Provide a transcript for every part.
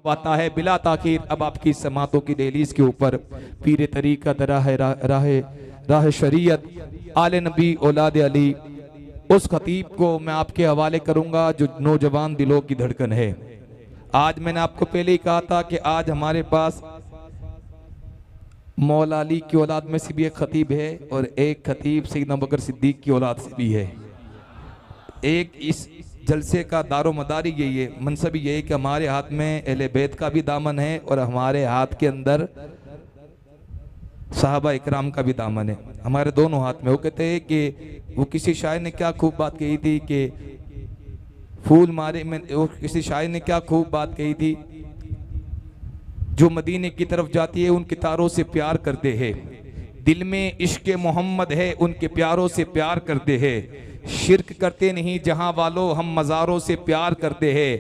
आता है बिला ताखीर। अब आपकी समातों की दहलीज के ऊपर पीर तरीक़त राह शरीयत आले नबी औलाद अली, उस खतीब को मैं आपके हवाले करूंगा जो नौजवान दिलों की धड़कन है। आज मैंने आपको पहले ही कहा था कि आज हमारे पास मौला अली की औलाद में से भी एक खतीब है और एक खतीब सैयदना अबू बकर सिद्दीक की औलाद से भी है। एक इस जलसे का दारो मदारी यही है, मनसब ये है कि हमारे हाथ में अहले बैत का भी दामन है और हमारे हाथ के अंदर साहबा इकराम का भी दामन है, हमारे दोनों हाथ में। वो कहते हैं कि वो किसी शायर ने क्या खूब बात कही थी कि फूल मारे में, वो किसी शायर ने क्या खूब बात कही थी, जो मदीने की तरफ जाती है उनके तारों से प्यार करते हैं, दिल में इश्क मोहम्मद है उनके प्यारों से प्यार करते हैं, शिरक करते नहीं जहां वालों हम मज़ारों से प्यार करते हैं,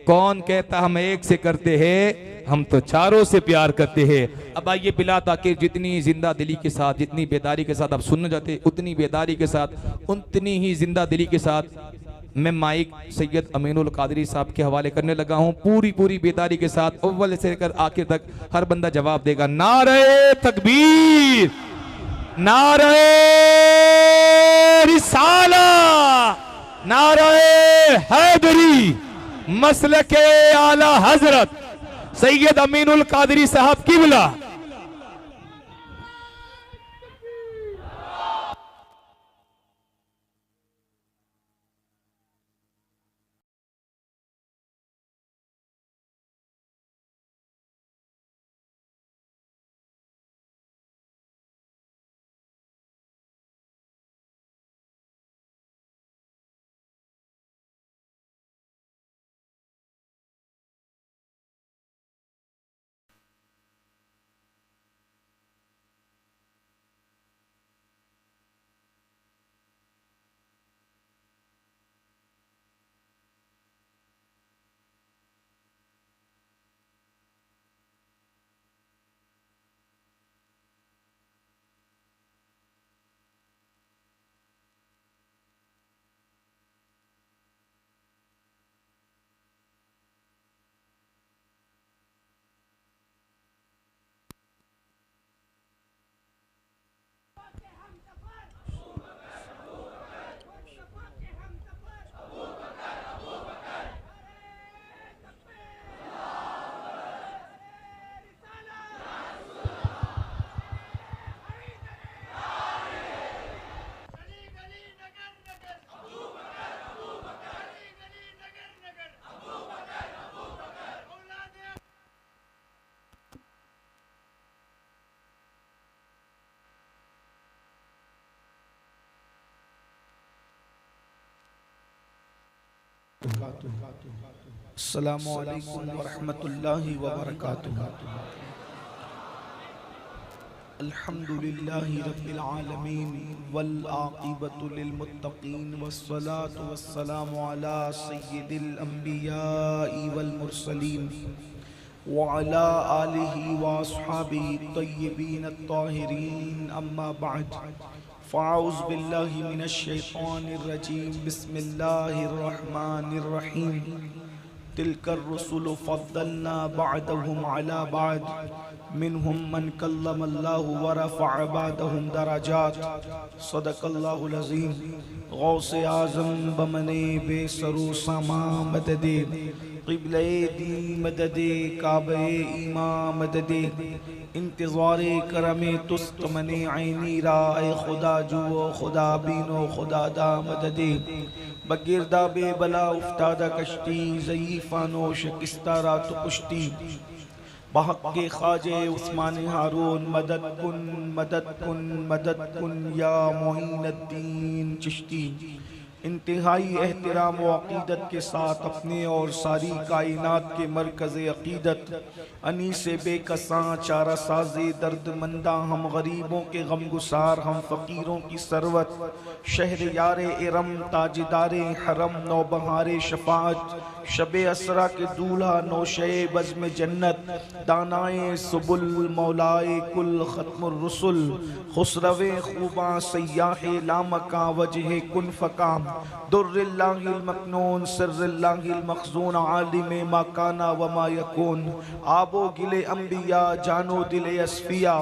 कौन कहता हम एक से करते हैं, हम तो चारों से प्यार करते हैं। अब आइए बिला ताकि जितनी जिंदा दिली के साथ, जितनी बेदारी के साथ आप सुनना चाहते, उतनी बेदारी के साथ, उतनी ही जिंदा दिली के साथ मैं माइक सैयद अमीनुल कादरी साहब के हवाले करने लगा हूं। पूरी बेदारी के साथ अव्वल से लेकर आखिर तक हर बंदा जवाब देगा। नारे तकबीर, नारे रिसाला, नारे हैदरी, मसलके आला हजरत सैयद अमीनुल कादरी साहब किबला। अस्सलामु अलैकुम व रहमतुल्लाहि व बरकातुहू। अल्हम्दुलिल्लाहि रब्बिल आलमीन वल आक़िबतु लिल मुत्तक़ीन वस्सलातु वस्सलामु अला सय्यिदिल अंबियाइ वल मुरसलीन व अला आलिहि व अस्हाबिहि तय्यिबीन अत्ताहिरीन, अम्मा बअद। फ़अऊज़ु बिल्लाहि मिनश शैतानिर रजीम, बिस्मिल्लाहिर रहमानिर रहीम। तिलकर रुसुलु फ़द्दलना बअदहुम अला बअद, मिनहुम मन कल्लमल्लाहु व रफ़अ बअदहुम दरजात। सदक़ल्लाहुल अज़ीम। गौसे आज़म बमने बेसरो सामा मददे, क़िबले दी मददे, काबे ईमा मददे, इंतज़ारे करमे तुस्त मने ऐनी राए खुदा जुओ खुदा बीनो खुदा दा मददे। बगिरदा बेबला उफ्तादा कश्ती, ज़ईफ़ानो शिकस्ता रात कुश्ती, बहक़्क़े ख़ाजे उस्मान हारून, मदद कुन मदद कुन मदद कुन या मोइनुद्दीन चिश्ती। इंतहाई एहतराम व अक़ीदत के साथ अपने और सारी कायनात के मरकज़ अक़ीदत, अनीसे बेकसां चारा साज़े दर्दमंदा, हम गरीबों के गमगुसार, हम फ़कीरों की सरवत, शहर यारे इरम, ताजदारे हरम, नौबहारे शफ़ाअत, शबे असरा के दूल्हा, नौशे बज़्म जन्नत, दानाए सुबुल, मौलाए कुल, ख़त्मुर रुसुल, खुसरवे खूबा, सय्याहे लामका, वजह कुन फ़काम, दुर्रिल्लाहिल मकनून सिर्रिल्लाहिल मखज़ून आलिम मा काना व मा यकून आबो गिले अंबिया जानो दिले अस्फिया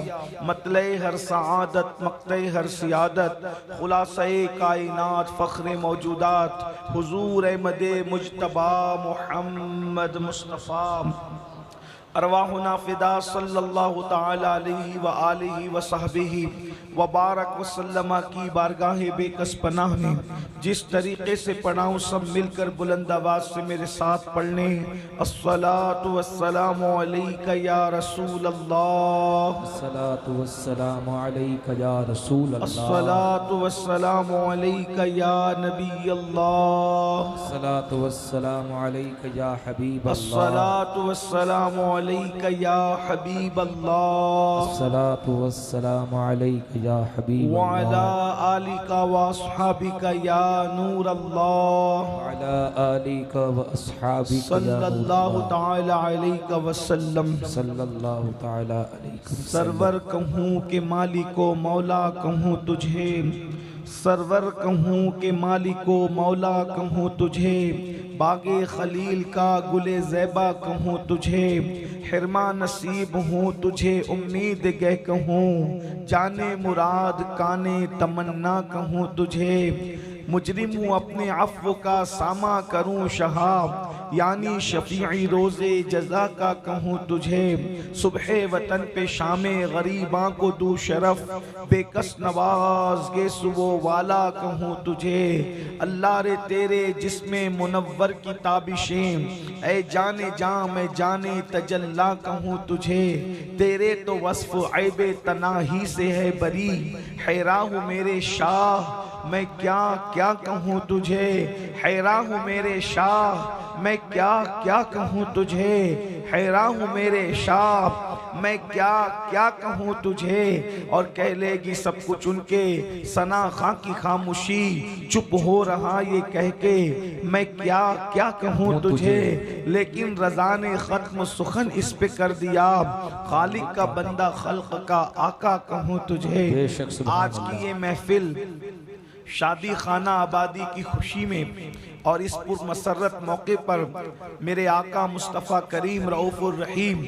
मतले हर सआदत मक्ते हर सियादत खुलासे कायनात फ़ख्र मौजूदात हुजूर अहमद मुज्तबा मुहम्मद मुस्तफ़ा अरवाहुना फिदा सल्लल्लाहु तआला अलैहि व आलिहि व सहबिहि व बारक व सल्लमा की बारगाह बेकस पनाह में जिस तरीके से पढ़ाऊँ सब मिलकर बुलंद आवाज़ से मेरे साथ पढ़ने। अस्सलातु वस्सलामु अलैका या रसूल अल्लाह, अस्सलातु वस्सलामु अलैका या रसूल अल्लाह, अस्सलातु वस्सलामु अलैका या नबी अल्लाह, अस्सलातु वस्सलामु अलैका या हबीब अल्लाह, अस्सलातु वस्सलामु अलैका या हबीब अल्लाह, अस्सलातु वस्सलामु अलैका या हबीब व अल्लाह, अला आलिका व अस्हाबिका या नूर अल्लाह, व अला आलिका व अस्हाबिका या सल्लल्लाहु तआला अलैका वसल्लम। सल्लल्लाहु तआला अलैहि वसल्लम। सरवर कहूँ के मालिको मौला कहूँ तुझे, सरवर कहूँ के मालिको मौला कहूँ तुझे, बागे खलील का गुले ज़ैबा कहूँ तुझे, हिरमा नसीब हूँ तुझे उम्मीद गह कहूँ, जाने मुराद काने तमन्ना कहूँ तुझे, मुजरिम हूँ अपने अफ़्व का सामा करूँ शहाब, यानी शफ़ीई रोज़े जज़ा का कहूँ तुझे, सुबह वतन पे शामे गरीबां को दू शरफ, बेकस नवाज के सुबो वाला कहूँ तुझे। अल्लाह रे तेरे जिस्मे मुनव्वर की ताबिशें, ऐ जाने जां मैं जाने तजल्ला कहूँ तुझे, तेरे तो वस्फ़ ऐबे तनाही से है बरी, हैरा हूँ मेरे शाह मैं क्या क्या कहूँ तुझे, हैरा हूँ मेरे शाह मैं क्या क्या कहूँ तुझे, हैरा हूँ मेरे शाह मैं क्या क्या कहूँ तुझे। और कह लेगी सब कुछ उनके सना खां की खामोशी, चुप हो रहा ये कह के मैं क्या क्या कहूँ तुझे, लेकिन रज़ा ने ख़त्म सुखन इस पे कर दिया, खालिक का बंदा खल्क का आका कहूँ तुझे। आज की ये महफिल शादी खाना आबादी की खुशी में और इस पुरमसरत मौके पर मेरे आका मुस्तफ़ा करीम रऊफ़ुर रहीम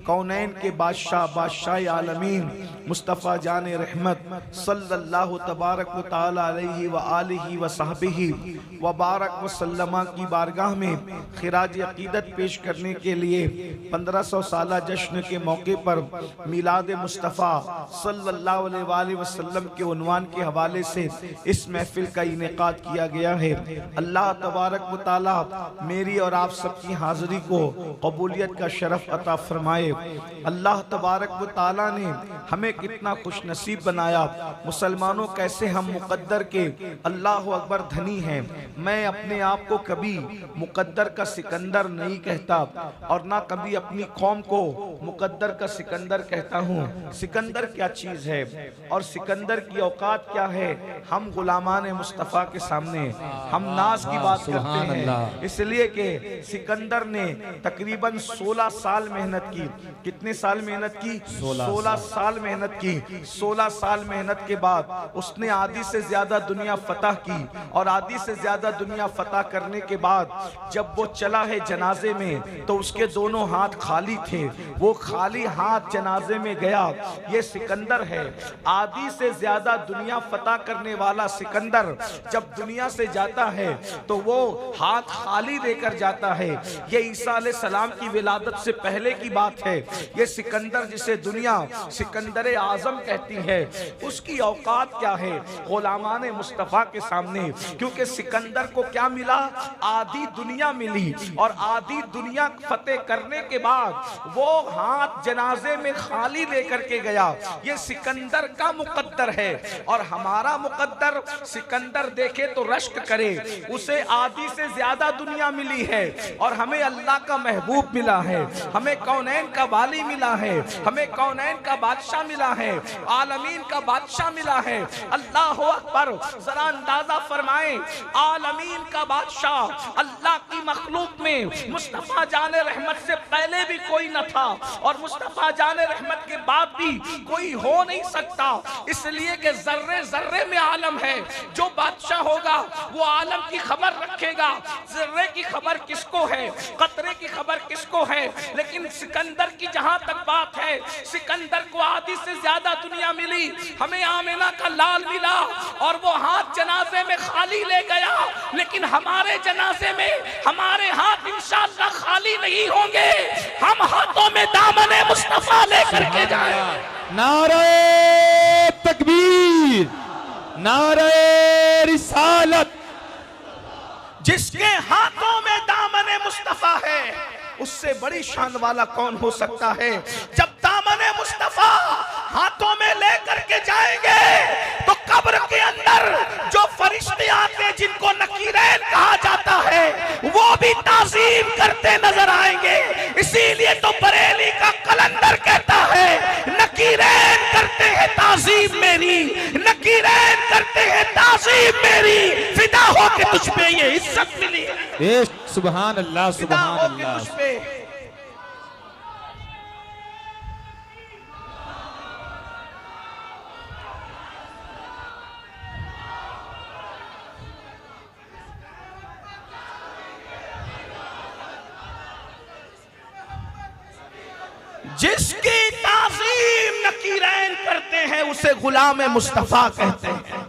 कौनैन के बादशाह बादशाह आलमीन मुस्तफ़ा जान रहमत सल्लल्लाहु तबारक व तआला अलैहि व आलिहि व सहबिहि व बारक व सल्लमा की बारगाह में खिराज अकीदत पेश करने के लिए 1500 साला जश्न के मौके पर मिलाद मुस्तफ़ा सल्लल्लाहु अलैहि वसल्लम के उन्वान के हवाले से इस महफिल का इनेकाद किया गया है। अल्लाह तबारक व तआला मेरी और आप सबकी हाज़िरी को कबूलियत का शरफ अता फरमाए। अल्लाह तबारक व तआला ने हमें कितना खुश नसीब बनाया। मुसलमानों कैसे हम मुकद्दर के अल्लाह अकबर धनी हैं। मैं अपने आप को कभी मुकद्दर का सिकंदर नहीं कहता और ना कभी अपनी कौम को मुकद्दर का सिकंदर कहता हूँ। सिकंदर क्या चीज़ है और सिकंदर की औकात क्या है, हम गुलामान मुस्तफ़ा के सामने हम नाज की बात करते हैं। इसलिए कि सिकंदर ने तकरीबन 16 साल मेहनत की। कितने साल मेहनत की? 16 साल मेहनत की। 16 साल मेहनत के बाद उसने आधी से ज्यादा दुनिया फतह की और आधी से ज्यादा दुनिया फतह करने के बाद जब वो चला है जनाजे में तो उसके दोनों हाथ खाली थे। वो खाली हाथ जनाजे में गया। ये सिकंदर है, आधी से ज्यादा दुनिया फतह करने वाला सिकंदर जब दुनिया से जाता है तो वो हाथ खाली लेकर जाता है। ये ईसा अलैहिस्सलाम की विलादत से पहले की बात है। ये सिकंदर जिसे दुनिया सिकंदर आजम कहती है, उसकी औकात क्या है गुलामान मुस्तफ़ा के सामने। क्योंकि सिकंदर को क्या मिला? आधी दुनिया मिली और आधी दुनिया फतेह करने के बाद वो हाथ जनाजे में खाली लेकर के गया। ये सिकंदर का मुकद्दर है और हमारा मुकद्दर सिकंदर देखे तो रश्क करे। उसे आधी से ज्यादा दुनिया मिली है और हमें अल्लाह का महबूब मिला है, हमें कौनैन का वाली मिला है, हमें कौनैन का बादशाह मिला है, आलमीन का बादशाह मिला है। अल्लाह अकबर, जरा अंदाजा फरमाएं, आलमीन का बादशाह, अल्लाह की मखलूक में मुस्तफा जाने रहमत से पहले भी कोई न था और मुस्तफा जाने रहमत के बाद भी कोई हो नहीं सकता, इसलिए कि जर्रे जर्रे में आलम है। जो बादशाह होगा वो आलम की खबर रखेगा। जर्रे की खबर किसको है, कतरे की खबर किसको है, लेकिन सिकंदर की जहां तक बात है, सिकंदर को आधी से ज्यादा दुनिया मिली, हमें आमिना का लाल मिला और वो हाथ जनाजे में खाली ले गया, लेकिन हमारे जनाजे में हमारे हाथ इंशाअल्लाह खाली नहीं होंगे, हम हाथों में दामने मुस्तफा लेकर के जाएंगे। नारे तकबीर, नारे रिसालत। जिसके हाथों में दामने मुस्तफा है उससे बड़ी शान वाला कौन हो सकता है। जब दामने मुस्तफा हाथों में लेकर के जाएंगे तो कब्र के अंदर जो फरिश्ते आते जिनको नकीरैन कहा जाता है वो भी ताज़ीम करते नजर आएंगे। इसीलिए तो बरेली का कलंदर कहता है नकीरैन करते हैं ताज़ीम मेरी, नकीरैन करते हैं ताज़ीम मेरी, फिदा होके तुझ पे ये इज्जत मिली है। सुभान अल्लाह, सुभान अल्लाह। जिसकी ताज़ीम नकीरैन करते हैं उसे गुलाम मुस्तफा कहते हैं,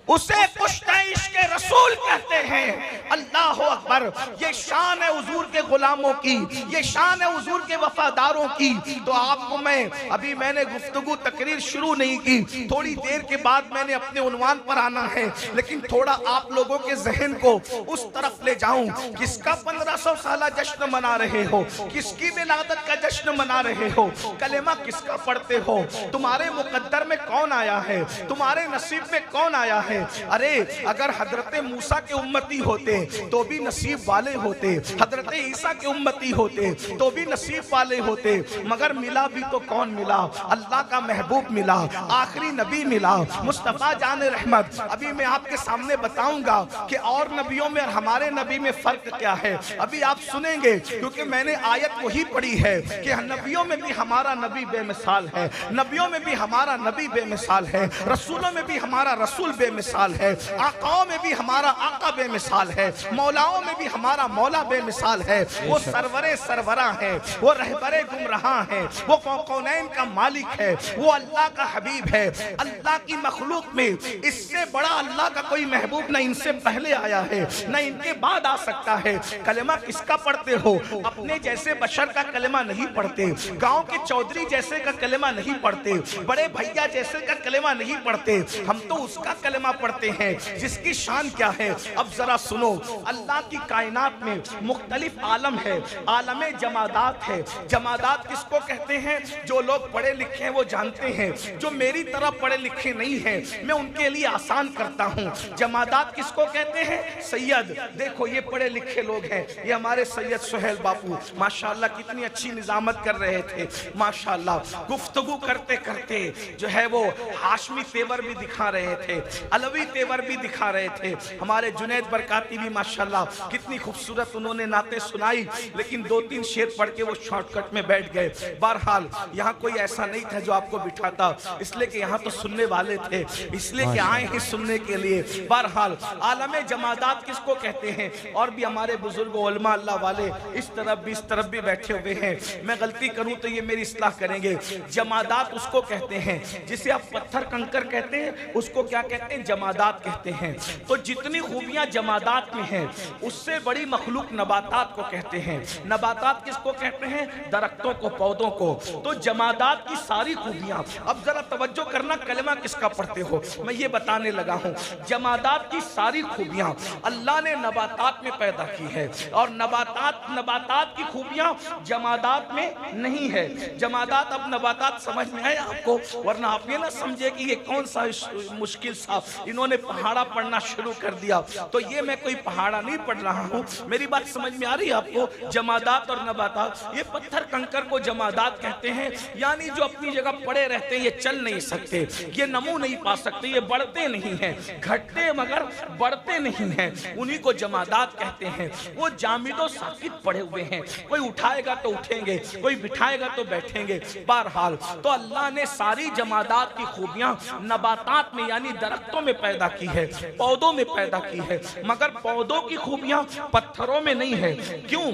उसे पुश्ते इश्क़े रसूल कहते हैं। अल्लाह अकबर। ये शान है हुजूर के गुलामों की, ये शान है हुजूर के वफादारों की। तो आपको मैं अभी मैंने गुफ्तगू तकरीर शुरू नहीं की, थोड़ी देर के बाद मैंने अपने उन्वान पर आना है, लेकिन थोड़ा आप लोगों के जहन को उस तरफ ले जाऊं। किसका 1500 साला जश्न मना रहे हो, किसकी विलादत का जश्न मना रहे हो, कलेमा किसका पढ़ते हो, तुम्हारे मुकद्दर में कौन आया है, तुम्हारे नसीब में कौन आया है। अरे अगर हजरत मूसा के उम्मती होते तो भी नसीब वाले होते, हजरत ईसा के उम्मती होते तो भी नसीब वाले होते, मगर मिला भी तो कौन मिला, अल्लाह का महबूब मिला, आखिरी नबी मिला, मुस्तफा जाने रहमत। अभी मैं आपके सामने बताऊंगा कि और नबियों में और हमारे नबी में फर्क क्या है, अभी आप सुनेंगे, क्योंकि मैंने आयत वही पढ़ी है कि नबियों में भी हमारा नबी बेमिसाल है, नबियों में भी हमारा नबी बेमिसाल है, रसूलों में भी हमारा रसूल बेमिसाल है, आकाओं में भी हमारा आका बेमिसाल है, मौलाओं में भी हमारा मौला बेमिसाल है। वो सरवरे सरवरा है, वो रहबरे गुमराह है, वो कौनैन का मालिक है, वो अल्लाह का हबीब है। अल्लाह की मखलूक में इससे बड़ा अल्लाह का कोई महबूब न इनसे पहले आया है न इनके बाद आ सकता है। कलेमा किसका पढ़ते हो, अपने जैसे बशर का कलेमा नहीं पढ़ते, गांव के चौधरी जैसे का कलेमा नहीं पढ़ते, बड़े भैया जैसे का कलेमा नहीं पढ़ते, हम तो उसका कलेमा पढ़ते हैं जिसकी शान क्या है। अब जरा सुनो, अल्लाह की कायनात में मुख्तलिफ आलम है, आलमे जमादात है। जमादात किसको कहते हैं, जो लोग पढ़े लिखे हैं वो जानते हैं, जो मेरी तरह पढ़े लिखे नहीं हैं मैं उनके लिए आसान करता हूँ। जमादात किसको कहते हैं, सैयद। देखो ये पढ़े लिखे लोग हैं, ये हमारे सैयद सुहेल बापू माशाल्लाह कितनी अच्छी निजामत कर रहे थे, माशाल्लाह गुफ्तगू करते करते जो है वो हाशमी तेवर भी दिखा रहे थे, अलवी तेवर भी दिखा रहे थे। हमारे जुनैद बरकाती भी माशाल्लाह कितनी खूबसूरत उन्होंने नाते सुनाई, लेकिन 2-3 शेर पढ़ के वो शॉर्टकट में बैठ गए। बहरहाल यहाँ कोई ऐसा नहीं था जो आपको बिठाता, इसलिए कि यहाँ तो सुनने वाले थे, इसलिए कि आए हैं सुनने के लिए। बहरहाल आलमे जमादात किसको कहते हैं, और भी हमारे बुजुर्ग उलमा अल्लाह वाले इस तरफ भी इस तरफ भी बैठे हुए हैं, मैं गलती करूँ तो ये मेरी इस्लाह करेंगे। जमादात उसको कहते हैं जिसे आप पत्थर कंकर कहते हैं, उसको क्या कहते हैं, जमादात कहते हैं। तो जितनी खूबियां जमादात में हैं उससे बड़ी मखलूक नबातात को कहते हैं। नबातात किसको कहते हैं, दरख्तों को, पौधों को। तो जमादात की सारी खूबियां, अब जरा तवज्जो करना, कलमा किसका पढ़ते हो, मैं ये बताने लगा हूं। जमादात की सारी खूबियां अल्लाह ने नबातात में पैदा की है, और नबातात की खूबियां जमादात में नहीं है। जमादात, अब नबातात समझ में आए आपको, वरना आप ये ना समझे कि ये कौन सा मुश्किल सा इन्होंने पहाड़ा पढ़ना शुरू कर दिया। तो ये मैं कोई पहाड़ा नहीं पढ़ रहा हूँ, मेरी बात समझ में आ रही है आपको? जमादात और नबातात, ये पत्थर कंकर को जमादात कहते हैं, यानी जो अपनी जगह पड़े रहते हैं, ये चल नहीं सकते, ये नमू नहीं पा सकते, ये बढ़ते नहीं हैं, घटते मगर बढ़ते नहीं हैं, उन्हीं को जमादात कहते हैं। वो जामिदो साकित पड़े हुए हैं, कोई उठाएगा तो उठेंगे, कोई बिठाएगा तो बैठेंगे। बहरहाल तो अल्लाह ने सारी जमादात की खूबियां नबातात में यानी दरख्तों में पैदा की है, पौधों में पैदा की है, मगर पौधों की खूबियां पत्थरों में नहीं है। क्यों?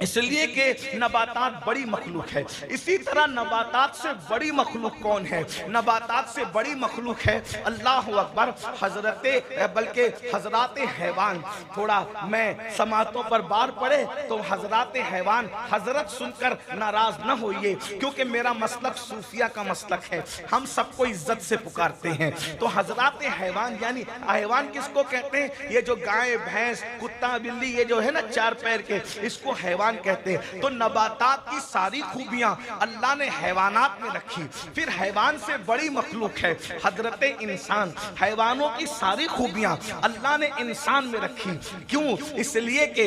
इसलिए कि नबातात बड़ी मखलूक है। इसी तरह नबातात से बड़ी मखलूक कौन है? नबातात से बड़ी मखलूक है, अल्लाह अकबर, बल्कि हजरात हैवान। थोड़ा मैं समातों पर बार पड़े तो हजरात हैवान, हजरत सुनकर नाराज न होइए, क्योंकि मेरा मसलक सूफिया का मसलक है, हम सबको इज्जत से पुकारते हैं। तो हजरात हैवान यानी हैवान किसको कहते हैं? ये जो गाय भैंस कुत्ता बिल्ली ये जो है ना चार पैर के, इसको हैवान कहते हैं। तो नबातात की सारी खूबियां अल्लाह ने हैवानात में रखी। फिर हैवान से बड़ी मखलूक है हजरत इंसान, हैवानों की सारी खूबियां अल्लाह ने इंसान में रखी। क्यों? इसलिए कि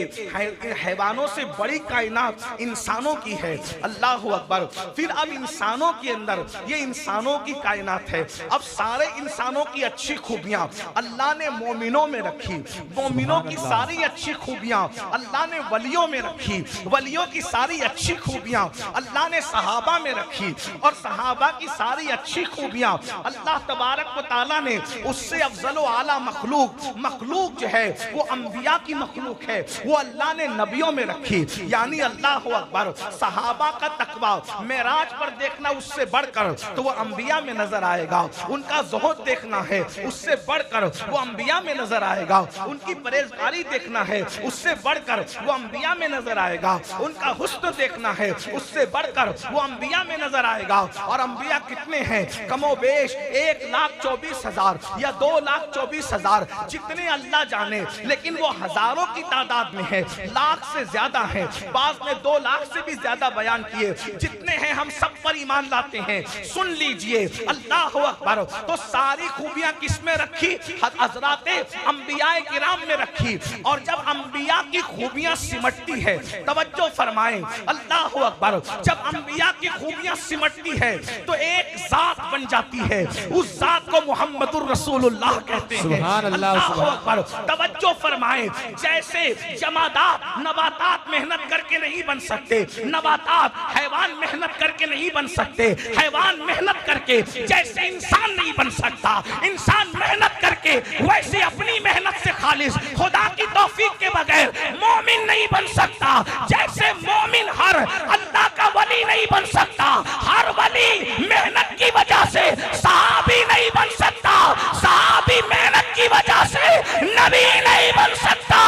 हैवानों से बड़ी कायनात इंसानों की है। अल्लाह अकबर। फिर अब इंसानों के अंदर ये इंसानों की कायनात है, अब सारे इंसानों की अच्छी खूबियां अल्लाह ने मोमिनों में रखी, मोमिनों की सारी अच्छी खूबियां अल्लाह ने वलियों में रखी, वलियों की सारी अच्छी खूबियां अल्लाह ने सहाबा में रखी, और सहाबा की सारी अच्छी खूबियां अल्लाह तबारक व तआला ने उससे अफजल व आला मखलूक जो है वो अंबिया की मखलूक है, वो अल्लाह ने नबियों में रखी। यानी अल्लाह अकबर, सहाबा का तकवा मेराज पर देखना उससे बढ़कर तो वो अंबिया में नजर आएगा, उनका ज़ुहद देखना है उससे बढ़कर वो अंबिया में नजर आएगा, उनकी परहेजगारी देखना है उससे बढ़कर वो अंबिया में नजर आएगा, उनका हुस्न देखना है उससे बढ़कर वो अंबिया में नजर आएगा। और अंबिया कितने हैं? कमोबेश 1,24,000 या 2,24,000, जितने अल्लाह जाने, लेकिन वो हजारों की तादाद में है, लाख से ज्यादा है, बाज ने 2 लाख से भी ज्यादा बयान किए। जितने हैं हम सब पर ईमान लाते हैं। सुन लीजिए, अल्लाह अकबर। तो सारी खूबियां किसमें रखी? हजरात अंबिया किराम में रखी। और जब अंबिया की खूबियां सिमटती है, तवज्जो फरमाएं, अल्लाह अकबर, जब अंबिया की खूबियां सिमटती है तो एक जात बन जाती है, उस जात को मुहम्मदुर रसूलुल्लाह कहते हैं। सुभान अल्लाह, अल्लाह अकबर। तवज्जो फरमाएं, जैसे जमादात नबातात मेहनत करके नहीं बन सकते, नबातात हैवान मेहनत करके नहीं बन सकते, हैवान मेहनत करके जैसे इंसान नहीं बन सकता, इंसान मेहनत करके वैसे अपनी मेहनत से खालिस खुदा की तौफीक के बगैर मोमिन नहीं बन सकता, जैसे मोमिन हर अल्लाह का वली नहीं बन सकता, हर वली मेहनत की वजह से सहाबी नहीं बन सकता, सहाबी मेहनत की वजह से नबी नहीं बन सकता,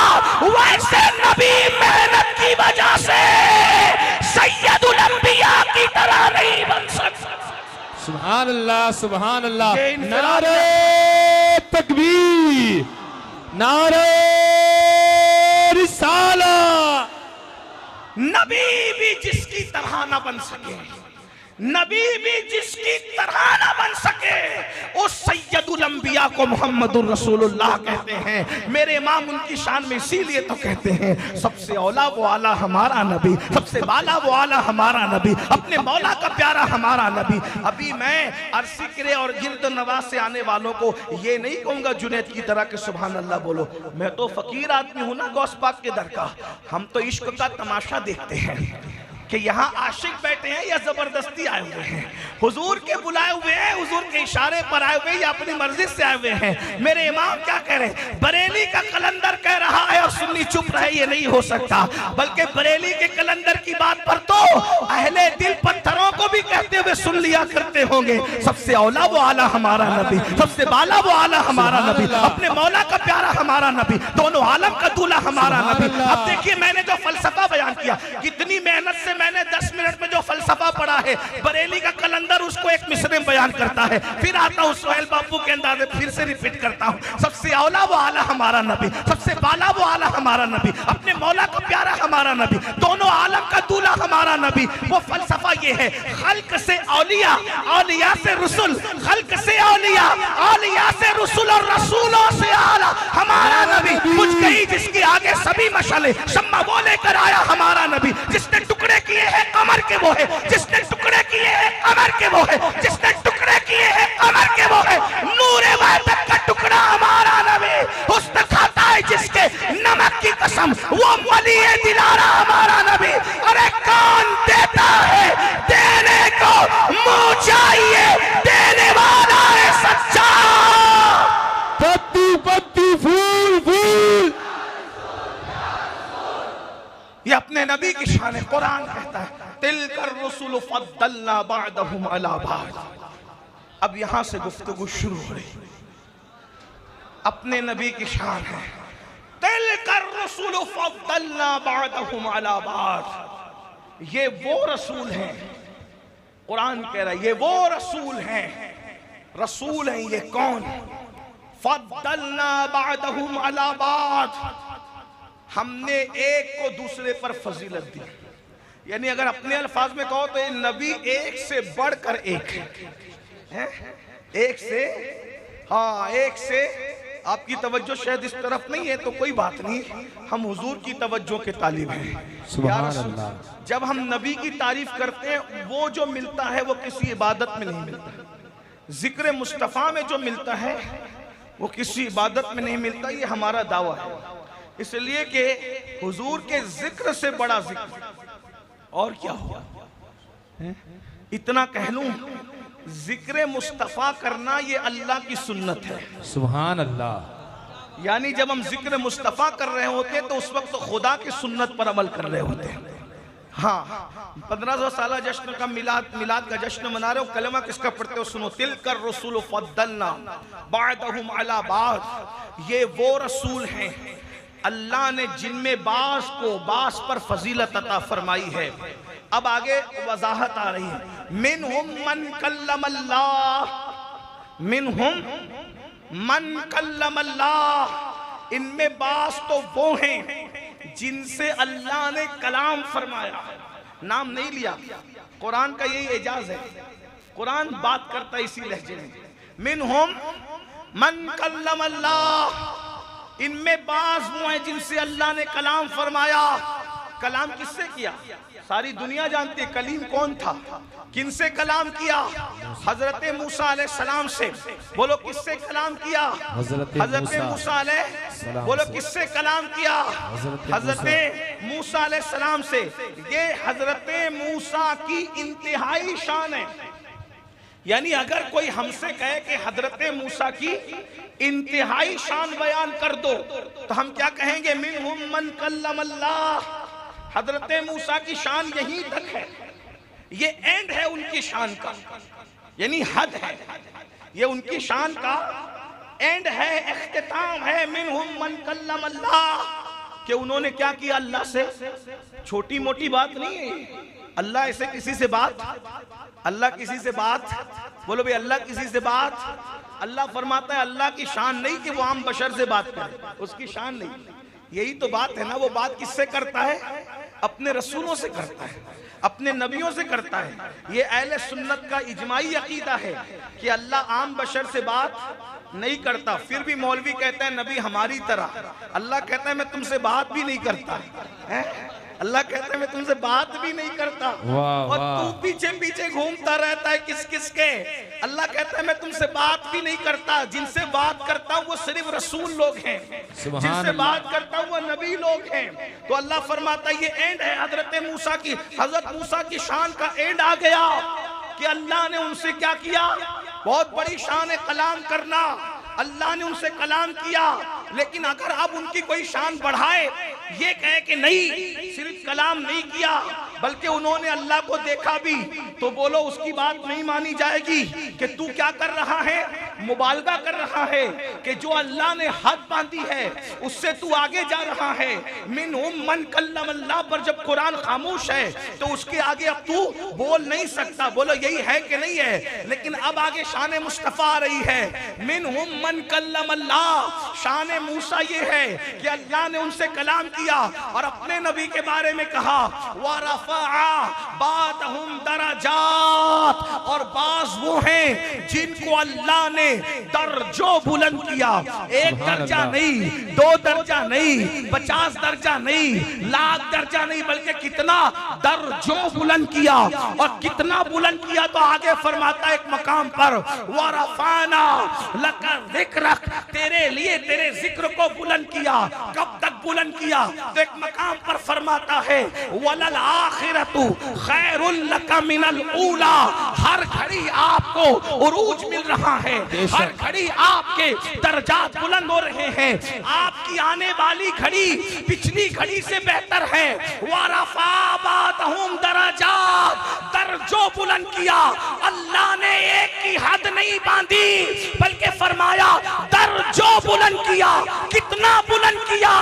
वैसे नबी मेहनत की वजह से सैयदुल अंबिया की तरह नहीं बन सकता। सुभान अल्लाह, सुभान अल्लाह। नारे तकबीर, नारे रिसाला। नबी भी जिसकी तरह ना बन सके, नबी भी जिसकी तरह ना बन सके, उस सैयदुल अंबिया को मुहम्मदुर रसूलुल्लाह कहते हैं। मेरे इमाम उनकी शान में इसीलिए तो कहते हैं, सबसे औला वो आला हमारा नबी, सबसे बाला वो आला हमारा नबी, अपने मौला का प्यारा हमारा नबी। अभी मैं अरसिकरे और गिरद नवाज से आने वालों को ये नहीं कहूंगा जुनैद की तरह के सुभान अल्लाह बोलो, मैं तो फकीर आदमी हूं ना गौस पाक के दर का। हम तो इश्क का तमाशा देखते हैं कि यहाँ आशिक बैठे हैं या जबरदस्ती आए हुए हैं, हुजूर के बुलाए हुए हैं, हुजूर के इशारे पर आए हुए या अपनी मर्जी से आए हुए हैं। मेरे इमाम क्या कह रहे हैं? बरेली का कलंदर कह रहा है और सुन्नी चुप रहे, ये नहीं हो सकता। बल्कि बरेली के कलंदर की बात पर तो अहले दिल पत्थरों को भी कहते हुए सुन लिया करते होंगे, सबसे औला वो आला हमारा नबी, सबसे बाला वो आला हमारा नबी, अपने मौला का प्यारा हमारा नबी, दोनों आलम का दूल्हा हमारा नबी। अब देखिए मैंने जो फलसफा बयान किया, कितनी मेहनत से मैंने 10 मिनट में जो फलसफा पढ़ा है, बरेली का कलंदर उसको एक मिसरे में बयान करता है। फिर आता हूँ सोहेल बापू के अंदाज में, फिर से रिपीट करता हूँ, सबसे सबसे औला वो आला हमारा नबी, सबसे बाला वो आला हमारा नबी, अपने मौला का प्यारा हमारा नबी, दोनों आलम का दूल्हा हमारा नबी। वो फलसफा ये है, खल्क से औलिया, औलिया से रसूल, खल्क से औलिया, औलिया से रसूल और रसूलों से आला हमारा नबी। बुझ गई जिसके आगे सभी मशाले, शम्मा वो लेकर आया हमारा नबी। जिसने टुकड़े किए हैं कमर के वो है, जिसने टुकड़े किए हैं कमर के वो है, जिसने टुकड़े किए हैं कमर के वो है। नूरे वाहिद का टुकड़ा हमारा नबी, हुस्न खाता है जिसके नमक की कसम, वो वली दिलारा हमारा नबी। अरे कौन देता है, देने को मुंह चाहिए, देने वाला है सच्चा। पत्ती पत्ती फूल फूल, ये अपने नबी की शान है। कुरान कहता है तिलकर रसूल फद्दलना बअदहुम अला बअद। अब यहां से गुफ्तगू शुरू हो रही, अपने नबी की शान है। तिलकर रसूल फद्दलना बअदहुम अला बअद। ये वो रसूल हैं, कुरान कह रहा है ये वो रसूल हैं। रसूल हैं ये कौन? फद्दलना बअदहुम अला बअद। हमने एक को दूसरे पर फजीलत दी। यानी अगर अपने अल्फाज में कहो तो ये नबी एक से बढ़कर एक है, एक से, हाँ एक से। आपकी तवज्जो शायद इस तरफ नहीं है तो कोई बात नहीं, हम हुजूर की तवज्जो के तालिब हैं। सुभान अल्लाह। जब हम नबी की तारीफ करते हैं, वो जो मिलता है वो किसी इबादत में नहीं मिलता। जिक्र मुस्तफ़ा में जो मिलता है वो किसी इबादत में नहीं मिलता। ये हमारा दावा है, इसलिए कि हुजूर के जिक्र से बड़ा जिक्र और क्या होगा। इतना कह लूं, जिक्र मुस्तफ़ा करना ये अल्लाह की सुन्नत है। सुभान अल्लाह। यानी जब हम जिक्र मुस्तफ़ा कर रहे होते हैं तो उस वक्त तो खुदा की सुन्नत पर अमल कर रहे होते हैं। हाँ, 1500 साल जश्न का मिलाद का जश्न मना रहे हो। कलमा किसका पढ़ते हो सुनो। तिलकर रसूल फद्दलना बअदहुम अला बअद। ये वो रसूल हैं अल्लाह ने जिनमें बास को बास पर फजीलत अता फरमाई है। अब आगे वजाहत आ रही है। मिनहुम मन कल्लमल्लाह, मिनहुम मन कल्लमल्लाह। इनमें बास तो वो हैं जिनसे अल्लाह ने कलाम फरमाया, नाम नहीं लिया। कुरान का यही एजाज है, कुरान बात करता है इसी लहजे में। मिनहुम मन कल्लमल्लाह। इनमें बाज वो हैं जिनसे अल्लाह ने कलाम फरमाया। कलाम किससे किया? सारी दुनिया जानती है कलीम कौन था, किनसे कलाम किया? हजरत मूसा अलैहिस्सलाम से। बोलो किससे कलाम किया? हजरत मूसा अलैहिस्सलाम। बोलो किससे कलाम किया? हजरत मूसा अलैहिस्सलाम से। ये हजरत मूसा की इंतहाई शान है। यानी अगर कोई हमसे कहे कि हजरत मूसा की इंतहाई शान बयान कर दो तो हम क्या कहेंगे? मिनहुम मन कल्लमल्लाह। हजरत मूसा की शान यही तक है, ये एंड है उनकी शान का, यानी हद है, ये उनकी शान का एंड है, इख्तिताम है। मिनहुम मन कल्लमल्लाह, कि उन्होंने क्या किया अल्लाह से। छोटी मोटी बात नहीं है। अल्लाह ऐसे किसी से बात, अल्लाह किसी से बात, बोलो भाई अल्लाह किसी से बात। अल्लाह फरमाता है अल्लाह की शान नहीं कि वो आम बशर से बात करे, उसकी शान नहीं। यही तो बात है ना, वो बात किससे करता है? अपने रसूलों से करता है, अपने नबियों से करता है। ये अहले सुन्नत का इजमाई अकीदा है कि अल्लाह आम बशर से बात नहीं करता। फिर भी मौलवी कहता है नबी हमारी तरह। अल्लाह कहता है मैं तुमसे बात भी नहीं करता है? अल्लाह कहता है मैं तुमसे बात भी नहीं करता। और तू पीछे पीछे घूमता रहता है किस किस के। अल्लाह कहता है मैं तुमसे बात भी नहीं करता। जिनसे बात करता हूँ वो सिर्फ रसूल लोग हैं, जिनसे बात करता हूँ वो नबी लोग हैं। तो अल्लाह फरमाता है ये एंड है हजरत मूसा की। हजरत मूसा की शान का एंड आ गया कि अल्लाह ने उनसे क्या किया? बहुत बड़ी शान है कलाम करना। अल्लाह ने उनसे कलाम किया, लेकिन अगर अब उनकी कोई शान बढ़ाए, ये कहे कि नहीं सिर्फ कलाम नहीं किया बल्कि उन्होंने अल्लाह को देखा भी, तो बोलो उसकी बात नहीं मानी जाएगी कि तू क्या कर रहा है? मुबालगा कर रहा है कि जो अल्लाह ने हद बांधी है उससे तू आगे जा रहा है। मिनहुम मन कल्लम अल्लाह पर जब कुरान खामोश है तो उसके आगे अब तू बोल नहीं सकता। बोलो यही है कि नहीं है? लेकिन अब आगे शान मुस्तफा आ रही है। मिनहुम मन कल्लम अल्लाह, शान मूसा ये है कि अल्लाह ने उनसे कलाम किया और अपने नबी के बारे में कहा व रफ़अ बादहुम दरजात, और बाज वो हैं जिनको अल्लाह ने दर्जों बुलंद किया। एक दर्जा नहीं, दो दर्जा नहीं, 50 दर्जा नहीं, लाख दर्जा नहीं, बल्कि कितना दर्जों बुलंद किया। और कितना बुलंद किया तो आगे फरमाता है एक मकाम पर व रफ़अना लका ज़िक्रक, तेरे लिए तेरे जिक्र को बुलंद किया। कब तक बुलंद किया? तो एक मकाम पर फरमाता है वलल आखिरतु खैरुल लका मिनल ऊला, हर घड़ी आपको उरूज मिल रहा है, हर घड़ी आपके दर्जात बुलंद हो रहे हैं। आपकी आने वाली घड़ी पिछली घड़ी से बेहतर है। वरफ़ा बादहुम दरजात, दर्जों बुलंद किया। अल्लाह ने एक की हद नहीं बांधी बल्कि फरमाया दर्जों बुलंद किया। कितना बुलंद किया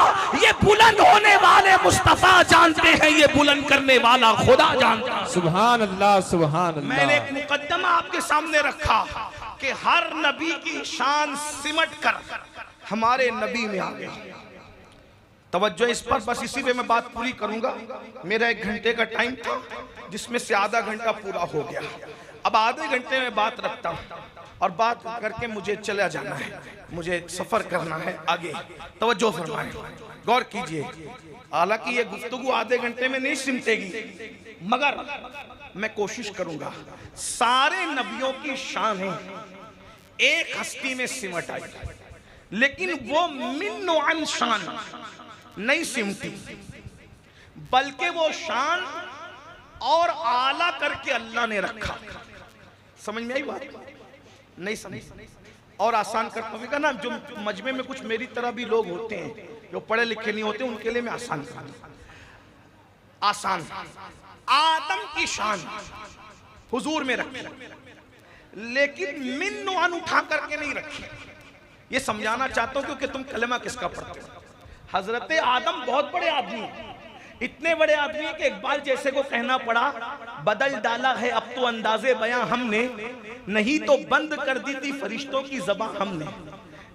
ये बुलंद होने वाले मुस्तफा जानते हैं, ये बुलंद करने वाला खुदा जानता है। सुभान अल्लाह, सुभान अल्लाह। मैंने एक मुकद्दमा आपके सामने रखा कि हर नबी की शान सिमट कर हमारे नबी में आ गई। तवज्जो इस पर, बस इसी पे मैं बात पूरी करूंगा। मेरा 1 घंटे का टाइम था जिसमें से आधा घंटा पूरा हो गया। अब आधे घंटे में बात रखता हूं और बात करके मुझे चला जाना है, मुझे सफर करना है आगे। तवज्जो फरमाएं, गौर कीजिए। हालांकि ये गुफ्तगू आधे घंटे में नहीं सिमटेगी, मगर मैं कोशिश करूंगा सारे नबियों की शानें एक हस्ती में सिमट आई, लेकिन वो मिन अन शान नहीं सिमटी, बल्कि वो शान और आला करके अल्लाह ने रखा। समझ में आई बात? नहीं समझ और आसान करता हूँ ना, जो मजमे में कुछ मेरी तरह भी लोग होते हैं जो पढ़े लिखे नहीं होते, उनके लिए मैं आसान करता हूँ। आसान, आदम की शान हुजूर में रखी, लेकिन मिन अन उठा करके नहीं रखी। ये समझाना चाहता हूँ क्योंकि तुम कलमा किसका पढ़ते हो। हजरत आदम बहुत बड़े आदमी हैं, इतने बड़े आदमी हैं कि इकबाल जैसे को कहना पड़ा बदल डाला है अब तो अंदाजे बयां हमने, नहीं तो बंद कर दी थी फरिश्तों की ज़बान हमने।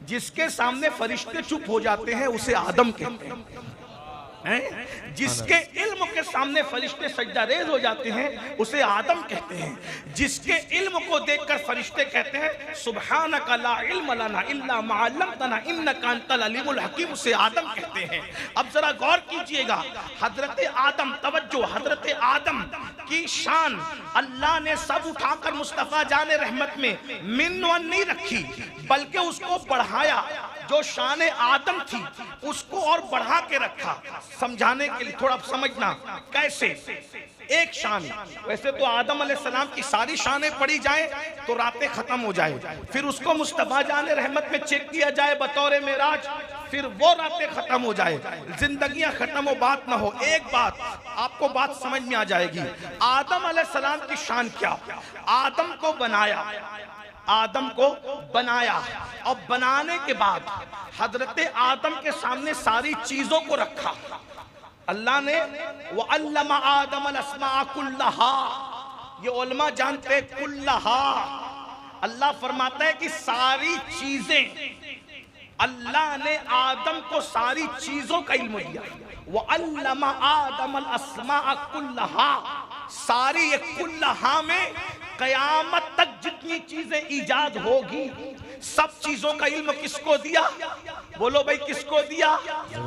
जिसके सामने फरिश्ते चुप हो जाते हैं उसे आदम कहते हैं। जिसके इल्म के सामने फरिश्ते सजदा रेज हो जाते हैं उसे आदम कहते हैं। जिसके इल्म को देखकर फरिश्ते कहते हैं सुब्हानका ला इल्म लना इल्ला मा अल्लमतना इन्नका अंतल अलीमुल हकीम, उसे आदम कहते हैं। अब जरा गौर कीजिएगा, हजरत आदम, तवज्जो, हजरत आदम की शान अल्लाह ने सब उठाकर मुस्तफा जाने रहमत में मिन वन नहीं रखी, बल्कि उसको बढ़ाया। जो शान आदम थी उसको और बढ़ा के रखा। समझाने के लिए थोड़ा समझना कैसे। एक शान, वैसे तो आदम अलैहिस्सलाम की सारी शानें पढ़ी जाए तो रातें खत्म हो जाए, फिर उसको मुस्तफा जाने रहमत में चेक किया जाए बतौर मेराज, फिर वो रातें खत्म हो जाए, जिंदगियां खत्म हो, बात ना हो। एक बात आपको बात समझ में आ जाएगी। आदम अलैहिस्सलाम की शान क्या? आदम को बनाया, आदम को बनाया और बनाने के बाद हजरत आदम के सामने सारी चीजों को रखा। अल्लाह ने वो अल्लमा आदम अल अस्मा कुल्लहा, ये उलमा जानते हैं कुल्लहा। अल्लाह फरमाता है कि सारी चीजें, अल्लाह ने आदम को सारी चीजों का इल्म दिया। वो अल्लमा आदम अल अस्मा कुल्लहा, सारी ये कुल्लहा में कयामत तक जितनी चीजें ईजाद होगी सब चीजों का इल्म किसको दिया? बोलो भाई किसको दिया?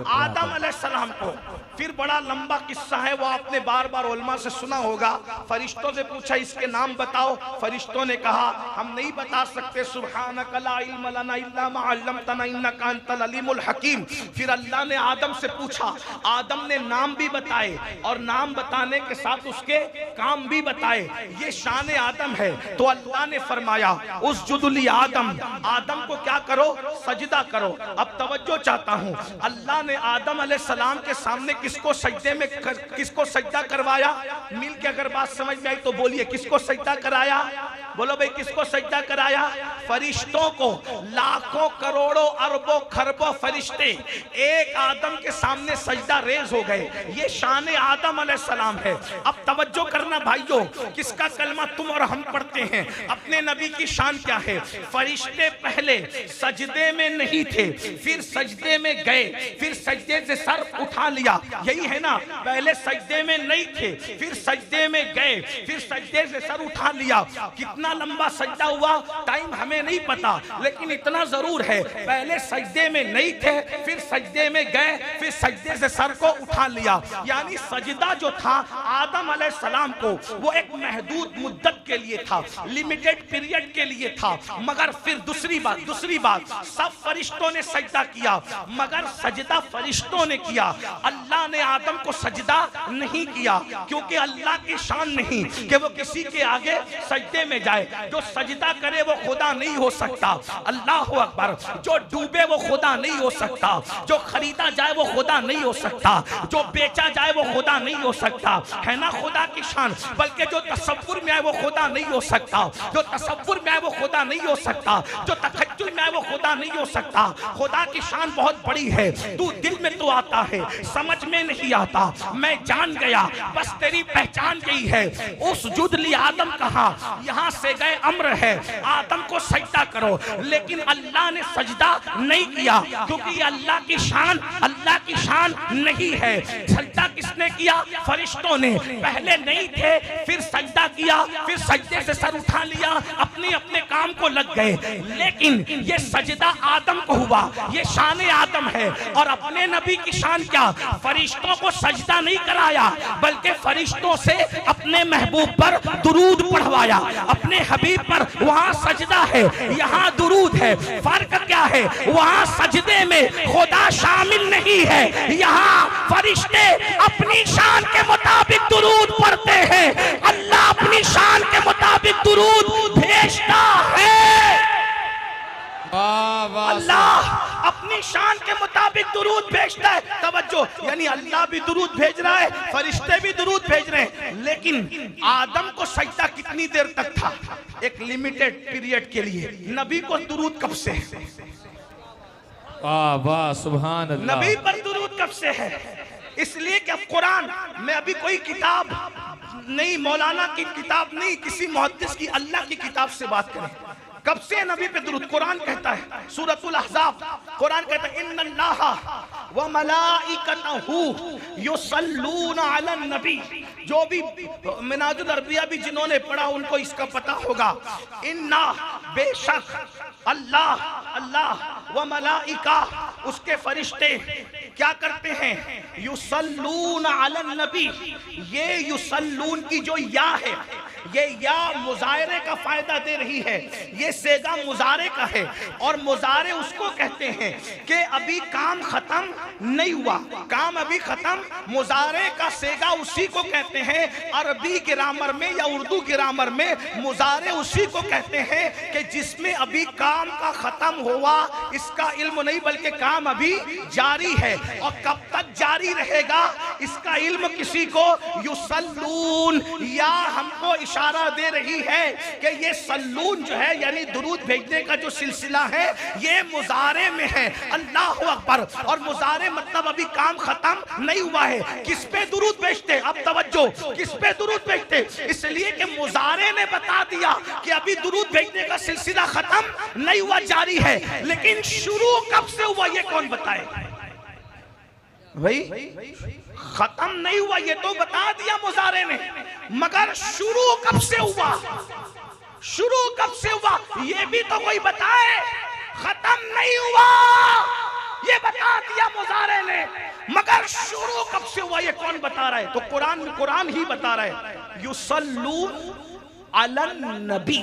आदम अलैहिस्सलाम को। फिर बड़ा लंबा किस्सा है, वो आपने बार बार उलमा से सुना होगा। फरिश्तों से पूछा इसके नाम बताओ, फरिश्तों ने कहा हम नहीं बता सकते, सुब्हानका ला इल्म लना इल्ला मा अल्लमतना इन्नका अंतल अलीमुल हकीम। फिर अल्लाह ने आदम से पूछा, आदम ने नाम भी बताए और नाम बताने के साथ उसके काम भी बताए। ये शान आदम है। तो अल्लाह ने फरमाया उसजुदुली आदम, आदम को क्या करो? सजदा करो। अब तवज्जो चाहता हूँ, अल्लाह ने आदम अलैहिस्सलाम के सामने किसको सजदे में किसको सजदा करवाया? मिल के अगर बात समझ में आई तो बोलिए, किसको सजदा कराया? बोलो भाई किसको सजदा कराया? फरिश्तों को। लाखों करोड़ों अरबों खरबों फरिश्ते एक आदम के सामने सजदा रेज हो गए। ये शान आदम अलैहिस्सलाम है। अब तवज्जो करना भाइयों, किसका कलमा तुम और हम पढ़ते हैं, अपने नबी की शान क्या है। फरिश्ते पहले सजदे में नहीं थे, फिर सजदे में गए, फिर सजदे से सर उठा लिया। यही है ना, पहले सजदे में नहीं थे, फिर सजदे में गए, फिर सजदे से सर उठा लिया। कितना लंबा सजदा हुआ टाइम हमें नहीं पता, लेकिन इतना जरूर है पहले सजदे में नहीं थे, फिर सजदे में गए, फिर सजदे से सर को उठा लिया। यानी सजदा जो था आदम अलैहिस्सलाम को वो एक महदूद मुद्दत के लिए था, लिमिटेड पीरियड के लिए था। मगर फिर दूसरी बात सब फरिश्तों ने सजदा किया, मगर सजदा फरिश्तों ने किया। अल्लाह ने आदम को सजदा नहीं किया, क्योंकि अल्लाह की शान नहीं कि वो किसी के आगे सजदे में जाए। जो सजदा करे वो खुदा नहीं हो सकता। अल्लाह अकबर। जो डूबे वो खुदा नहीं हो सकता, जो खरीदा जाए वो खुदा नहीं हो सकता, जो बेचा जाए वो खुदा नहीं हो सकता। है ना खुदा की शान। बल्कि जो तसव्वुर में आए वो खुदा नहीं हो सकता, जो तसव्वुर में आए वो खुदा नहीं हो सकता, जो तखज्जुल में आए वो खुदा नहीं हो सकता। खुदा की शान बहुत बड़ी है। तू दिल में तो आता है, समझ में नहीं आता। मैं जान गया बस तेरी पहचान यही है। उस जुदली आदम कहा, यहाँ से गए अम्र है आदम को सजदा करो, लेकिन अल्लाह ने सजदा नहीं किया, क्योंकि ये अल्लाह की शान नहीं है। सजदा किसने किया? फरिश्तों ने। पहले नहीं थे, फिर सजदा किया, फिर सजदे से सर उठा लिया, अपने अपने काम को लग गए। लेकिन ये सजदा आदम को हुआ, ये शान आदम है। और अपने नबी की शान क्या? फरिश्तों को सजदा नहीं कराया, बल्कि फरिश्तों से अपने महबूब पर दुरूद पढ़वाया। अपने हबीब पर वहां सजदा है, यहाँ दुरूद है। फर्क क्या है? वहां सजदे में खुदा शामिल नहीं है, यहाँ फरिश्ते अपनी शान के मुताबिक दुरूद पढ़ते हैं। अल्लाह अपनी शान के मुताबिक दुरूद भेजता है। अल्लाह अपनी शान के मुताबिक दुरूद भेजता है। तवज्जो, यानी अल्लाह भी दुरूद भेज रहा है, फरिश्ते भी दुरूद भेज रहे हैं। लेकिन आदम को सजदा कितनी देर तक था? एक लिमिटेड पीरियड के लिए। नबी को दुरूद कब से है? वाह सुभान अल्लाह। नबी पर दुरूद कब से है? इसलिए कि अब कुरान में अभी कोई किताब नहीं, मौलाना की किताब नहीं, किसी मुहद्दिस की, अल्लाह की किताब से बात करें। कब से नबी पे दुरूद? कुरान कहता है, सूरतुल अहज़ाब, कुरान कहता है इन्नल्लाहा व मलाइकतहू युसल्लूना अलन नबी। जो भी मिनाजुल अरबिया भी जिन्होंने पढ़ा उनको इसका पता होगा। इन्ना बेशक अल्लाह व मलाइका, उसके फरिश्ते क्या करते हैं? युसल्लूना अलन नबी। ये युसल्लून की जो या है, ये या मुजाहरे का फायदा दे रही है। ये सेगा मुजारे का है, और मुजारे उसको कहते हैं कि अभी काम खत्म नहीं हुआ, काम अभी खत्म। मुजारे का सेगा उसी को कहते हैं अरबी ग्रामर में या उर्दू ग्रामर में, मुजारे उसी को कहते हैं कि जिसमें अभी काम का खत्म हुआ, इसका इल्म नहीं बल्कि काम अभी जारी है। और कब तक जारी रहेगा इसका इल्म किसी को। युसल्लून या हमको इशारा दे रही है कि ये सल्लून जो है, यानी दुरूद भेजने का जो सिलसिला है, ये मुजारे में है। अल्लाह अकबर। और मुजारे मतलब अभी काम खत्म नहीं हुआ है। किस पे दुरूद भेजते? अब तवज्जो, किस पे दुरूद भेजते? इसलिए कि मुजारे ने बता दिया कि अभी दुरूद भेजने का सिलसिला खत्म नहीं हुआ, जारी है। लेकिन शुरू कब से हुआ ये कौन बताए भाई? खत्म नहीं हुआ ये तो बता दिया मुजारे ने, मगर शुरू कब से हुआ? शुरू कब से हुआ ये भी तो कोई बताए। खत्म नहीं हुआ ये बता दिया मुजारे ने, मगर शुरू कब से हुआ ये कौन बता रहा है? तो कुरान ही बता रहा है। युसल्लून अलन नबी।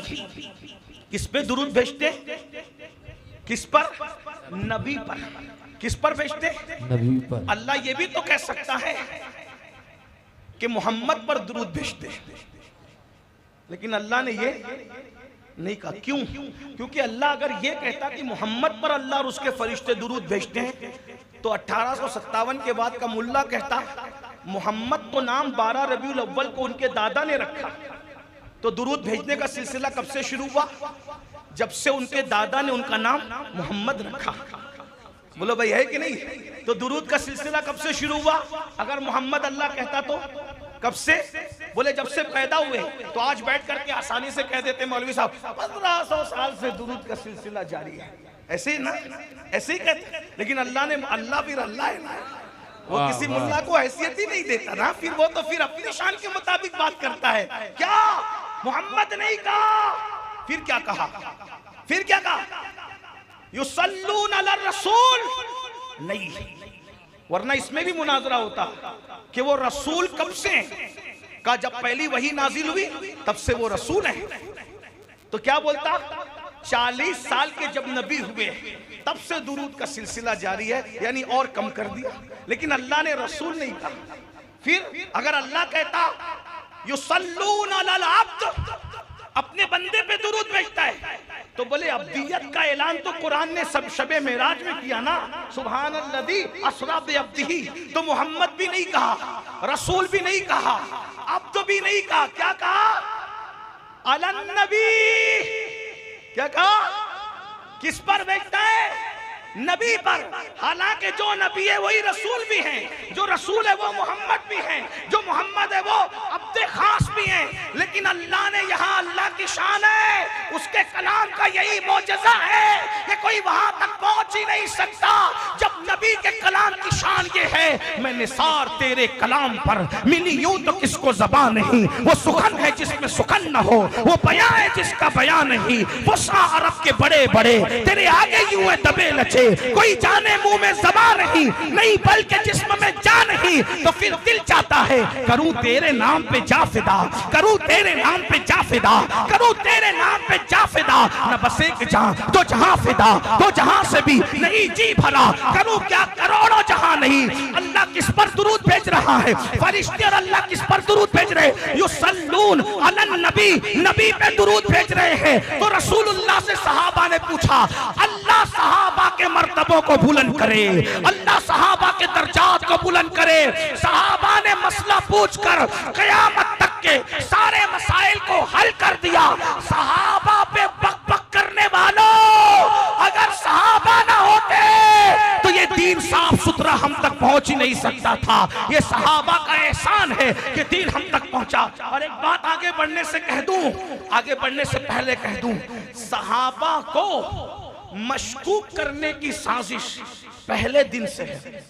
किस पे दुरूद भेजते? किस पर? नबी पर। किस पर भेजते? नबी पर। अल्लाह ये भी तो कह सकता है कि मोहम्मद पर दुरूद भेजते, लेकिन अल्लाह ने ये नहीं कहा। क्यों? क्योंकि अल्लाह अगर ये कहता कि मोहम्मद पर अल्लाह और उसके फरिश्ते दुरूद भेजते हैं, तो 1857 के बाद का मुल्ला कहता मोहम्मद तो नाम 12 रबीउल अव्वल को उनके दादा ने रखा, तो दुरूद भेजने का सिलसिला कब से शुरू हुआ? जब से उनके दादा ने उनका नाम मोहम्मद रखा। बोलो भाई है कि नहीं? तो दुरूद का सिलसिला कब से शुरू हुआ? अगर मोहम्मद अल्लाह कहता तो कब से? बोले जब से पैदा हुए। तो आज बैठ करके आसानी से कह देते मौलवी साहब 1500 साल से दुरूद का सिलसिला जारी है, ऐसे ही ना, ऐसे ही कहते। लेकिन अल्लाह ने, अल्लाह फिर अल्लाह है ना, वो किसी मुल्ला को हैसियत ही नहीं देता ना, फिर वो तो फिर अपनी शान के मुताबिक बात करता है। क्या मोहम्मद नहीं कहा? फिर क्या कहा? फिर क्या कहा? युसल्लून अला रसूल नहीं, वरना इसमें भी मुनाजरा होता कि वो रसूल कब से का, जब पहली वही नाजिल हुई तब से वो रसूल है। तो क्या बोलता? 40 साल के जब नबी हुए तब से दुरूद का सिलसिला जारी है, यानी और कम कर दिया। लेकिन अल्लाह ने रसूल नहीं कहा। फिर अगर अल्लाह कहता युसल्लून अलल अब्द, अपने बंदे पे दुरूद भेजता है, तो बोले अब्दियत का ऐलान तो कुरान ने सब शबे मेराज में किया ना, सुभानल्लज़ी अस्रा बिअब्दिही। तो मोहम्मद भी नहीं कहा, रसूल भी नहीं कहा, अब्द भी नहीं कहा, क्या कहा? अलन नबी। क्या कहा? किस पर भेजता है? नबी पर। हालांकि जो नबी है वही रसूल भी हैं, जो रसूल है वो मोहम्मद भी हैं, जो मोहम्मद है वो अब्दे खास भी हैं। लेकिन अल्लाह ने यहाँ, अल्लाह की शान है, उसके कलाम का यही मौजज़ा है कि कोई वहां तक पहुंच ही नहीं सकता जब नबी के कलाम की शान ये है, मैं निसार तेरे कलाम पर मिली यूं तो किसको ज़बान नहीं, वो सुखन है जिसमें सुखन न हो, वो बयां है जिसका बयां नहीं, वो शाह अरब के बड़े बड़े तेरे आगे यूं है दबे लचे, कोई जाने मुंह में ज़बान नहीं बल्कि जिस्म में जान नहीं। तो फिर दिल चाहता है करूं तेरे नाम पे जा फिदा, करूं तेरे नाम पे जा फिदा, करूं तेरे नाम पे जा फिदा, न बस एक जहां तो जहां फिदा, तो जहां से भी नहीं जी भरा, करूं क्या करोड़ों जहां नहीं। अल्लाह किस पर दुरूद भेज रहा है? फरिश्ते और अल्लाह किस पर दुरूद भेज रहे हैं? युसल्लून अलन नबी, नबी पे दुरूद भेज रहे हैं। तो रसूलुल्लाह से सहाबा ने पूछा, अल्लाह सहाबा के मर्तबों को बुलंद करे, अल्लाह सहाबा के दर्जात को बुलंद करे। सहाबा ने मसला पूछकर क़यामत तक के सारे मसाइल को हल कर दिया। सहाबा पे बक बक करने वालों, अगर सहाबा ना होते तो ये दीन साफ सुथरा हम तक पहुंच ही नहीं सकता था। ये सहाबा का एहसान है कि दीन हम तक पहुंचा। और एक बात आगे बढ़ने से कह दूं, आगे बढ़ने से पहले कह दूं, सहाबा को मशकूक करने की साजिश पहले दिन से है।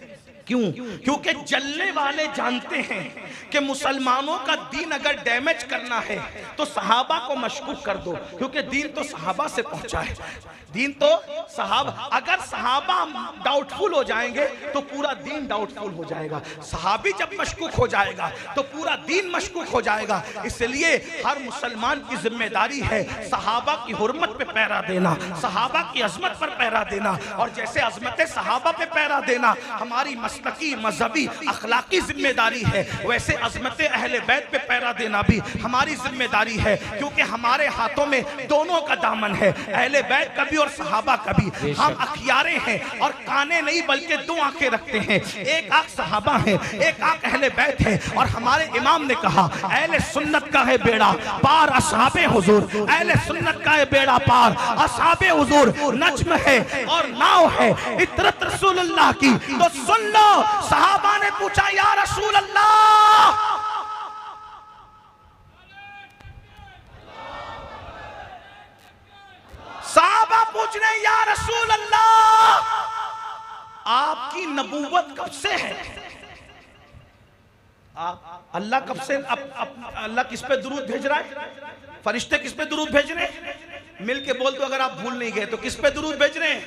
क्यों? क्योंकि जलने वाले जानते हैं कि मुसलमानों का दीन अगर डैमेज करना है तो सहाबा को मशकूक कर दो, क्योंकि दीन तो सहाबा से पहुंचा है। दीन तो सहाबा, अगर सहाबा डाउटफुल हो जाएंगे तो पूरा दीन डाउटफुल हो जाएगा। सहाबी जब मशकूक हो जाएगा तो पूरा दीन मशकूक हो जाएगा। इसलिए हर मुसलमान की जिम्मेदारी है सहाबा की हुर्मत पे पहरा देना, सहाबा की अजमत पर पहरा देना। और जैसे अजमत सहाबा पे पहरा देना हमारी मसलकी, मजहबी, अखलाकी जिम्मेदारी है, वैसे अजमत अहले बैत पे पहरा देना भी हमारी जिम्मेदारी है। क्योंकि हमारे हाथों में दोनों का दामन है, अहले बैत का भी और सहाबा का भी। हम अखियारे हैं और काने नहीं बल्कि दो आंखें रखते हैं, एक आंख सहाबा है, एक आंख अहले बैत है। और हमारे इमाम ने कहा अहले सुन्नत का है बेड़ा पार असहाबे हुजूर, अहले सुन्नत का है बेड़ा पार असहाबे हुजूर। नज्म है और नाव है इतरत रसूलुल्लाह की। तो सुन लो, सहाबा ने पूछा या रसूल अल्लाह, सहाबा पूछ रहे या रसूल अल्लाह आपकी नबूवत कब से है? अल्लाह कब से, अल्लाह किस पे दुरूद भेज रहा है? फरिश्ते किस पे दुरूद भेज रहे हैं? मिल के बोल दो अगर आप भूल नहीं गए तो। किस पे दुरूद भेज रहे हैं?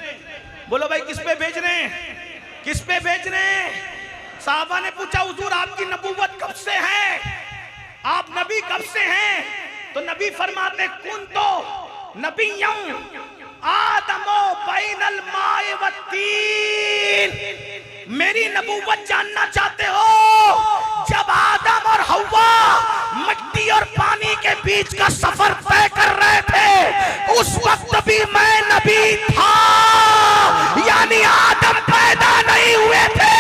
बोलो भाई किस पे भेज रहे हैं? किस पे भेज रहे हैं? साहबा ने पूछा हुजूर आपकी नबूवत कब से है? आप नबी कब से हैं? तो नबी फरमाते कुन तो नबिय्युन आदमो बैनल माए वत्तीन। मेरी नबूवत जानना चाहते हो? जब आदम और हव्वा मिट्टी और पानी के बीच का सफर तय कर रहे थे उस वक्त भी मैं नबी था, यानी आदम पैदा नहीं हुए थे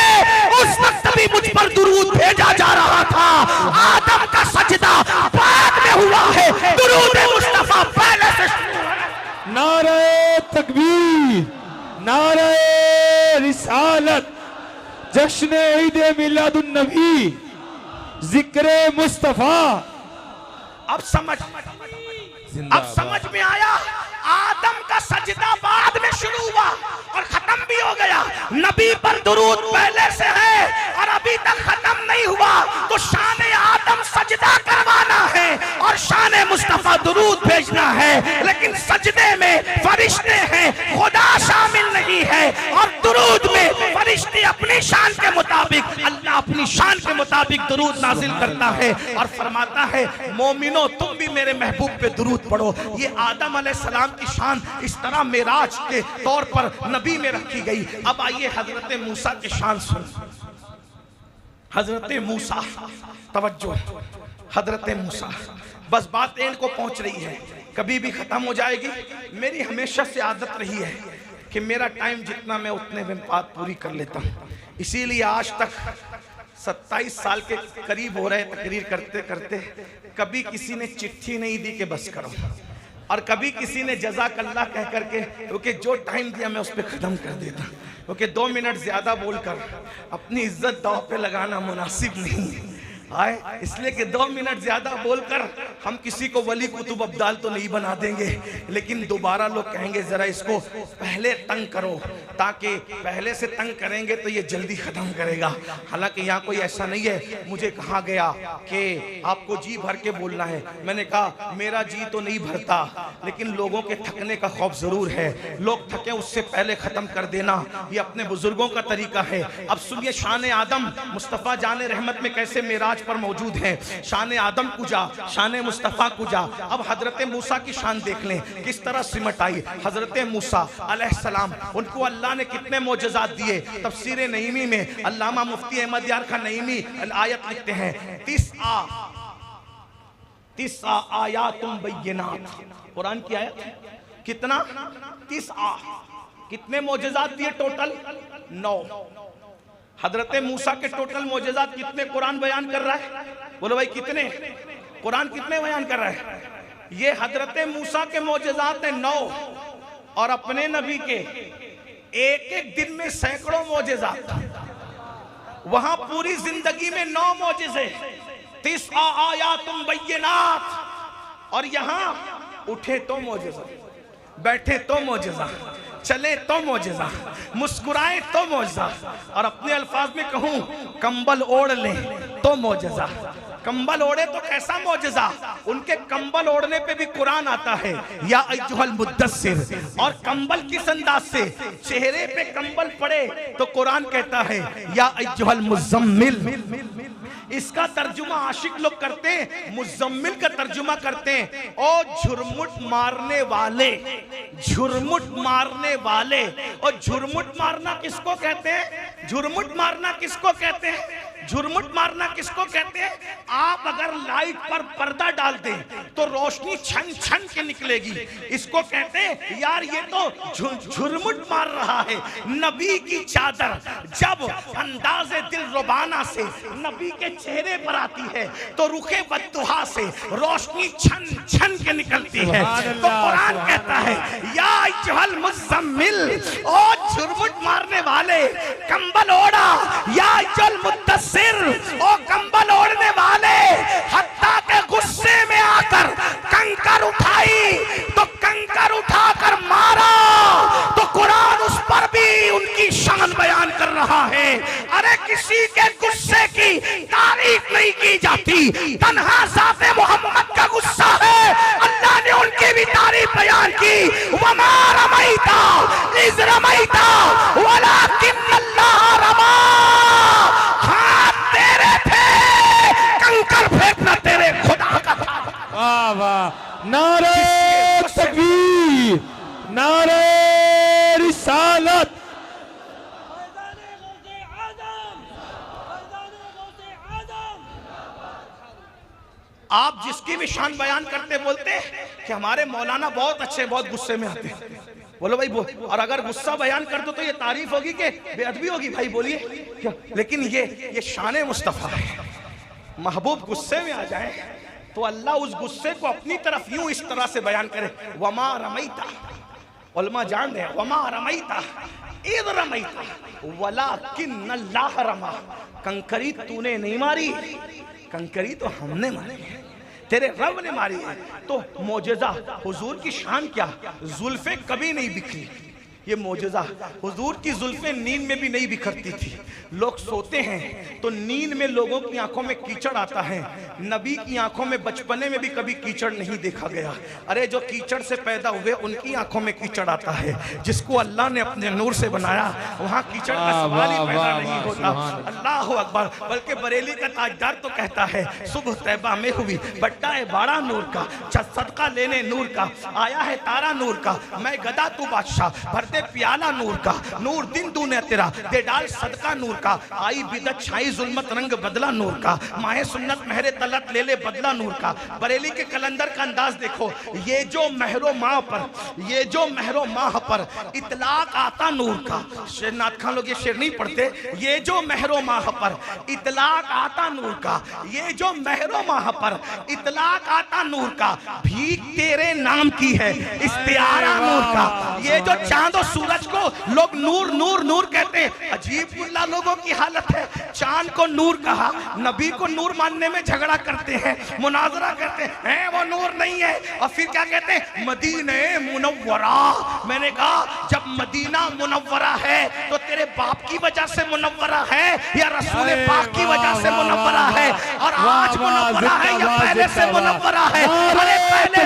उस वक्त भी मुझ पर दुरूद भेजा जा रहा था। आदम का सजदा बाद में हुआ है दुरूद मुस्तफा पहले से शुरू है। नारे तकबीर, नारे रिसालत, जश्न ईद मिलादुन नबी, जिक्र मुस्तफा। अब समझ में आया, आदम का सजदा बाद में शुरू हुआ और खत्म भी हो गया। नबी पर दुरूद पहले से है और अभी तक खत्म नहीं हुआ, तो शान आदम सजदा करवाना है और शान मुस्तफा दुरूद भेजना है। लेकिन सजदे में फरिश्ते हैं, खुदा शामिल नहीं है, और दुरूद में फरिश्ते अपनी शान के मुताबिक, अल्लाह अपनी शान के मुताबिक दुरूद नाजिल करता है और फरमाता है, मोमिनो तुम भी मेरे महबूब पे दुरूद पढ़ो। ये आदम अलैहिस्सलाम की शान इस तरह मेराज के तौर पर नबी में रखी गई। अब आइए हजरत मूसा की शान सुन। हजरत मूसा, तवज्जो, हजरत मूसा, बस बात एंड को पहुंच रही है, कभी भी खत्म हो जाएगी। मेरी हमेशा से आदत रही है कि मेरा टाइम जितना मैं उतने में बात पूरी कर लेता हूं। इसीलिए आज तक 27 साल के करीब हो रहे तकरीर करते करते कभी किसी ने चिट्ठी नहीं दी कि बस करो, और कभी किसी ने जज़ाकल्लाह कह करके, क्योंकि जो टाइम दिया मैं उस पर ख़त्म कर देता, क्योंकि 2 मिनट ज़्यादा बोलकर अपनी इज्जत दांव पे लगाना मुनासिब नहीं आए। इसलिए कि 2 मिनट ज्यादा बोलकर हम किसी को वली कुतुब अब्दाल तो नहीं बना देंगे, लेकिन दोबारा लोग कहेंगे जरा इसको पहले तंग करो, ताकि पहले से तंग करेंगे तो ये जल्दी खत्म करेगा। हालांकि यहाँ कोई ऐसा नहीं है। मुझे कहा गया कि आपको जी भर के बोलना है। मैंने कहा मेरा जी तो नहीं भरता, लेकिन लोगों के थकने का खौफ जरूर है। लोग थके उससे पहले खत्म कर देना ये अपने बुजुर्गों का तरीका है। अब सुनिए, शान आदम मुस्तफ़ा जाने रहमत में कैसे मेराज पर मौजूद है। शान आदम कुजा, शान मुस्तफा कुजा। अब हजरत मूसा की शान देख लें किस तरह सिमट आई। हजरत मूसा अलैहिस्सलाम, उनको अल्लाह ने कितने मोजज़ात दिए। तफसीर नईमी में अल्लामा मुफ्ती अहमद यार खान नईमी आयत लिखते हैं, 30 आयातुम बय्यिनात, कुरान की आयत कितना 30 कितने मोजज़ात दिए टोटल 9। हजरत मूसा के टोटल मोजज़ात कितने कुरान बयान कर रहा है? बोलो भाई कितने? कुरान कितने बयान कर रहा है? ये हजरत मूसा के मोजज़ात है 9, और अपने नबी के एक दिन में सैकड़ों मोजज़ात। वहां पूरी जिंदगी में 9 मोजज़े, 30 आयातुम बय्यिनात। और यहां उठे तो मोजज़ा, बैठे तो मोजज़ा, चले तो मोजज़ा, मुस्कुराए तो मोजज़ा, और अपने अल्फाज में कहूं कंबल ओढ़ ले तो मोजज़ा। कंबल ओढ़े तो कैसा मोजज़ा? उनके कंबल ओढ़ने पे भी कुरान आता है, या अय्युहल मुद्दस्सिर। और कंबल किस अंदाज से? चेहरे पे कंबल पड़े तो कुरान कहता है या अय्युहल मुज़म्मिल। इसका तर्जुमा आशिक लोग करते हैं, मुज़म्मिल का तर्जुमा करते हैं ओ झुरमुट मारने वाले, झुरमुट मारने वाले। और झुरमुट मारना किसको कहते हैं? झुरमुट मारना किसको कहते हैं? झुरमुट मारना किसको कहते हैं? आप अगर लाइट पर पर्दा डाल दें तो रोशनी छन छन के निकलेगी, इसको कहते हैं यार ये तो झुरमुट मार रहा है। नबी की चादर जब अंदाज़े दिल रुबाना से नबी के चेहरे पर आती है तो रुखे बद्दुहा से रोशनी छन छन के निकलती है। तो कुरान कहता है या अय्युहल मुज़म्मिल, ओ झुरमुट मारने वाले, कंबल ओढ़ा, या अय्युहल मुद्दस्सिर, ओ कंबल ओढ़ने वाले। हत्ता के गुस्से में आकर कंकर उठाई तो कंकर उठाकर मारा, तो कुरान उस पर भी उनकी शान बयान कर रहा है। अरे किसी के गुस्से की तारीफ नहीं की जाती, तन्हा ज़ाते मोहम्मद का गुस्सा है, अल्लाह ने उनकी भी तारीफ बयान की। वमा रमैता इज़ रमैता वलाकिन्नल्लाह रमा। तेरे थे, कंकर फेंकना तेरे खुदा का था। वाह वाह, नारे तकबीर, नारे रिसालत। आप जिसकी भी शान बयान करते बोलते कि हमारे मौलाना बहुत अच्छे, बहुत गुस्से में आते हैं। बोलो भाई बोल। और अगर गुस्सा बयान कर दो तो ये तारीफ होगी कि बेअदबी होगी? भाई बोलिए क्या? लेकिन ये शान मुस्तफ़ा है। महबूब गुस्से में आ जाए तो अल्लाह उस गुस्से को अपनी तरफ यूं इस तरह से बयान करे, वमा रमैता, उलमा जान रहे, वमा रमैता इद रमैता वलाकिन अल्लाह रमा, कंकरी तूने नहीं मारी, कंकरी तो हमने मारी है, तेरे रब ने मारी है। तो मोजेजा हुजूर की शान क्या, जुल्फे कभी नहीं बिखरी, ये मोजेजा। हुजूर की जुल्फे नींद में भी नहीं बिखरती थी। लोग सोते हैं तो नींद में लोगों की आंखों में कीचड़ आता है, नबी की आंखों में बचपने में भी कभी कीचड़ नहीं देखा गया। अरे जो कीचड़ से पैदा हुए उनकी आंखों में कीचड़ आता है, जिसको अल्लाह ने अपने नूर से बनाया वहां कीचड़ का सवाल ही पैदा नहीं होता। अल्लाह अकबर। बल्कि बरेली का ताजदार तो कहता है, सुबह तैबा में हुई बट्टा है बाड़ा नूर का, सदका लेने नूर का, आया है तारा नूर का, मैं गदा तू बादशाह, भरते प्याला नूर का, नूर दिन दूने तेरा, दे डाल सदका नूर का, आई बिदत छाई जुल्मत रंग बदला नूर का, माहे सुन्नत महरे तलत ले ले बदला नूर का। बरेली के कलंदर का अंदाज देखो, ये जो महरो माह पर, ये जो महरो माह पर इतलाक आता नूर का। शेरनाथ खान लोग ये शेर नहीं पढ़ते, ये जो महरो माह पर इतलाक आता नूर का, ये जो महरो माह पर इतलाक आता नूर का, भीख तेरे नाम की है इस्तियारा नूर का। ये जो चांद और सूरज को लोग नूर नूर नूर कहते हैं, अजीब गुल्ला लोगों की हालत है। चांद को नूर कहा, नबी को नूर मानने में झगड़ा करते हैं, मुनाजरा करते हैं, वो नूर नहीं है। और फिर क्या कहते हैं, मदीने मुनव्वरा। मैंने कहा जब मदीना मुनव्वरा है तो तेरे बाप की वजह से मुनव्वरा है या रसूल पाक की वजह से मुनव्वरा है? और आज मुनव्वरा है या पहले से मुनव्वरा है? अरे पहले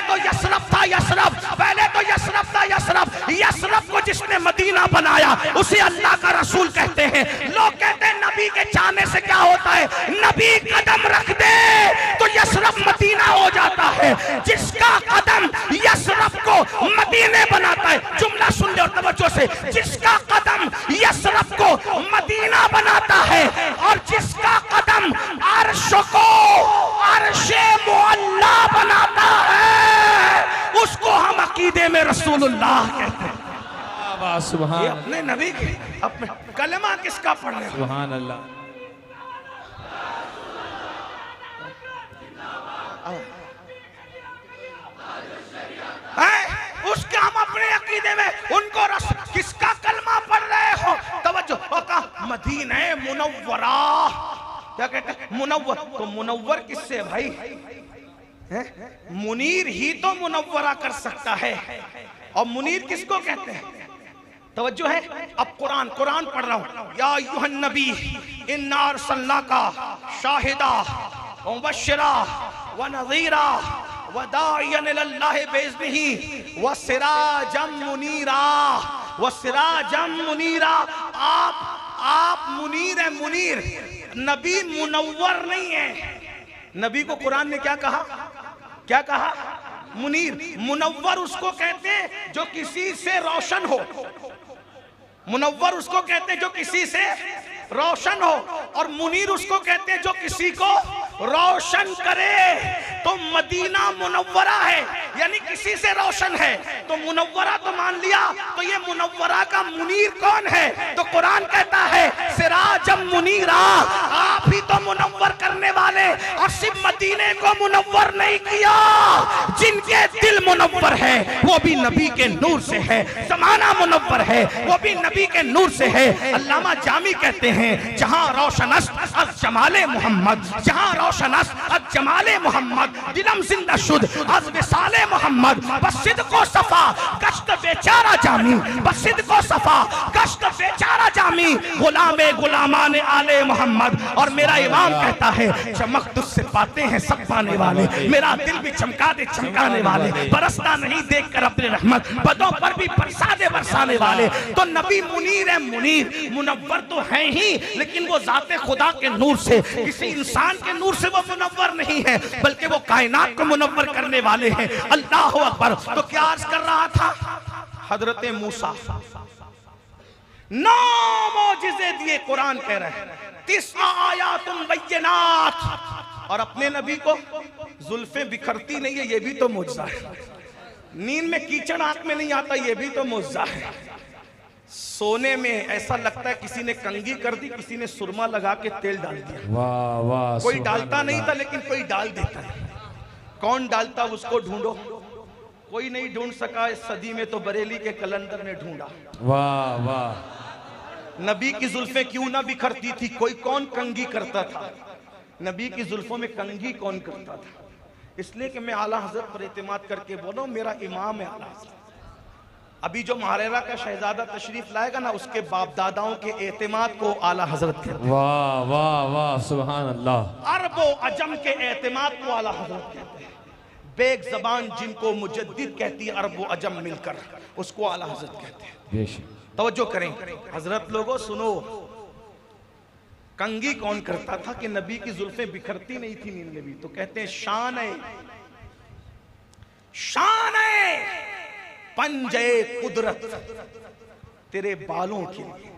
तो यशरफ था, यशरफ पहले तो यशरफ था, यशरफ। यशरफ को जिसने मदीना बनाया उसे अल्लाह का रसूल कहते हैं। लोग कहते हैं नबी के चाहने से क्या होता है, नबी कदम रख दे तो यशरफ मदीना हो जाता है। जिसका कदम यशरफ को मदीने बनाता है, जुमला सुन ले और तवज्जो से, जिसका कदम यशरफ को मदीना बनाता है और जिसका कदम अर्श को अर्शे मुअल्ला बनाता है, उसको हम अकीदे में रसूलुल्लाह कहते हैं। ये अपने नबी के अपने कलमा किसका पढ़ रहे हैं? सुभान अल्लाह। उसके हम अपने अकीदे में उनको किसका कलमा पढ़ रहे हो? तवज्जो, मदीना मुनव्वरा। क्या कहते हैं मुनव्वर? तो मुनव्वर किससे है भाई? मुनीर ही तो मुनव्वरा कर सकता है। और मुनीर किसको कहते हैं? तवज्जो है। अब कुरान पढ़ रहा हूं। या अय्युहन नबी इन्ना अरसलनाका शाहिदा व मुबश्शिरा व नज़ीरा व दाइयन इलल्लाहि बिइज़्निही व सिराजम मुनीरा, व सिराजम मुनीरा। आप मुनीर है, मुनीर। नबी मुनव्वर नहीं है। नबी को कुरान ने क्या कहा? क्या कहा? मुनीर। मुनव्वर उसको कहते हैं जो किसी से रोशन हो। मुनव्वर उसको कहते हैं जो किसी से रोशन हो, और मुनीर उसको कहते हैं जो किसी को रोशन करे। तो मदीना मुनव्वरा है यानी किसी से रोशन है, तो मुनव्वरा तो मान लिया। तो ये मुनव्वरा का मुनीर कौन है? तो कुरान कहता है सिराजम मुनीरा। आप ही तो मुनव्वर करने वाले, और सिर्फ मदीने को मुनव्वर नहीं किया, जिनके दिल मुनव्वर है वो भी नबी के नूर से है। ज़माना मुनव्वर है वो भी नबी के नूर से है। अल्लामा जामी कहते हैं जहां रोशन अस जमाले मोहम्मद, जहां रोशन अस जमाले मोहम्मद, दिलम जिंदा शुद अज विसाले मोहम्मद, बसिद को सफा कश्त बेचारा जामी, बसिद को सफा कश्त बेचारा जामी, गुलामे गुलामाने आले मोहम्मद। और मेरा इमाम कहता है चमक तुझसे पाते हैं सब पाने वाले, मेरा दिल भी चमका दे चमकाने वाले, बरसता नहीं देख कर अपने रहमत, बदों पर भी बरसा दे बरसाने वाले। तो नबी मुनीर है, मुनीर। मुनव्वर तो है ही, लेकिन वो जाते खुदा के नूर से, किसी इंसान के नूर से वो मुनव्वर नहीं है, बल्कि वो कायनात को मुनव्वर करने वाले हैं। अल्लाह अकबर। तो क्या अर्ज कर रहा था? हजरत मूसा 9 मौजिज़े दिए, कुरान कह रहे हैं 30 आयातुन बय्यिनात। और अपने नबी को जुल्फें बिखरती नहीं है, ये भी तो मौजज़ा है। नींद में कीचड़ आंख में नहीं आता, ये भी तो मौजज़ा है। सोने में ऐसा लगता है किसी ने कंघी कर दी, किसी ने सुरमा लगा के तेल डाल दिया। वाह वाह, कोई सुभान डालता नहीं अल्लाह। था लेकिन कोई डाल देता है। कौन डालता उसको ढूंढो। कोई नहीं ढूंढ सका इस सदी में, तो बरेली के कलंदर ने ढूंढा। वाह वाह। नबी की जुल्फें क्यों ना बिखरती थी? कोई कौन कंघी करता था? नबी की जुल्फों में कंघी कौन करता था? इसलिए कि मैं आला हजरत पर एतमाद करके बोला, मेरा इमाम है आला हजरत। अभी जो महारेरा का शहजादा तशरीफ लाएगा ना, उसके बाप दादाओं के एतमाद को आला हजरत कहते हैं। वाह वाह वाह, सुभान अल्लाह। अरबो अजम के एतमाद को आला हजरत कहते हैं। बेग जबान जिनको मुजद्दिद कहती है अरबो अजम मिलकर, उसको आला हजरत कहते हैं। बेशक। तवज्जो करें हजरत लोगों, सुनो। कंघी कौन करता था कि नबी की जुल्फें बिखरती नहीं थी नींद में भी? तो कहते हैं शान है, शान है पंजे कुदरत तेरे बालों के लिए।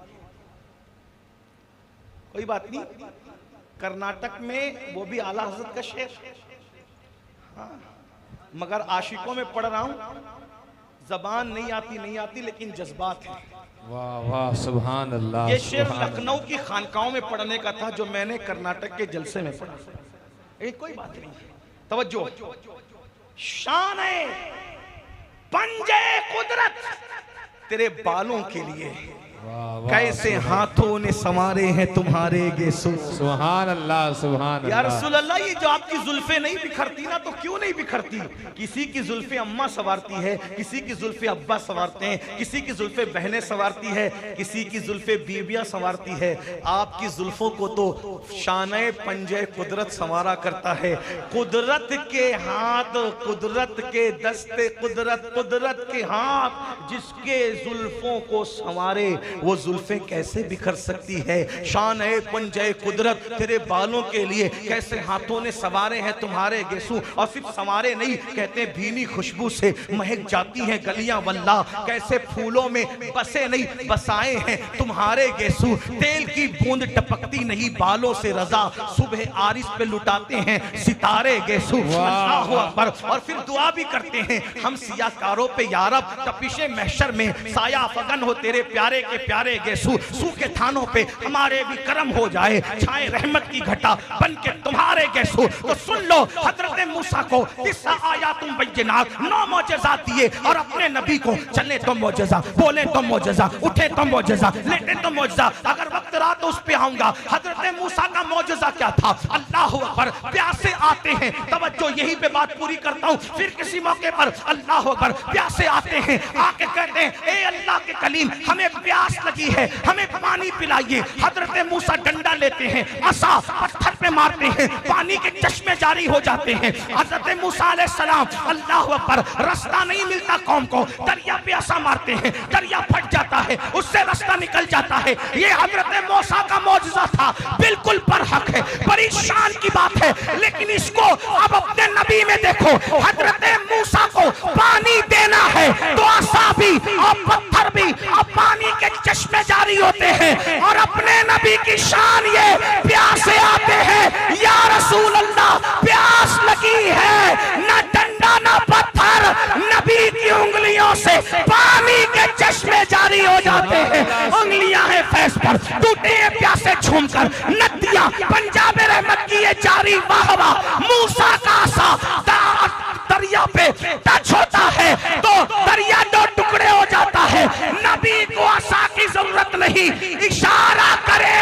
कोई बात नहीं, कर्नाटक में वो भी आला हजरत का शेर। हाँ, मगर आशिकों में पढ़ रहा हूं, जबान नहीं आती लेकिन जज्बात है। वाह वाह, सुभान अल्लाह। ये शेर सुभान लखनऊ की खानकाओं में पढ़ने का था, जो मैंने कर्नाटक के जलसे में पढ़ा। कोई बात नहीं, तवज्जो। शान है पंजे कुदरत तेरे बालों के लिए, वाह वाह, कैसे हाथों ने संवारे हैं तुम्हारे गेसू। सुभान अल्लाह, सुभान या अल्लाह। रसूल अल्लाह, ये जो आपकी जुल्फें नहीं बिखरती ना, तो क्यों नहीं बिखरती? किसी की जुल्फें अम्मा संवारती है, किसी की जुल्फें अब्बा संवारते हैं, किसी की जुल्फें बहनें संवारती है, किसी की जुल्फें बीबियां संवारती है। आपकी जुल्फों को तो शाने पंजे कुदरत संवारा करता है। कुदरत के हाथ, कुदरत के दस्ते, कुदरत के हाथ जिसके जुल्फों को संवारे, वो जुल्फें कैसे बिखर सकती है? शान है पंजे कुदरत तेरे बालों के लिए, कैसे हाथों ने संवारे हैं तुम्हारे गेसू। और सिर्फ संवारे नहीं, कहते हैं भीनी खुशबू से महक जाती हैं गलियां वल्ला। कैसे फूलों में बसे नहीं, बसाए हैं तुम्हारे गेसू। तेल की बूंद टपकती नहीं बालों से रजा, सुबह आरिस पे लुटाते हैं सितारे गेसू। अल्लाहु अकबर। और फिर दुआ भी करते हैं हम सियाकारों पे, या रब तपिशे महशर में साया फगन हो तेरे प्यारे के प्यारे गेसू। सूखे थानों पे हमारे भी करम हो जाए, छाए रहमत की घटा बन के तुम्हारे गेसू। तो सुन लो हजरत मूसा को किस्सा आया तुम बैनात, 9 मौजज़ा दिए और अपने नबी को चले तो मौजज़ा, बोले तो मौजज़ा, उठे तो मौजज़ा, लेटे तो मौजज़ा। अगर वक्त रहा तो उस पे आऊंगा। हजरत मूसा का मौजज़ा क्या था? अल्लाह अकबर। प्यासे आते हैं, तवज्जो, यहीं पे बात पूरी करता हूँ, फिर किसी मौके पर। अल्लाह अकबर। प्यासे आते हैं, आके कहते हैं ए अल्लाह के कलीम, हमें प्यास लगी है, हमें पानी पिलाइए। हजरत मूसा डंडा लेते हैं, असा पत्थर पे मारते हैं, पानी के चश्मे जारी हो जाते हैं। हजरत मूसा अलैहिस्सलाम, अल्लाह अकबर, रास्ता नहीं मिलता कौम को, दरिया पे असा मारते हैं, दरिया फट जाता है, उससे रास्ता निकल जाता है। ये हजरत मूसा का मौजज़ा था, बिल्कुल बरहक है, बड़ी शान की बात है। लेकिन इसको अब अपने नबी में देखो, हजरत मूसा को पानी देना है तो असा भी और पत्थर भी अब पानी के चश्मे जारी होते हैं। और अपने नबी की शान ये, प्यासे आते हैं, या रसूल अल्लाह प्यास लगी है, न डंडा न पत्थर, नबी की उंगलियों से पानी के चश्मे जारी हो जाते हैं। उंगलियां हैं फैस पर, टूटे हैं प्यासे झूमकर, नदियां पंजाब रहमत की ये जारी वाह वाह। मूसा का आसा दरिया पे टच होता है तो दरिया 2 टुकड़े हो जाता है। नबी को आसा की जरूरत नहीं, इशारा करे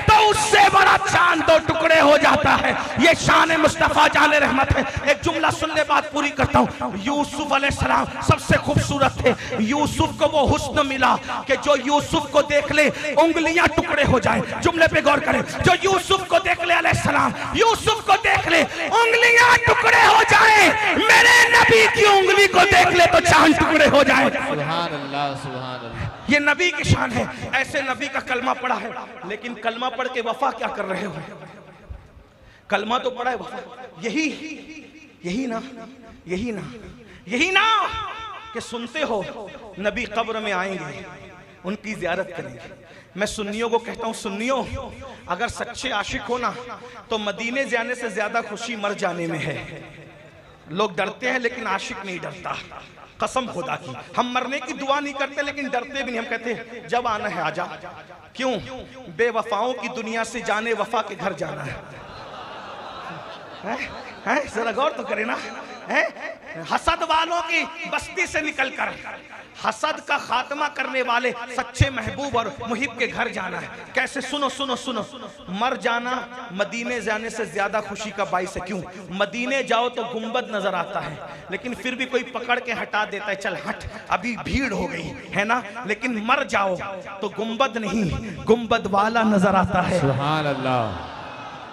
तो उससे बड़ा चांद 2 टुकड़े हो जाता है। ये शान मुस्तफा जाने रहमत है। एक जुमला सुन ले, बात पूरी करता हूँ। यूसुफ अलैहिस्सलाम सबसे खूबसूरत थे। यूसुफ को वो हुस्न मिला कि जो यूसुफ को देख ले उंगलियां टुकड़े हो जाए। जुमले पे गौर करें, जो यूसुफ को देख ले अलैहिस्सलाम, यूसुफ को देख ले उंगलियां टुकड़े हो जाए। मेरे नबी की उंगली को देख ले तो चांद टुकड़े हो जाए। सुभान अल्लाह, सुभान अल्लाह। ये नबी की शान है। ऐसे नबी का कलमा पढ़ा है, लेकिन कलमा पढ़ के वफा क्या कर रहे हो? कलमा तो पढ़ा है, वफा यही ना कि सुनते हो नबी कब्र में आएंगे, उनकी जियारत करेंगे। मैं सुन्नियों को कहता हूँ, सुन्नियों अगर सच्चे आशिक हो ना, तो मदीने जाने से ज्यादा खुशी मर जाने में है। लोग डरते हैं लेकिन आशिक नहीं डरता, कसम खुदा की। हम मरने की दुआ नहीं करते लेकिन डरते भी नहीं। हम कहते हैं जब आना है आजा। क्यों? बेवफाओं की दुनिया से जाने वफा के घर जाना है। जरा गौर तो करे ना। हसद वालों की बस्ती से निकलकर हसद का खात्मा करने वाले सच्चे महबूब और मुहिब के घर जाना है। कैसे? सुनो सुनो सुनो। मर जाना मदीने जाने से ज्यादा खुशी का बाइस है। क्यों? मदीने जाओ तो गुंबद नजर आता है, लेकिन फिर भी कोई पकड़ के हटा देता है, चल हट अभी भीड़ हो गई है ना। लेकिन मर जाओ तो गुंबद नहीं, गुंबद वाला नजर आता है। सुभान अल्लाह।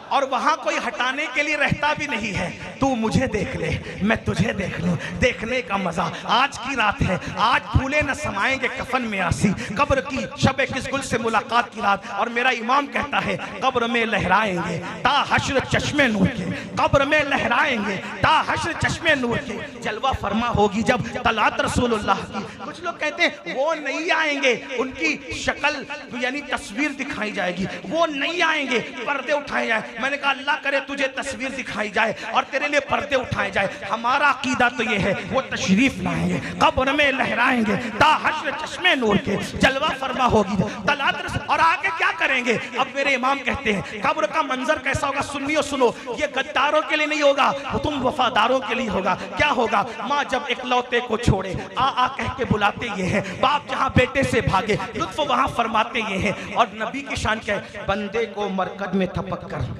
और वहां कोई हटाने के लिए रहता भी नहीं है। तू मुझे देख ले, मैं तुझे देख लूं। देखने का मजा। आज की रात है, आज फूले न समाएंगे कफन में आसी। कब्र की शबे किस गुल से मुलाकात की रात। और मेरा इमाम कहता है कब्र में लहराएंगे ता हश्र चश्मे नूर के, कब्र में लहराएंगे ता हश्र चश्मे नूर के। जलवा फरमा होगी जब तलात रसूलुल्लाह की। कुछ लोग कहते हैं वो नहीं आएंगे, उनकी शक्ल यानी तस्वीर दिखाई जाएगी। वो नहीं आएंगे, पर्दे उठाए जाए। मैंने कहा अल्लाह करे तुझे तस्वीर दिखाई जाए और तेरे लिए पर्दे उठाए जाए। हमारा अकीदा तो ये है वो तशरीफ लाएंगे, कब्र में लहराएंगे ता हश्र चश्मे नूर के। जलवा फरमा होगी तलात। और आगे क्या करेंगे? अब मेरे इमाम कहते हैं कब्र का मंजर कैसा होगा? सुनियो सुनो, ये गद्दारों के लिए नहीं होगा, वो तुम वफादारों के लिए होगा। क्या होगा? माँ जब इकलौते को छोड़े आ कह के बुलाते ये हैं, बाप जहाँ बेटे से भागे लुत्फ वहां फरमाते ये हैं। और नबी की शान क्या है? बंदे को मरकद में थपक कर,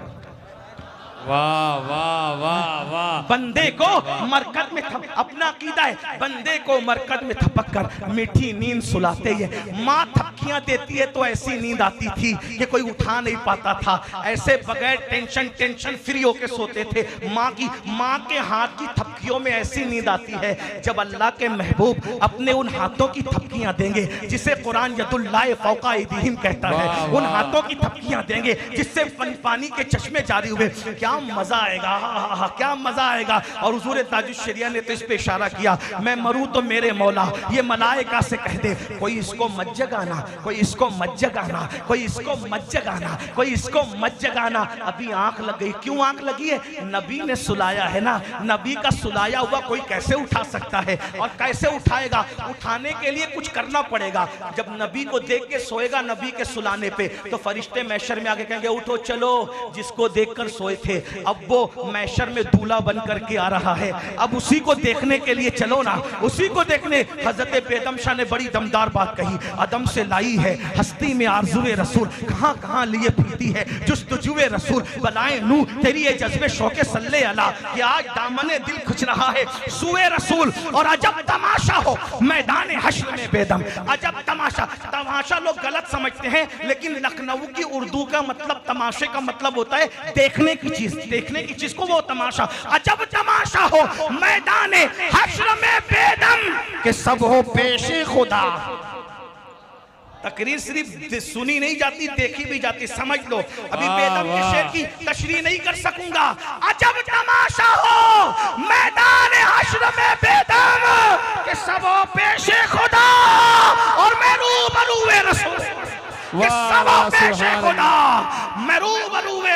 वाह वाह वाह वाह। बंदे को मरकद में अपना अकीदा है, बंदे को मरकद में थपक कर मीठी नींद सुलाते हैं। माँ थपकियां देती है तो ऐसी नींद आती थी कि कोई उठा नहीं पाता था। ऐसे बगैर टेंशन फ्री होके सोते थे। माँ के हाथ की थपकियों में ऐसी नींद आती है जब अल्लाह के महबूब अपने उन हाथों की थपकियां देंगे जिसे कुरान यदुल्लाह फौका ऐदीहिम कहता है। उन हाथों की थपकियां देंगे जिससे पानी के चश्मे जारी हुए। क्या मजा आएगा, क्या मजा आएगा। और हुजूर ताजुश शरिया ने तो इस पे इशारा किया, मैं मरूं तो मेरे मौला ये मलाइका से कह दे कोई इसको मत जगाना, कोई इसको मत जगाना, कोई इसको मत जगाना, कोई इसको मत जगाना। अभी आंख लग गई। क्यों आंख लगी है? नबी ने सुलाया है ना। नबी का सुलाया हुआ कोई कैसे उठा सकता है? और कैसे उठाएगा? उठाने के लिए कुछ करना पड़ेगा। जब नबी को देख के सोएगा नबी के सुलाने पे, तो फरिश्ते मैशर में आके कहेंगे उठो चलो, जिसको देखकर सोए थे अब वो मैशर में दूल्हा बन करके आ रहा है, अब उसी को देखने के लिए चलो ना, उसी को देखने। हजरत बेदम शाह ने बड़ी दमदार बात कही, अदम से लाई है हस्ती में आरज़ुए रसूल, कहां कहां लिए फिरती है जुस्तजुए रसूल। बलाए नू तेरी ये जज्बे शौके सल्ले अला, कि आज दामने दिल खुच रहा है सुए रसूल। और अजब तमाशा हो मैदान हश्र में बेदम, अजब तमाशा। तमाशा लोग गलत समझते हैं, लेकिन लखनऊ की उर्दू का मतलब तमाशे का मतलब होता है देखने की चीज, देखने की चीज को वो तमाशा। अजब तमाशा हो मैदान हश्र में बेदम के सब हो पेशे खुदा। तकरीर सिर्फ सुनी नहीं जाती, देखी भी जाती। समझ लो, अभी बेदम के शेर की तशरीह नहीं कर सकूंगा। अजब तमाशा हो मैदान हश्र में बेदम के सब हो पेशे खुदा और मैं रूबरूए रसूल,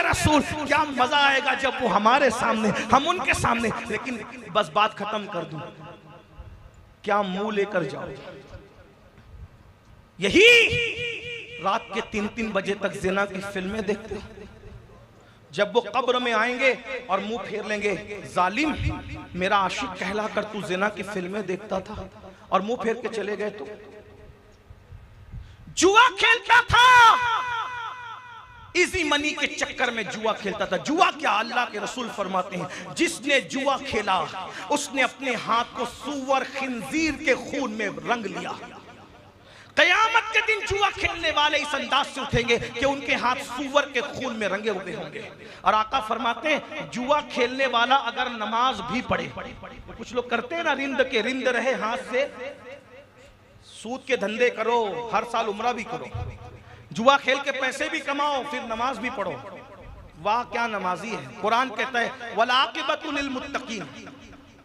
रसूल। क्या मजा आएगा जब वो हमारे सामने, हम उनके सामने। लेकिन बस बात खत्म कर दूं, क्या मुंह लेकर जाओ? यही रात के 3-3 बजे तक जिना की फिल्में देखते। जब वो कब्र में आएंगे और मुंह फेर लेंगे, जालिम मेरा आशिक कहलाकर तू जिना की फिल्में देखता था, और मुंह फेर के चले गए तो जुआ खेलता था, इजी मनी के चक्कर में जुआ खेलता था। जुआ क्या? अल्लाह के रसूल फरमाते हैं जिसने जुआ खेला उसने अपने हाथ को सूअर खिंजीर के खून में रंग लिया। कयामत के दिन जुआ खेलने वाले इस अंदाज से उठेंगे कि उनके हाथ सूअर के खून में रंगे हुए होंगे। और आका फरमाते हैं जुआ खेलने वाला अगर नमाज भी पढ़े, कुछ लोग करते हैं ना, रिंद रहे हाथ से, सूद के धंधे करो, हर साल उम्रा भी करो, जुआ खेल के पैसे भी कमाओ, फिर नमाज भी पढ़ो। वाह क्या नमाजी है। कुरान कहता है वलाकिबतु लिल मुत्तकीन,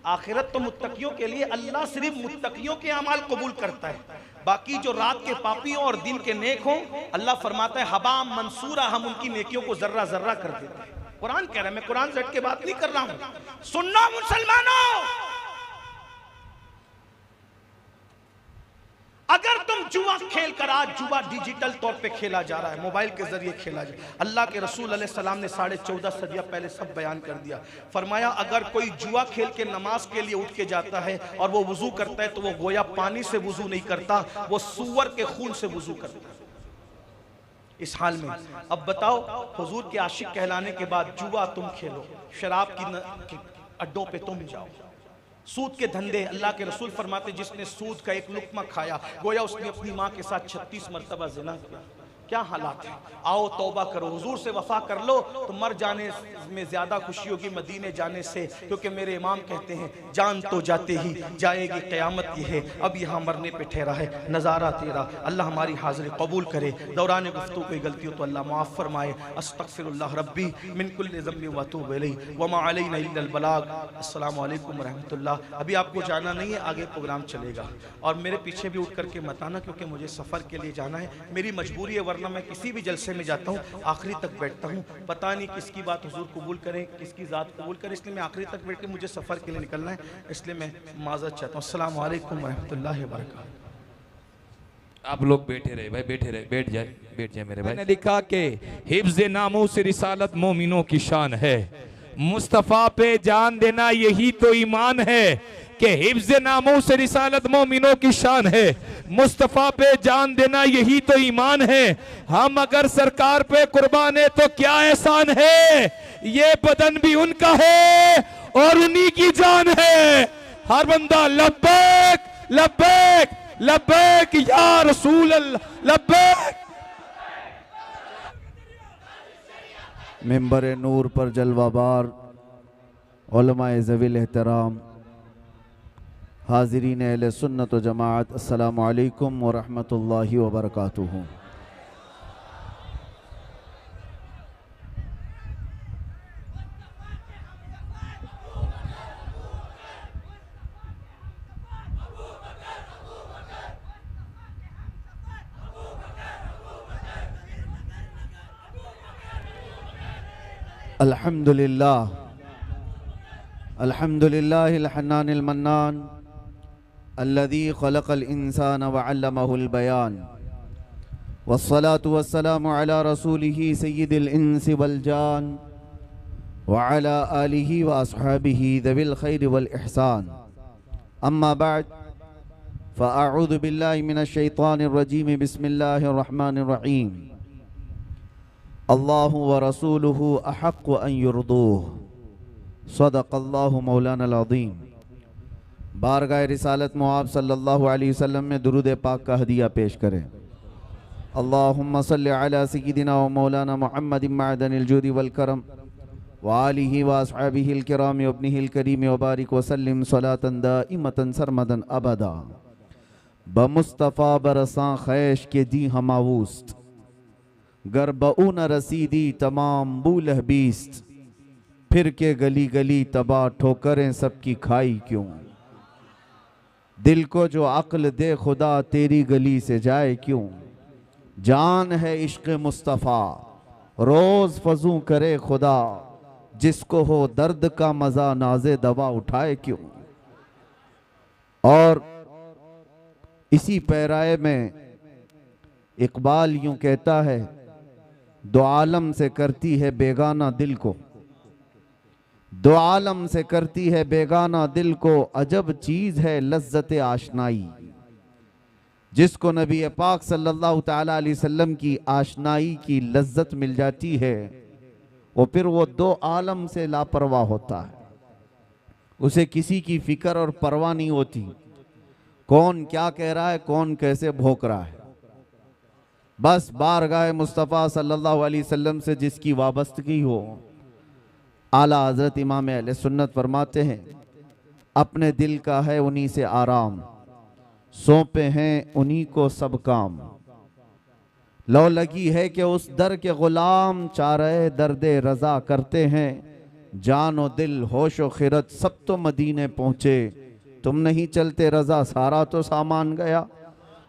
आखिरत तो मुत्तकियों के लिए। अल्लाह सिर्फ मुत्तकियों के अमाल कबूल करता है, बाकी जो रात के पापियों और दिन के नेक हों, अल्लाह फरमाता है हबा मंसूरा, हम उनकी नेकियों को जर्रा जर्रा कर देते हैं। कुरान कह रहा है, मैं कुरान से हट के बात नहीं कर रहा हूं। सुनना मुसलमानों, अगर तुम जुआ खेल कर, आज जुआ डिजिटल तौर पे खेला जा रहा है, मोबाइल के जरिए खेला जा रहा है। अल्लाह के रसूल अलैहिस्सलाम ने 14.5 सदियां पहले सब बयान कर दिया। फरमाया अगर कोई जुआ खेल के नमाज के लिए उठ के जाता है और वो वुजू करता है तो वो गोया पानी से वुजू नहीं करता, वो सूअर के खून से वुजू करता है। इस हाल में अब बताओ, हुजूर के आशिक कहलाने के बाद जुआ तुम खेलो, शराब की अड्डों पे तुम जाओ, सूद के धंधे। अल्लाह के रसूल फरमाते जिसने सूद का एक लुक्मा खाया गोया उसने अपनी माँ के साथ 36 मरतबा जिना किया। क्या हालात है। आओ तौबा करो, हुजूर से वफा कर लो तो मर जाने में ज्यादा खुशी होगी मदीने जाने से, क्योंकि मेरे इमाम कहते हैं जान तो जाते ही जाएगी क़यामत, ये है अब यहाँ मरने पे ठहरा है नज़ारा तेरा। अल्लाह हमारी हाज़िरी कबूल करे, दौरान गुफ्तगू कोई गलती हो तो अल्लाह माफ़ फरमाए। अस्तग़फिरुल्लाह रब्बी मिन कुल्लि ज़म्बिन व अतूबु इलैहि व मा अलैना इल्लल बलाग। अस्सलामु अलैकुम व रहमतुल्लाह। अभी आपको जाना नहीं है, आगे प्रोग्राम चलेगा और मेरे पीछे भी उठ करके मत आना, क्योंकि मुझे सफ़र के लिए जाना है, मेरी मजबूरी है, वरना मैं किसी भी जलसे में जाता हूँ आखिरी तक बैठता हूँ। पता नहीं किसकी बात हुजूर कबूल करें, किसकी ज़ात कबूल करें, इसलिए मैं आखिरी तक बैठ के, मुझे सफ़र के लिए निकलना है, इसलिए मैं माज़रत चाहता हूँ। अस्सलामु अलैकुम व रहमतुल्लाहि व बरकातहू। आप लोग बैठे रहे भाई, बैठे रहे, बैठ जाए मेरे भाई। मैंने लिखा कि हिफ्ज़ नामूस रिसालत मोमिनों की शान है, मुस्तफ़ा पे जान देना यही तो ईमान है। कि हिफ्ज़ नामूस रिसालत मोमिनों की शान है, मुस्तफ़ा पे जान देना यही तो ईमान है। हम अगर सरकार पे कुर्बान है तो क्या एहसान है, ये बदन भी उनका है और उन्हीं की जान है। हर बंदा लब्बैक लब्बैक लब्बैक या रसूल अल्लाह लब्बैक। मिंबर नूर पर जलवाबार उलमाए ज़वील एहतराम, हाज़रीन अहले सुन्नत व जमाअत, अस्सलामु अलैकुम व रहमतुल्लाहि व बरकातुहू। अल्हम्दुलिल्लाह अल्हम्दुलिल्लाहिल हन्नानिल मन्नान अल्लज़ी खलक़ल इंसान व अल्लमहुल बयान, वस्सलातु वस्सलामु अला रसूलिही सय्यिदिल इंसि वल जान व अला आलिही व अस्हाबिही ज़विल खैरि वल इहसान। अम्मा बाद फ़अऊज़ु बिल्लाहि मिनश शैतानिर रजीम, बिस्मिल्लाहिर रहमानिर रहीम। अल्लाहु व रसूलुहु अहक्कु अन युर्दूह, सदक़ल्लाहु मौलाना अज़ीम। बारगाह रिसालत मुआब सल्लल्लाहु अलैहि वसल्लम में दुरूद पाक का हदिया पेश करें। अल्लाहुम्मा सल्लि अला सय्यिदिना व मौलाना मुहम्मदिन मअदनिल जूदि वल करम व आलिहि व अस्हाबिहिल किराम व इब्निहिल करीम व बारिक व सल्लिम सलातन दाइमतन सरमदन अबदा। बमुस्तफ़ा बरसां खैश के दी हमावूस्त, गर बऊ न रसीदी तमाम बूलह बीस्त। फिर के गली गली तबाह ठोकरें सबकी खाई क्यों, दिल को जो अक्ल दे खुदा तेरी गली से जाए क्यों। जान है इश्क़ मुस्तफ़ा रोज़ फजू करे खुदा, जिसको हो दर्द का मज़ा नाज़े दवा उठाए क्यों। और इसी पैराए में इकबाल यूं कहता है, दो आलम से करती है बेगाना दिल को, दो आलम से करती है बेगाना दिल को, अजब चीज़ है लज्जत आशनाई। जिसको नबी पाक सल्लल्लाहु ताला अलैहि वसल्लम की आशनाई की लज्जत मिल जाती है, वो फिर वो दो आलम से लापरवाह होता है, उसे किसी की फिक्र और परवाह नहीं होती, कौन क्या कह रहा है, कौन कैसे भौंक रहा है। बस बारगाह मुस्तफ़ा सल्लल्लाहु अलैहि वसल्लम से जिसकी वाबस्तगी हो। आला हज़रत इमाम अहले सुन्नत फरमाते हैं, अपने दिल का है उन्हीं से आराम, सौंपे हैं उन्हीं को सब काम। लो लगी है कि उस दर के ग़ुलाम, चारे दर्दे रज़ा करते हैं। जानो दिल होशो खिरत सब तो मदीने पहुँचे, तुम नहीं चलते रज़ा सारा तो सामान गया।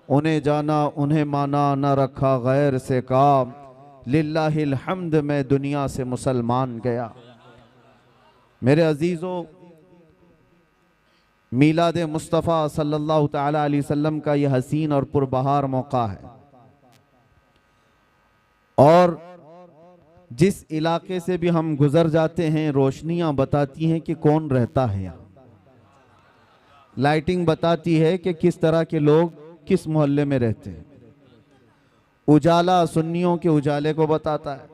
उन्हें जाना उन्हें माना न रखा गैर से काम, लिल्लाहिल हम्द मैं दुनिया से मुसलमान गया। मेरे अजीज़ों, मीलाद मुस्तफ़ा सल्लल्लाहु ताला अलैहि वसल्लम का यह हसीन और पुरबहार मौका है, और जिस इलाके से भी हम गुजर जाते हैं रोशनियां बताती हैं कि कौन रहता है यहाँ। लाइटिंग बताती है कि किस तरह के लोग किस मोहल्ले में रहते हैं। उजाला सुन्नियों के उजाले को बताता है,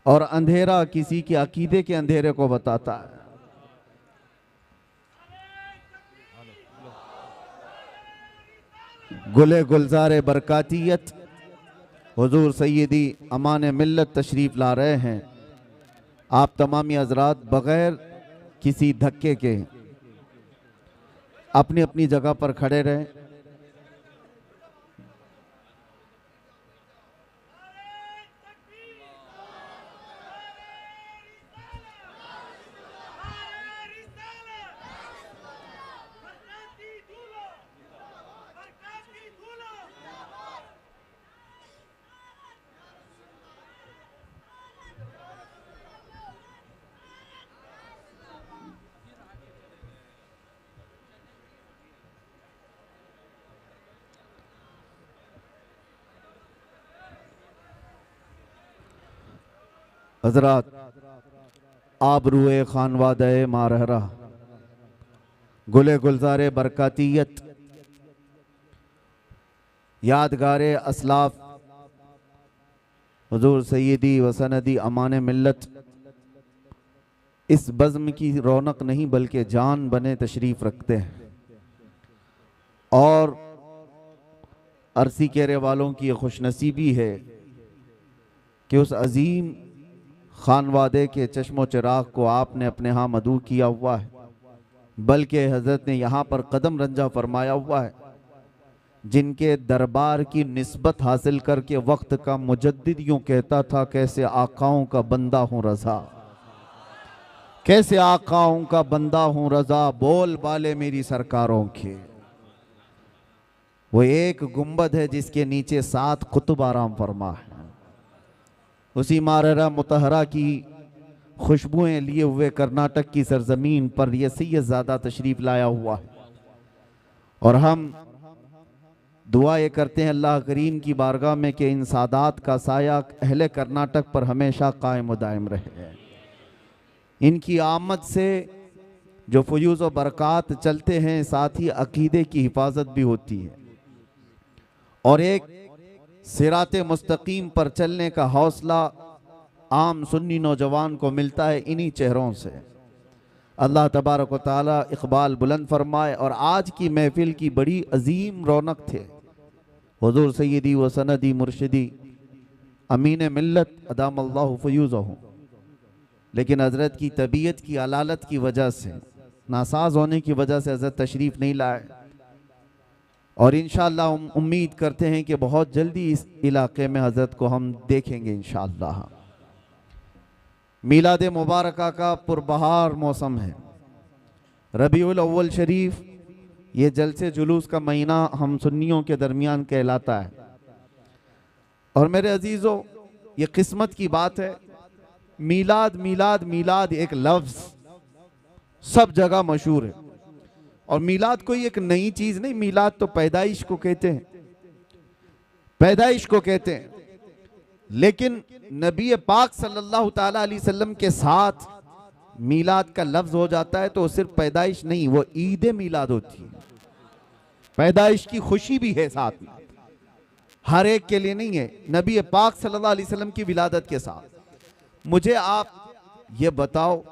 और अंधेरा किसी के अकीदे के अंधेरे को बताता है। गुले गुलजारे बरकातियत हुजूर सैयदी अमान मिल्लत तशरीफ़ ला रहे हैं। आप तमामी हजरात बग़ैर किसी धक्के के अपनी अपनी जगह पर खड़े रहें। हजरात, आबरूए खानवादे मारहरा, गुले गुलजारे बरकातियत, यादगारे असलाफ हुजूर सैयदी वसनदी अमान मिल्लत इस बज़्म की रौनक नहीं बल्कि जान बने तशरीफ़ रखते हैं। और अरसी केरे वालों की खुशनसीबी है कि उस अजीम खानवादे के चश्मो चिराग को आपने अपने यहाँ मदू किया हुआ है, बल्कि हज़रत ने यहाँ पर कदम रंजा फरमाया हुआ है, जिनके दरबार की निस्बत हासिल करके वक्त का मुजद्दिद यूँ कहता था, कैसे आकाओं का बंदा हूँ रज़ा, कैसे आकाओं का बंदा हूँ रज़ा, बोल बाले मेरी सरकारों के। वो एक गुंबद है जिसके नीचे 7 कुतुब आराम फरमा है। उसी माररा मुतहरा की खुशबुएं लिए हुए कर्नाटक की सरजमीन पर यह सैयदज़ादा तशरीफ़ लाया हुआ है, और हम दुआ ये करते हैं अल्लाह करीम की बारगाह में कि इन सादात का साया अहले कर्नाटक पर हमेशा कायम व दायम रहे। इनकी आमद से जो फ़यूज़ व बरक़ात चलते हैं, साथ ही अक़ीदे की हिफाजत भी होती है, और एक सिराते मुस्तकीम पर चलने का हौसला आम सुन्नी नौजवान को मिलता है इन्हीं चेहरों से। अल्लाह तबारक व तआला इक़बाल बुलंद फरमाए। और आज की महफिल की बड़ी अजीम रौनक थे हुज़ूर सैयदी व सनदी मुर्शिदी अमीन मिल्लत अदामल्लाहु फ़यूज़हु, लेकिन हज़रत की तबीयत की अलालत की वजह से, नासाज होने की वजह से हज़रत तशरीफ़ नहीं लाए, और इंशाअल्लाह हम उम्मीद करते हैं कि बहुत जल्दी इस इलाके में हज़रत को हम देखेंगे इंशाअल्लाह। मीलाद मुबारका का पुरबहार मौसम है, रबीउल अव्वल शरीफ, ये जलसे जुलूस का महीना हम सुन्नियों के दरमियान कहलाता है। और मेरे अजीज़ों, ये किस्मत की बात है, मीलाद मीलाद मीलाद एक लफ्ज़ सब जगह मशहूर है, और मीलाद कोई एक नई चीज नहीं। मीलाद तो पैदाइश को कहते हैं, पैदाइश को कहते हैं, लेकिन नबी पाक सल्लल्लाहु ताला अलैहि वसल्लम के साथ मीलाद का लफ्ज हो जाता है तो सिर्फ पैदाइश नहीं, वो ईद मीलाद होती है। पैदाइश की खुशी भी है साथ में, हर एक के लिए नहीं है, नबी पाक सल्लल्लाहु अलैहि वसल्लम की विलादत के साथ। मुझे आप ये बताओ,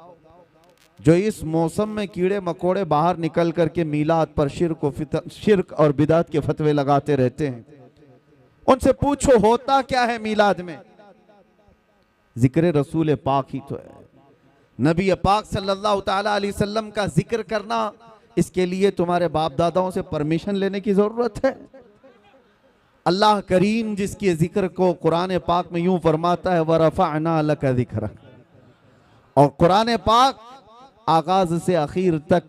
जो इस मौसम में कीड़े मकोड़े बाहर निकल करके मीलाद पर शिर्क और बिदात के फतवे लगाते रहते हैं, उनसे पूछो होता क्या है मीलाद में? जिक्र रसूल पाक ही तो है। नबी पाक सल्लल्लाहु ताला अलैहि वसल्लम का जिक्र करना, इसके लिए तुम्हारे बाप दादाओं से परमिशन लेने की जरूरत है? अल्लाह करीम जिसके जिक्र को कुरान पाक में यूं फरमाता है, वरफ़अना लका ज़िक्रक, और कुरान पाक आगाज से आखिर तक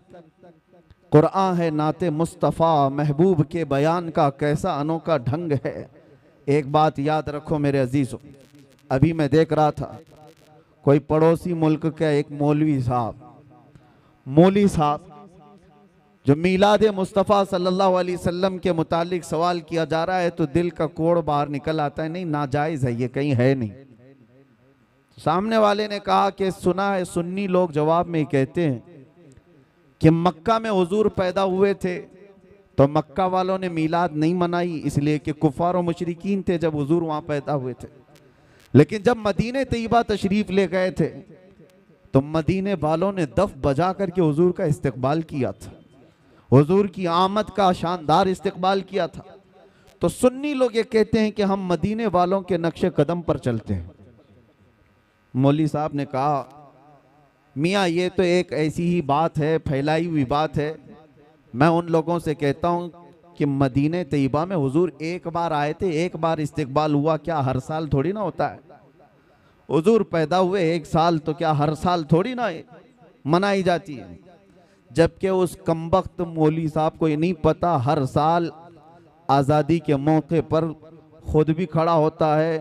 कुरान है नाते मुस्तफ़ा, महबूब के बयान का कैसा अनोखा ढंग है। एक बात याद रखो मेरे अजीजों, अभी मैं देख रहा था कोई पड़ोसी मुल्क का एक मौलवी साहब जो मीलाद मुस्तफ़ा सल्लल्लाहु अलैहि वसल्लम के मुतालिक सवाल किया जा रहा है तो दिल का कोड़ बाहर निकल आता है, नहीं नाजायज़ है ये, कहीं है नहीं। सामने वाले ने कहा कि सुना है सुन्नी लोग जवाब में कहते हैं कि मक्का में हुजूर पैदा हुए थे तो मक्का वालों ने मीलाद नहीं मनाई, इसलिए कि कुफार और मुशरिकीन थे जब हुजूर वहां पैदा हुए थे। लेकिन जब मदीने तैयबा तशरीफ ले गए थे तो मदीने वालों ने दफ बजा करके हुजूर का इस्तकबाल किया था, हुजूर की आमद का शानदार इस्तकबाल किया था। तो सुन्नी लोग ये कहते हैं कि हम मदीने वालों के नक्शे कदम पर चलते हैं। मौलवी साहब ने कहा, मियाँ ये तो एक ऐसी ही बात है, फैलाई हुई बात है। मैं उन लोगों से कहता हूँ कि मदीने तैयबा में हुजूर एक बार आए थे, एक बार इस्तकबाल हुआ, क्या हर साल थोड़ी ना होता है? हुजूर पैदा हुए एक साल तो क्या हर साल थोड़ी ना मनाई जाती है? जबकि उस कमबख्त मौलवी साहब को ये नहीं पता हर साल आज़ादी के मौके पर खुद भी खड़ा होता है,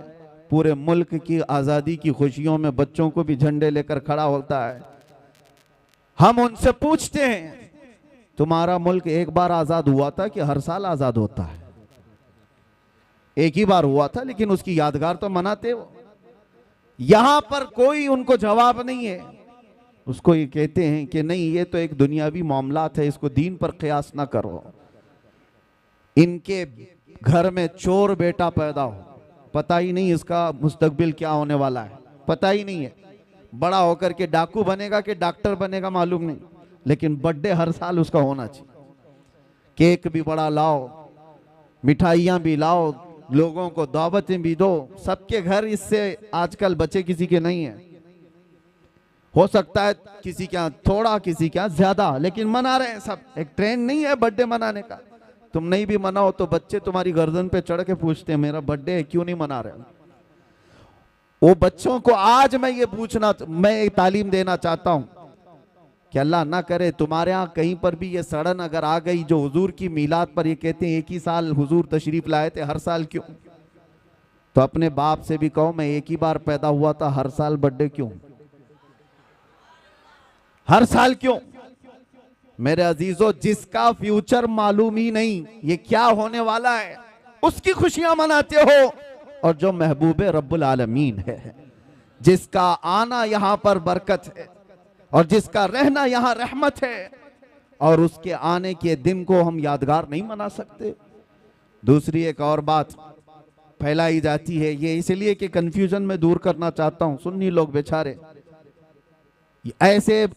पूरे मुल्क की आज़ादी की खुशियों में बच्चों को भी झंडे लेकर खड़ा होता है। हम उनसे पूछते हैं तुम्हारा मुल्क एक बार आज़ाद हुआ था कि हर साल आज़ाद होता है? एक ही बार हुआ था, लेकिन उसकी यादगार तो मनाते हो। यहां पर कोई उनको जवाब नहीं है। उसको ये कहते हैं कि नहीं ये तो एक दुनियावी मामलात है, इसको दीन पर क़यास ना करो। इनके घर में चोर बेटा पैदा हो, पता ही नहीं इसका मुस्तकबिल क्या होने वाला है, पता ही नहीं है। बड़ा होकर के डाकू बनेगा कि डॉक्टर बनेगा मालूम नहीं, लेकिन बर्थडे हर साल उसका होना चाहिए। केक भी बड़ा लाओ, मिठाइयाँ भी लाओ, लोगों को दावतें भी दो। सबके घर इससे आजकल बच्चे किसी के नहीं है। हो सकता है किसी के यहाँ थोड़ा, किसी के यहाँ ज्यादा, लेकिन मना रहे हैं सब। एक ट्रेंड नहीं है बर्थडे मनाने का। तुम नहीं भी मनाओ तो बच्चे तुम्हारी गर्दन पे चढ़ के पूछते हैं मेरा बर्थडे है, क्यों नहीं मना रहे? वो बच्चों को आज मैं एक तालीम देना चाहता हूं कि अल्लाह ना करे तुम्हारे यहाँ कहीं पर भी ये सड़न अगर आ गई जो हुजूर की मीलाद पर ये कहते हैं एक ही साल हुजूर तशरीफ लाए थे, हर साल क्यों? तो अपने बाप से भी कहो मैं एक ही बार पैदा हुआ था, हर साल बर्थडे क्यों? हर साल क्यों? मेरे अजीजों, जिसका फ्यूचर मालूम ही नहीं ये क्या होने वाला है, उसकी खुशियां मनाते हो। और जो महबूबे रब्बुल आलमीन है, जिसका आना यहां पर बरकत है और जिसका रहना यहां रहमत है, और उसके आने के दिन को हम यादगार नहीं मना सकते। दूसरी एक और बात फैलाई जाती है, ये इसलिए कि कंफ्यूजन में दूर करना चाहता हूं। सुन्नी लोग बेचारे ऐसे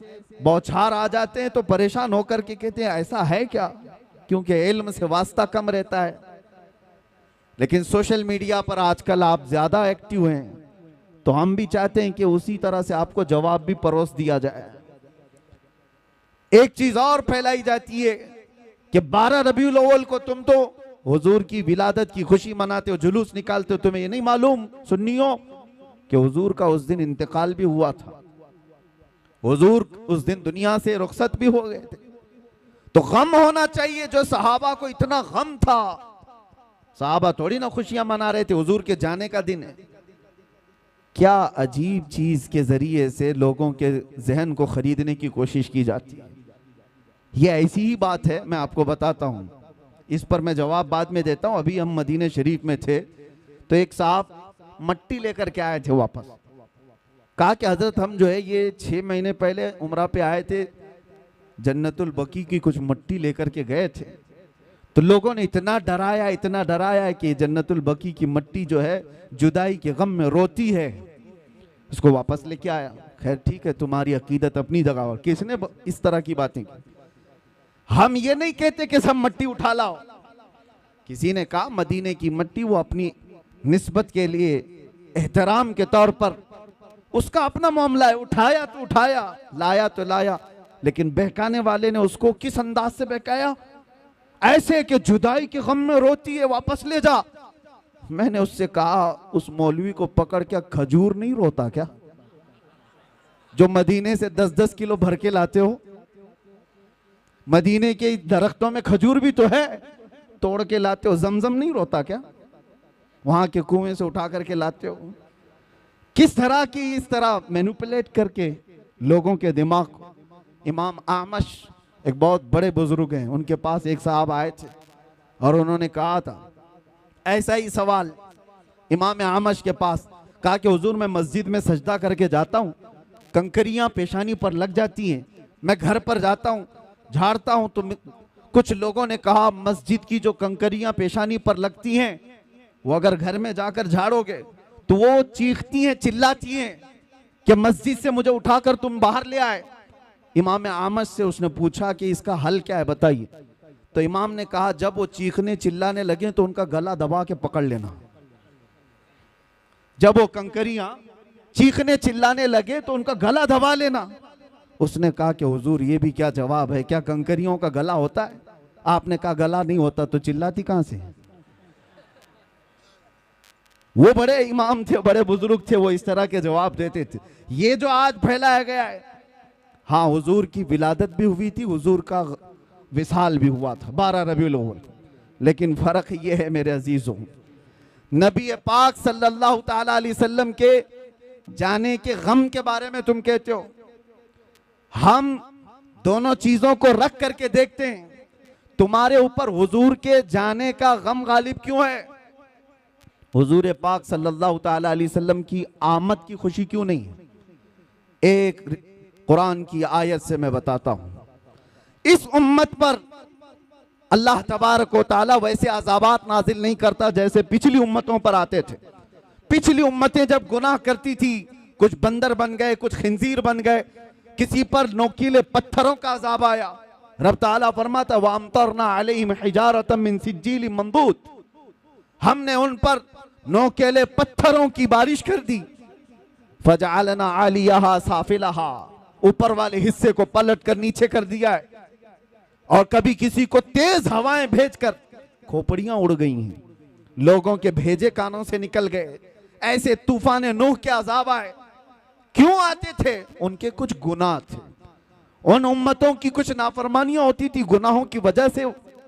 बौछार आ जाते हैं तो परेशान होकर के कहते हैं ऐसा है क्या, क्योंकि इल्म से वास्ता कम रहता है। लेकिन सोशल मीडिया पर आजकल आप ज्यादा एक्टिव हैं, तो हम भी चाहते हैं कि उसी तरह से आपको जवाब भी परोस दिया जाए। एक चीज और फैलाई जाती है कि 12 रबीउल अव्वल को तुम तो हुजूर की विलादत की खुशी मनाते हो, जुलूस निकालते हो। तुम्हें ये नहीं मालूम सुन्नियों कि हुजूर का उस दिन इंतकाल भी हुआ था, हुजूर उस दिन दुनिया से रुखसत भी हो गए थे। तो गम होना चाहिए जो सहाबा को इतना गम था। सहाबा थोड़ी ना खुशियां मना रहे थे, हुजूर के जाने का दिन है। क्या अजीब चीज के जरिए से लोगों के जहन को खरीदने की कोशिश की जाती है। यह ऐसी ही बात है, मैं आपको बताता हूं। इस पर मैं जवाब बाद में देता हूं। अभी हम मदीने शरीफ में थे तो एक साहब मट्टी लेकर के आए थे वापस। कहा कि हजरत हम जो है ये 6 महीने पहले उम्रा पे आए थे, जन्नतुल बकी की कुछ मट्टी लेकर के गए थे। तो लोगों ने इतना डराया कि जन्नतुल बकी की मट्टी जो है जुदाई के गम में रोती है, इसको वापस लेके आया। खैर ठीक है, तुम्हारी अकीदत अपनी जगह, और किसने इस तरह की बातें की। हम ये नहीं कहते कि सब मट्टी उठा लाओ। किसी ने कहा मदीने की मट्टी वो अपनी निस्बत के लिए एहतराम के तौर पर उसका अपना मामला है, उठाया तो उठाया, लाया तो लाया। लेकिन बहकाने वाले ने उसको किस अंदाज से बहकाया, ऐसे कि जुदाई के गम में रोती है, वापस ले जा। मैंने उससे कहा उस मौलवी को पकड़ के, खजूर नहीं रोता क्या जो मदीने से 10-10 किलो भर के लाते हो? मदीने के दरख्तों में खजूर भी तो है, तोड़ के लाते हो। जमजम नहीं रोता क्या? वहां के कुएं से उठा करके लाते हो? किस तरह की इस तरह मैनिपुलेट करके लोगों के दिमाग को। इमाम आमश एक बहुत बड़े बुजुर्ग हैं, उनके पास एक साहब आए थे और उन्होंने कहा था ऐसा ही सवाल इमाम आमश के पास, कहा कि हुजूर मैं मस्जिद में सजदा करके जाता हूँ, कंकरियां पेशानी पर लग जाती हैं, मैं घर पर जाता हूँ झाड़ता हूँ तो कुछ लोगों ने कहा मस्जिद की जो कंकरियां पेशानी पर लगती हैं वो अगर घर में जाकर झाड़ोगे तो वो चीखती हैं चिल्लाती हैं कि मस्जिद से मुझे उठाकर तुम बाहर ले आए। इमाम आमश से उसने पूछा कि इसका हल क्या है बताइए। तो इमाम ने कहा जब वो चीखने चिल्लाने लगे तो उनका गला दबा के पकड़ लेना। जब वो कंकरियां चीखने चिल्लाने लगे तो उनका गला दबा लेना। उसने कहा कि हुजूर ये भी क्या जवाब है, क्या कंकरियों का गला होता है? आपने कहा गला नहीं होता तो चिल्लाती कहां से? वो बड़े इमाम थे, बड़े बुजुर्ग थे, वो इस तरह के जवाब देते थे। ये जो आज फैलाया गया है, हाँ हुजूर की विलादत भी हुई थी, हुजूर का विसाल भी हुआ था 12 रबीउल अव्वल, लेकिन फर्क ये है मेरे अजीजों, नबी पाक सल्लल्लाहु ताला अलैहि वसल्लम के जाने के गम के बारे में तुम कहते हो। हम दोनों चीजों को रख करके देखते हैं, तुम्हारे ऊपर हुजूर के जाने का गम गालिब क्यों है? हुजूर पाक सल्लल्लाहु ताला अलैहि वसल्लम की आमद की खुशी क्यों नहीं है? एक कुरान की आयत से मैं बताता हूं। इस उम्मत पर अल्लाह तबारक व तआला वैसे अज़ाबात नाजिल नहीं करता जैसे पिछली उम्मतों पर आते थे। पिछली उम्मतें जब गुनाह करती थी, कुछ बंदर बन गए, कुछ खिंजीर बन गए, किसी पर नोकीले पत्थरों का अज़ाब आया, रब ताला फरमाता व अमतरना अलैहिम हिजारतम मिन सिज्जील मंदूद, हमने उन पर नोकेले पत्थरों की बारिश कर दी। फजअलना आलियहा साफिलहा, ऊपर वाले हिस्से को पलट कर नीचे कर दिया है। और कभी किसी को तेज हवाएं भेजकर खोपड़ियां उड़ गई हैं, लोगों के भेजे कानों से निकल गए। ऐसे तूफान नूह के अज़ाब आए, क्यों आते थे? उनके कुछ गुनाह थे, उन उम्मतों की कुछ नाफरमानियां होती थी, गुनाहों की वजह से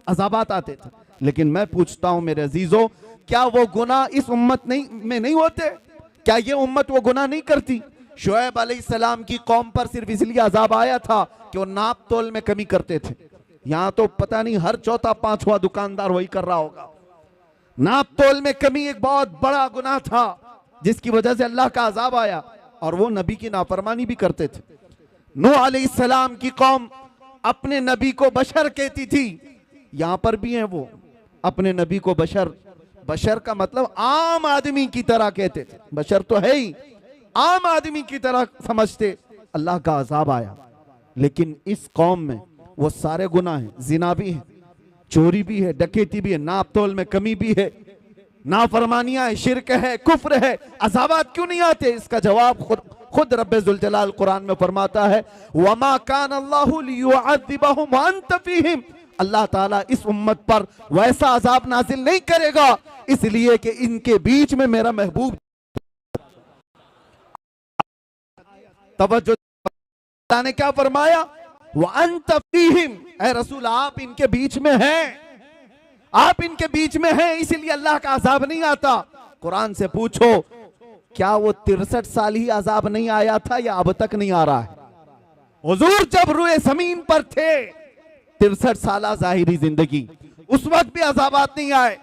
अज़ाबात आते थे। लेकिन मैं पूछता हूं मेरे अजीजों, क्या वो गुनाह इस उम्मत में नहीं होते? क्या ये उम्मत वो गुनाह नहीं करती? शुएब अलैहिस्सलाम की कौम पर सिर्फ इसलिए अज़ाब आया था कि वो नाप तोल में कमी करते थे। यहां तो पता नहीं हर चौथा पांचवा दुकानदार वही कर रहा होगा। नाप तोल में कमी एक बहुत बड़ा गुनाह था जिसकी वजह से अल्लाह का अज़ाब आया, और वो नबी की नाफरमानी भी करते थे। नूह अलैहिस्सलाम की कौम अपने नबी को बशर कहती थी, यहां पर भी है वो अपने नबी को बशर। बशर का मतलब आम आदमी की तरह कहते थे, बशर तो है ही, आम आदमी की तरह समझते। अल्लाह का अज़ाब आया। लेकिन इस कौम में वो सारे गुनाह हैं, जिना भी है, चोरी भी है, डकैती भी है, नाप तोल में कमी भी है, नाफरमानियां है, शिर्क है, कुफ्र है, अज़ाबात क्यों नहीं आते? इसका जवाब खुद रब्बे जुल जलाल कुरान में फरमाता है वमा कान अल्लाहु लियुअज़्ज़िबहुम व अंत फीहिम, अल्लाह ताला इस उम्मत पर वैसा अज़ाब नाजिल नहीं करेगा इसलिए कि इनके बीच में मेरा महबूब। तवज्जो, अल्लाह ने क्या फरमाया? व अंत फीहिम, ऐ रसूल आप इनके बीच में हैं, आप इनके बीच में हैं, इसलिए अल्लाह का अज़ाब नहीं आता। कुरान से पूछो क्या वो 63 साल ही अज़ाब नहीं आया था या अब तक नहीं आ रहा है? हुजूर जब रुए जमीन पर थे 63 साल जाहिरी जिंदगी, उस वक्त भी अज़ाबात नहीं आए।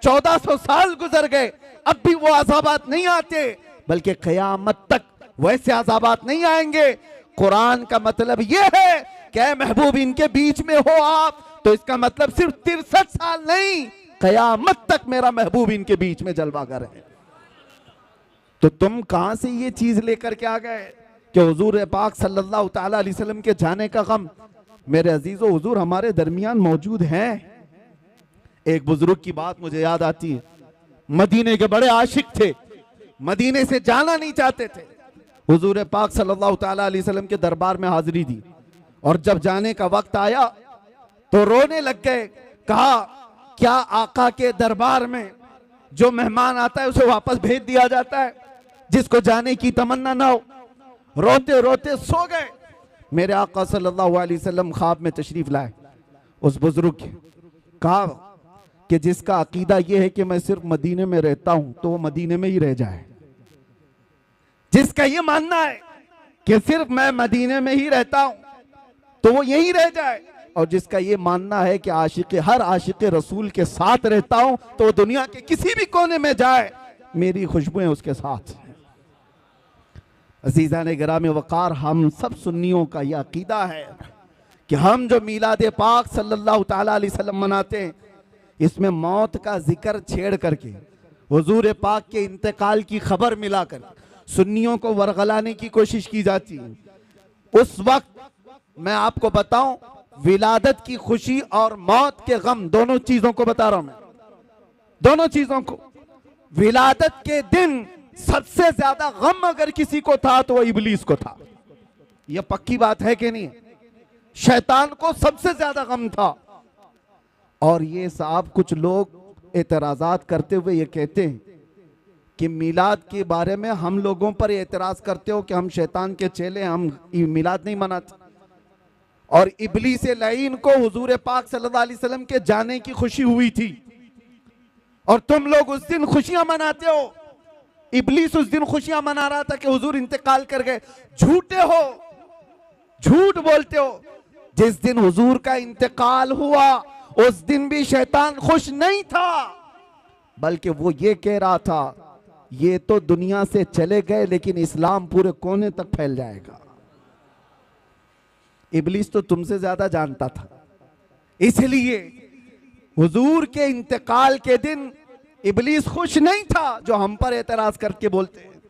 1400 साल गुजर गए, अब भी वो अज़ाबात नहीं आते, बल्कि क़यामत तक वैसे अज़ाबात नहीं आएंगे। कुरान का मतलब यह है कि महबूब इनके बीच में हो आप, तो इसका मतलब सिर्फ 63 साल नहीं, क़यामत तक मेरा महबूब इनके बीच में जलवा कर है। तो तुम कहां से ये चीज लेकर के आ गए कि हुजूर पाक सल्लल्लाहु ताला अलैहि वसल्लम के जाने का गम? मेरे अजीजों, हुजूर हमारे दरमियान मौजूद हैं। एक बुजुर्ग की बात मुझे याद आती है, मदीने के बड़े आशिक थे, मदीने से जाना नहीं चाहते थे। हुजूर पाक सल्लल्लाहु ताला अलैहि वसल्लम के दरबार में हाजिरी दी, और जब जाने का वक्त आया तो रोने लग गए। कहा क्या आका के दरबार में जो मेहमान आता है उसे वापस भेज दिया जाता है, जिसको जाने की तमन्ना ना हो? रोते रोते सो गए। मेरे आका सल्लल्लाहु अलैहि वसल्लम ख्वाब में तशरीफ लाए उस बुजुर्ग के, कहा कि जिसका अकीदा यह है कि मैं सिर्फ मदीने में रहता हूं तो वो मदीने में ही रह जाए। जिसका ये मानना है कि सिर्फ मैं मदीने में ही रहता हूं तो वो यही रह जाए। और जिसका ये मानना है कि हर आशिक रसूल के साथ रहता हूं तो वो दुनिया के किसी भी कोने में जाए, मेरी खुशबुएं उसके साथ। अज़ीज़ान गिराम वक़ार, हम सब सुन्नियों का यह अकीदा है कि हम जो मीलाद पाक सल्लल्लाहु ताला अलैहि वसल्लम मनाते हैं, इसमें मौत का जिक्र छेड़ करके हुजूर पाक के इंतकाल की खबर मिलाकर सुन्नियों को वरगलाने की कोशिश की जाती है। उस वक्त मैं आपको बताऊं, विलादत की खुशी और मौत के गम, दोनों चीजों को बता रहा हूं मैं, दोनों चीजों को। विलादत के दिन सबसे ज्यादा गम अगर किसी को था तो वह इबलीस को था। यह पक्की बात है कि नहीं? शैतान को सबसे ज्यादा गम था। और ये साहब कुछ लोग एतराजात करते हुए ये कहते हैं कि मिलाद के बारे में हम लोगों पर एतराज करते हो कि हम शैतान के चेले, हम मिलाद नहीं मनाते। और इबलीस लईन को हुजूर पाक सल्लल्लाहु अलैहि वसल्लम के जाने की खुशी हुई थी और तुम लोग उस दिन खुशियां मनाते हो। इबलीस उस दिन खुशियां मना रहा था कि हुजूर इंतकाल कर गए। झूठे हो, झूठ बोलते हो। जिस दिन हुजूर का इंतकाल हुआ उस दिन भी शैतान खुश नहीं था, बल्कि वो ये कह रहा था ये तो दुनिया से चले गए लेकिन इस्लाम पूरे कोने तक फैल जाएगा। इबलीस तो तुमसे ज्यादा जानता था, इसलिए हुजूर के इंतकाल के दिन इबलीस खुश नहीं था, जो हम पर एतराज करके बोलते हैं।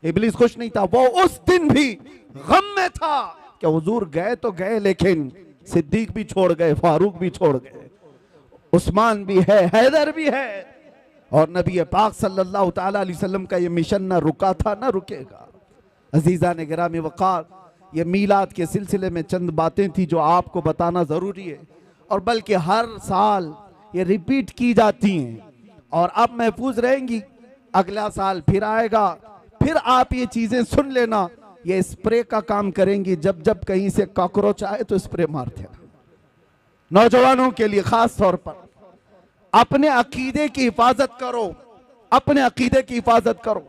इबलीस खुश नहीं था, वो उस दिन भी गम में था कि हुजूर गए तो गए लेकिन सिद्दीक भी छोड़ गए, फारूक भी छोड़ गए, उस्मान भी है, हैदर भी है। और नबी पाक सल्लल्लाहु ताला अलैहि वसल्लम का ये मिशन ना रुका था ना रुकेगा। अजीज़ान गिरामी वक़ार, ये मीलाद के सिलसिले में चंद बातें थी जो आपको बताना ज़रूरी है, और बल्कि हर साल ये रिपीट की जाती हैं और अब महफूज रहेंगी। अगला साल फिर आएगा, फिर आप ये चीज़ें सुन लेना। ये स्प्रे का काम करेंगी, जब जब कहीं से कॉकरोच आए तो स्प्रे मारते। नौजवानों के लिए खास तौर पर अपने अकीदे की हिफाजत करो, अपने अकीदे की हिफाजत करो।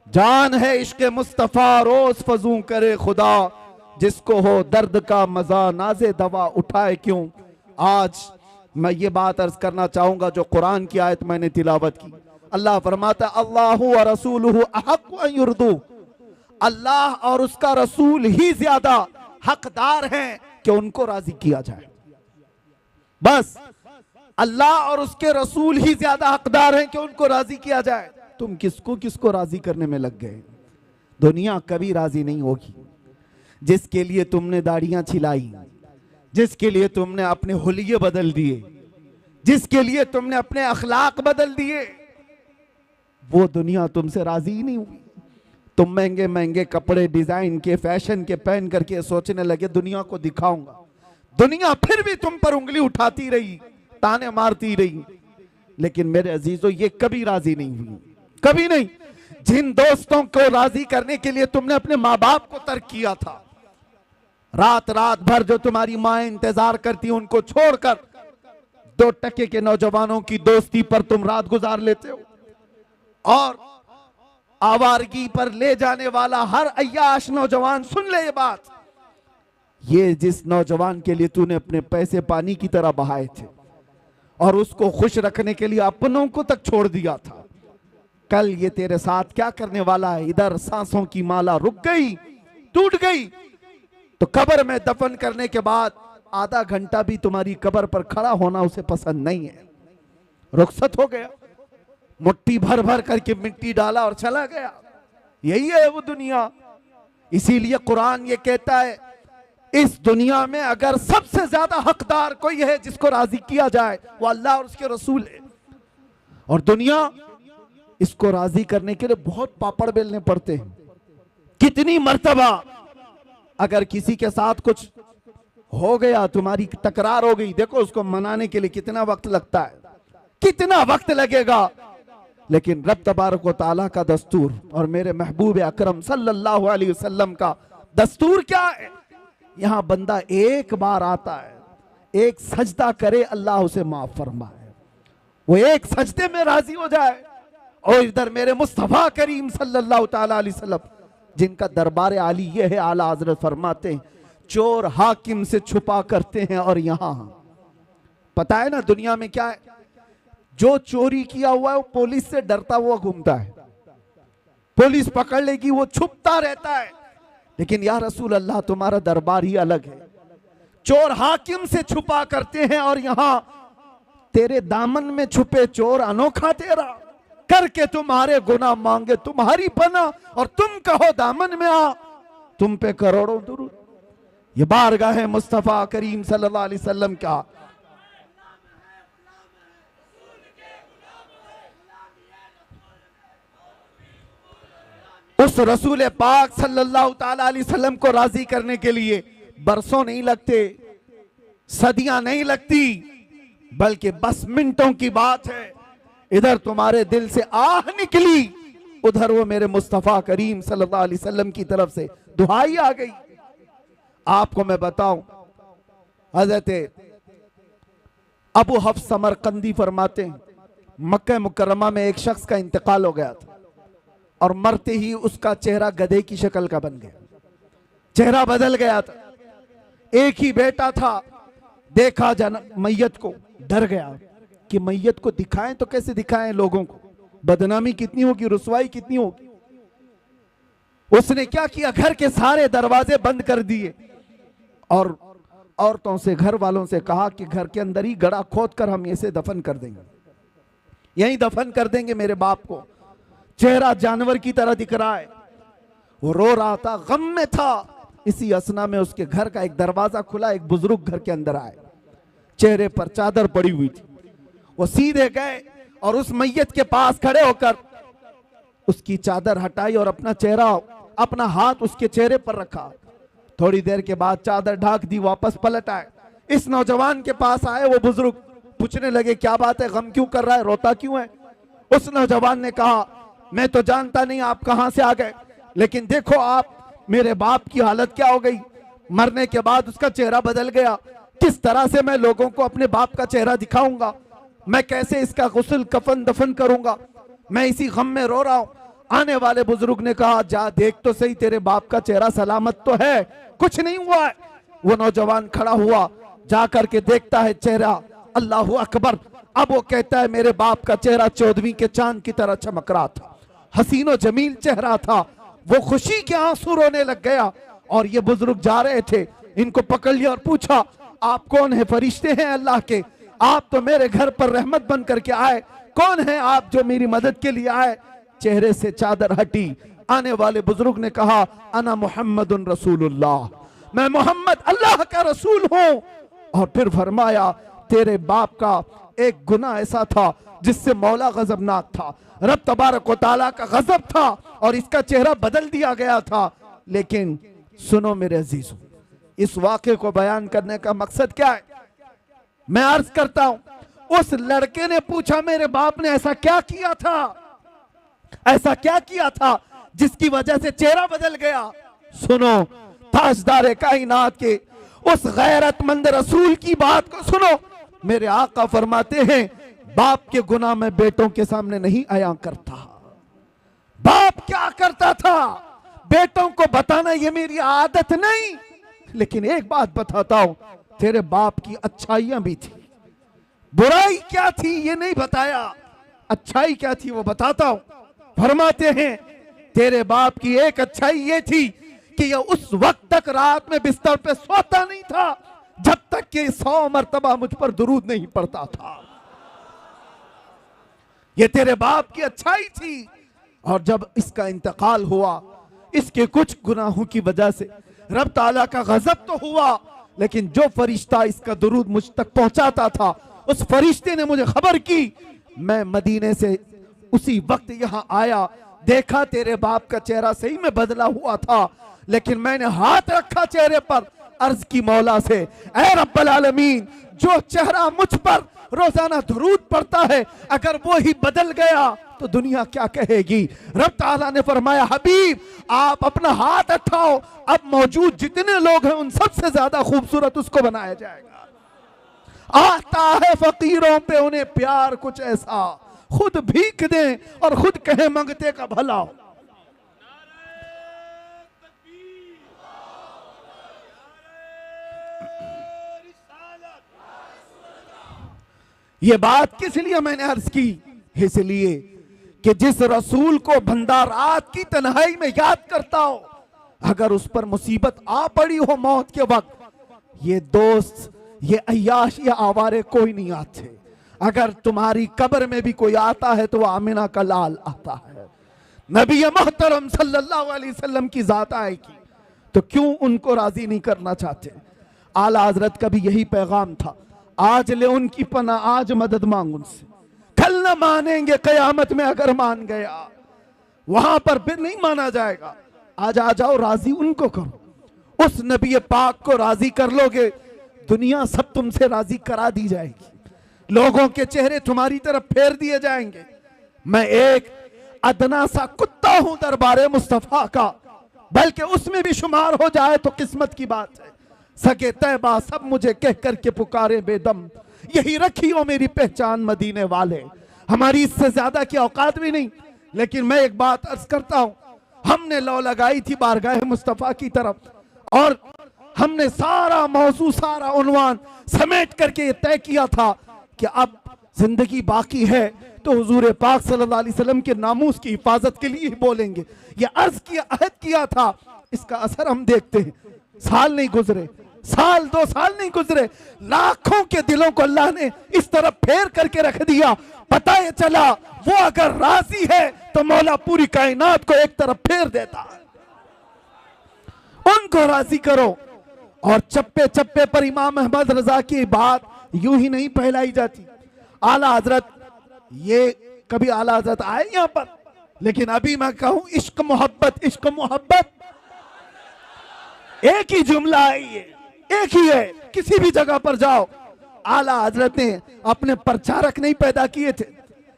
जान है इश्क मुस्तफ़ा रोज फजू करे खुदा, जिसको हो दर्द का मजा नाजे दवा उठाए क्यों। आज मैं ये बात अर्ज करना चाहूंगा जो कुरान की आयत मैंने तिलावत की। अल्लाह फरमाता अल्लाहु व रसूलुहु अहक्कु अन युर्दू, अल्लाह और उसका रसूल ही ज्यादा हकदार हैं कि उनको राजी किया जाए। बस अल्लाह और उसके रसूल ही ज्यादा हकदार हैं कि उनको राजी किया जाए। तुम किसको किसको राजी करने में लग गए? दुनिया कभी राजी नहीं होगी। जिसके लिए तुमने दाढ़ियां छिलाई, जिसके लिए तुमने अपने हुलिये बदल दिए, जिसके लिए तुमने अपने अखलाक बदल दिए, वो दुनिया तुमसे राजी ही नहीं हुई। तुम महंगे महंगे कपड़े डिजाइन के, फैशन के पहन करके सोचने लगे दुनिया को दिखाऊंगा। दुनिया फिर भी तुम पर उंगली उठाती रही, ताने मारती रही, लेकिन मेरे अजीजों ये कभी राजी नहीं हुई, कभी नहीं। जिन दोस्तों को राजी करने के लिए तुमने अपने माँ बाप को तर्क किया था, रात रात भर जो तुम्हारी माँ इंतजार करती उनको छोड़कर 2 टके के नौजवानों की दोस्ती पर तुम रात गुजार लेते हो, और आवारगी पर ले जाने वाला हर अय्याश नौजवान, सुन ले ये बात, ये जिस नौजवान के लिए तूने अपने पैसे पानी की तरह बहाए थे और उसको खुश रखने के लिए अपनों को तक छोड़ दिया था, कल ये तेरे साथ क्या करने वाला है। इधर सांसों की माला रुक गई, टूट गई, तो कब्र में दफन करने के बाद आधा घंटा भी तुम्हारी कब्र पर खड़ा होना उसे पसंद नहीं है। रुखसत हो गया, मुट्ठी भर भर करके मिट्टी डाला और चला गया। यही है वो दुनिया। इसीलिए कुरान ये कहता है इस दुनिया में अगर सबसे ज्यादा हकदार कोई है जिसको राजी किया जाए वो अल्लाह और उसके रसूल है। और दुनिया इसको राजी करने के लिए बहुत पापड़ बेलने पड़ते हैं। कितनी मर्तबा अगर किसी के साथ कुछ हो गया, तुम्हारी तकरार हो गई, देखो उसको मनाने के लिए कितना वक्त लगता है, कितना वक्त लगेगा। लेकिन रब तबारक व तआला का दस्तूर और मेरे महबूब अकरम सल्लल्लाहु अलैहि वसल्लम का दस्तूर क्या है? यहां बंदा एक बार आता है, एक सजदा करे, अल्लाह उसे माफ फरमाए, वो एक सजदे में राजी हो जाए। और इधर मेरे मुस्तफा करीम सल्लल्लाहु ताला अलैहि वसल्लम, जिनका दरबार आली ये है, आला हजरत फरमाते हैं चोर हाकिम से छुपा करते हैं। और यहां पता है ना दुनिया में क्या है, जो चोरी किया हुआ है वो पुलिस से डरता हुआ घूमता है, पुलिस पकड़ लेगी वो छुपता रहता है। लेकिन या रसूल अल्लाह तुम्हारा दरबार ही अलग है, चोर हाकिम से छुपा करते हैं और यहां तेरे दामन में छुपे चोर अनोखा तेरा, करके तुम्हारे गुनाह मांगे तुम्हारी पनाह, और तुम कहो दामन में आ, तुम पे करोड़ों दुरूद। ये बारगाह है मुस्तफा करीम सल्लल्लाहु अलैहि वसल्लम का। उस रसूल पाक सल्लल्लाहु ताला अलैहि वसल्लम को राजी करने के लिए बरसों नहीं लगते, सदियां नहीं लगती, बल्कि बस मिनटों की बात है। इधर तुम्हारे दिल से आह निकली, उधर वो मेरे मुस्तफा करीम सल्लल्लाहु अलैहि वसल्लम की तरफ से दुहाई आ गई। आपको मैं बताऊं, हजरत अबू हफ्स समरकंदी फरमाते हैं मक्का मुकर्रमा में एक शख्स का इंतकाल हो गया था और मरते ही उसका चेहरा गधे की शक्ल का बन गया, चेहरा बदल गया था। एक ही बेटा था, देखा मैयत को, डर गया कि मैयत को दिखाएं तो कैसे दिखाएं लोगों को, बदनामी कितनी होगी, रुसवाई कितनी होगी। उसने क्या किया, घर के सारे दरवाजे बंद कर दिए और औरतों से, घर वालों से कहा कि घर के अंदर ही गड़ा खोद कर हम इसे दफन कर देंगे, यहीं दफन कर देंगे मेरे बाप को। चेहरा जानवर की तरह दिख रहा है, वो रो रहा था, गम में था। इसी असना में उसके घर का एक दरवाजा खुला, एक बुजुर्ग घर के अंदर आए, चेहरे पर चादर पड़ी हुई थी। वो सीधे गए और उस मैयत के पास खड़े होकर उसकी चादर हटाई और अपना चेहरा, अपना हाथ उसके चेहरे पर रखा। थोड़ी देर के बाद चादर ढाक दी, वापस पलट आए। इस नौजवान के पास आए वो बुजुर्ग, पूछने लगे क्या बात है, गम क्यों कर रहा है, रोता क्यों है। उस नौजवान ने कहा मैं तो जानता नहीं आप कहां से आ गए, लेकिन देखो आप मेरे बाप की हालत क्या हो गई, मरने के बाद उसका चेहरा बदल गया। किस तरह से मैं लोगों को अपने बाप का चेहरा दिखाऊंगा, मैं कैसे इसका गुस्ल कफन दफन करूंगा, मैं इसी गम में रो रहा हूं। आने वाले बुजुर्ग ने कहा जा देख तो सही, तेरे बाप का चेहरा सलामत तो है, कुछ नहीं हुआ है। वो नौजवान खड़ा हुआ, जाकर के देखता है चेहरा, अल्लाहू अकबर। अब वो कहता है मेरे बाप का चेहरा 14वीं के चांद की तरह चमक रहा था, हसीनो जमील चेहरा था। वो खुशी के आंसू रोने लग गया। और ये बुजुर्ग जा रहे थे, इनको पकड़ लिया और पूछा आप कौन है, फरिश्ते हैं अल्लाह के, आप तो मेरे घर पर रहमत बन करके आए, कौन है आप जो मेरी मदद के लिए आए। चेहरे से चादर हटी। आने वाले बुजुर्ग ने कहा अना मुहम्मदुन रसूलुल्लाह, मैं मोहम्मद अल्लाह का रसूल हूं। और फिर फरमाया तेरे बाप का एक गुनाह ऐसा था जिससे मौला गजबनाक था, रब तबारक व तआला का गजब था और इसका चेहरा बदल दिया गया था। लेकिन सुनो मेरे अजीजों, इस वाक़े को बयान करने का मकसद क्या है, मैं अर्ज करता हूं। उस लड़के ने पूछा मेरे बाप ने ऐसा क्या किया था, ऐसा क्या किया था जिसकी वजह से चेहरा बदल गया। सुनो ताजदार कायनात के उस गैरतमंद रसूल की बात को सुनो। मेरे आका फरमाते हैं बाप के गुनाह में बेटों के सामने नहीं आया करता। बाप क्या करता था बेटों को बताना ये मेरी आदत नहीं, लेकिन एक बात बताता हूं, तेरे बाप की अच्छाइयां भी थी, बुराई क्या थी ये नहीं बताया, अच्छाई क्या थी वो बताता हूं। फरमाते हैं तेरे बाप की एक अच्छाई ये थी कि ये उस वक्त तक रात में बिस्तर पे सोता नहीं था जब तक कि 100 मर्तबा मुझ पर दुरूद नहीं पड़ता था। ये तेरे बाप की अच्छाई थी। और जब इसका इंतकाल हुआ, इसके कुछ गुनाहों की वजह से रब ताला का गजब तो हुआ, लेकिन जो फरिश्ता इसका दुरूद मुझ तक पहुंचाता था उस फरिश्ते ने मुझे खबर की। मैं मदीने से उसी वक्त यहां आया, देखा तेरे बाप का चेहरा सही में बदला हुआ था, लेकिन मैंने हाथ रखा चेहरे पर, अर्ज की मौला से ऐ रब्बल आलमीन, जो चेहरा मुझ पर रोजाना दुरूद पड़ता है अगर वो ही बदल गया तो दुनिया क्या कहेगी। रब ताला ने फरमाया हबीब आप अपना हाथ उठाओ, अब मौजूद जितने लोग हैं उन सबसे ज्यादा खूबसूरत उसको बनाया जाएगा। आता है फकीरों पे उन्हें प्यार कुछ ऐसा, खुद भीख दें और खुद कहें मंगते का भला हो। ये बात किस लिए मैंने अर्ज की? इसलिए कि जिस रसूल को बंदा रात की तन्हाई में याद करता हो, अगर उस पर मुसीबत आ पड़ी हो मौत के वक्त, ये दोस्त, ये अय्याश, ये आवारे कोई नहीं आते। अगर तुम्हारी कब्र में भी कोई आता है तो आमिना का लाल आता है, नबी मोहतरम सल्लल्लाहु अलैहि वसल्लम की जात आएगी, तो क्यों उनको राजी नहीं करना चाहते? आला हजरत का भी यही पैगाम था, आज ले उनकी पनाह, आज मदद मांग उनसे, कल न मानेंगे कयामत में अगर मान गया, वहां पर फिर नहीं माना जाएगा। आज आ जाओ, राजी उनको करो। उस नबी पाक को राजी कर लोगे, दुनिया सब तुमसे राजी करा दी जाएगी, लोगों के चेहरे तुम्हारी तरफ फेर दिए जाएंगे। मैं एक अदना सा कुत्ता हूं दरबारे मुस्तफा का, बल्कि उसमें भी शुमार हो जाए तो किस्मत की बात है। सके तैबा सब मुझे कह करके पुकारे बेदम, यही रखी हो मेरी पहचान मदीने वाले। हमारी इससे ज्यादा की औकात भी नहीं, लेकिन मैं एक बात अर्ज करता हूं, हमने लौ लगाई थी बारगाह मुस्तफा की तरफ, और हमने सारा मौजू, सारा उन्वान समेट करके ये तय किया था कि अब जिंदगी बाकी है तो हुजूर पाक सल्लल्लाहु अलैहि वसल्लम के नामूस की हिफाजत के लिए ही बोलेंगे। ये अर्ज किया, अहद किया था, इसका असर हम देखते हैं। साल नहीं गुजरे, साल 2 साल नहीं गुजरे, लाखों के दिलों को अल्लाह ने इस तरफ फेर करके रख दिया। पता ये चला वो अगर राजी है तो मौला पूरी कायनात को एक तरफ फेर देता है। उनको राजी करो। और चप्पे चप्पे पर इमाम अहमद रजा की बात यूं ही नहीं फैलाई जाती। आला हजरत, ये कभी आला हजरत आए यहां पर, लेकिन अभी मैं कहूं इश्क मोहब्बत, इश्क मोहब्बत एक ही जुमला है, ये एक ही है। किसी भी जगह पर जाओ, आला हजरत ने अपने प्रचारक नहीं पैदा किए थे,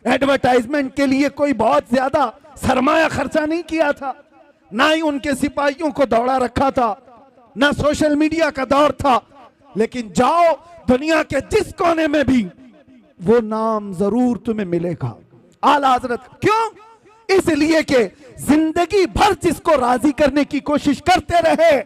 एडवर्टाइजमेंट के लिए कोई बहुत ज्यादा सरमाया खर्चा नहीं किया था, ना ही उनके सिपाहियों को दौड़ा रखा था, ना सोशल मीडिया का दौर था। लेकिन जाओ दुनिया के जिस कोने में भी वो नाम जरूर तुम्हें मिलेगा, आला हजरत। क्यों? इसलिए कि जिंदगी भर जिसको राजी करने की कोशिश करते रहे,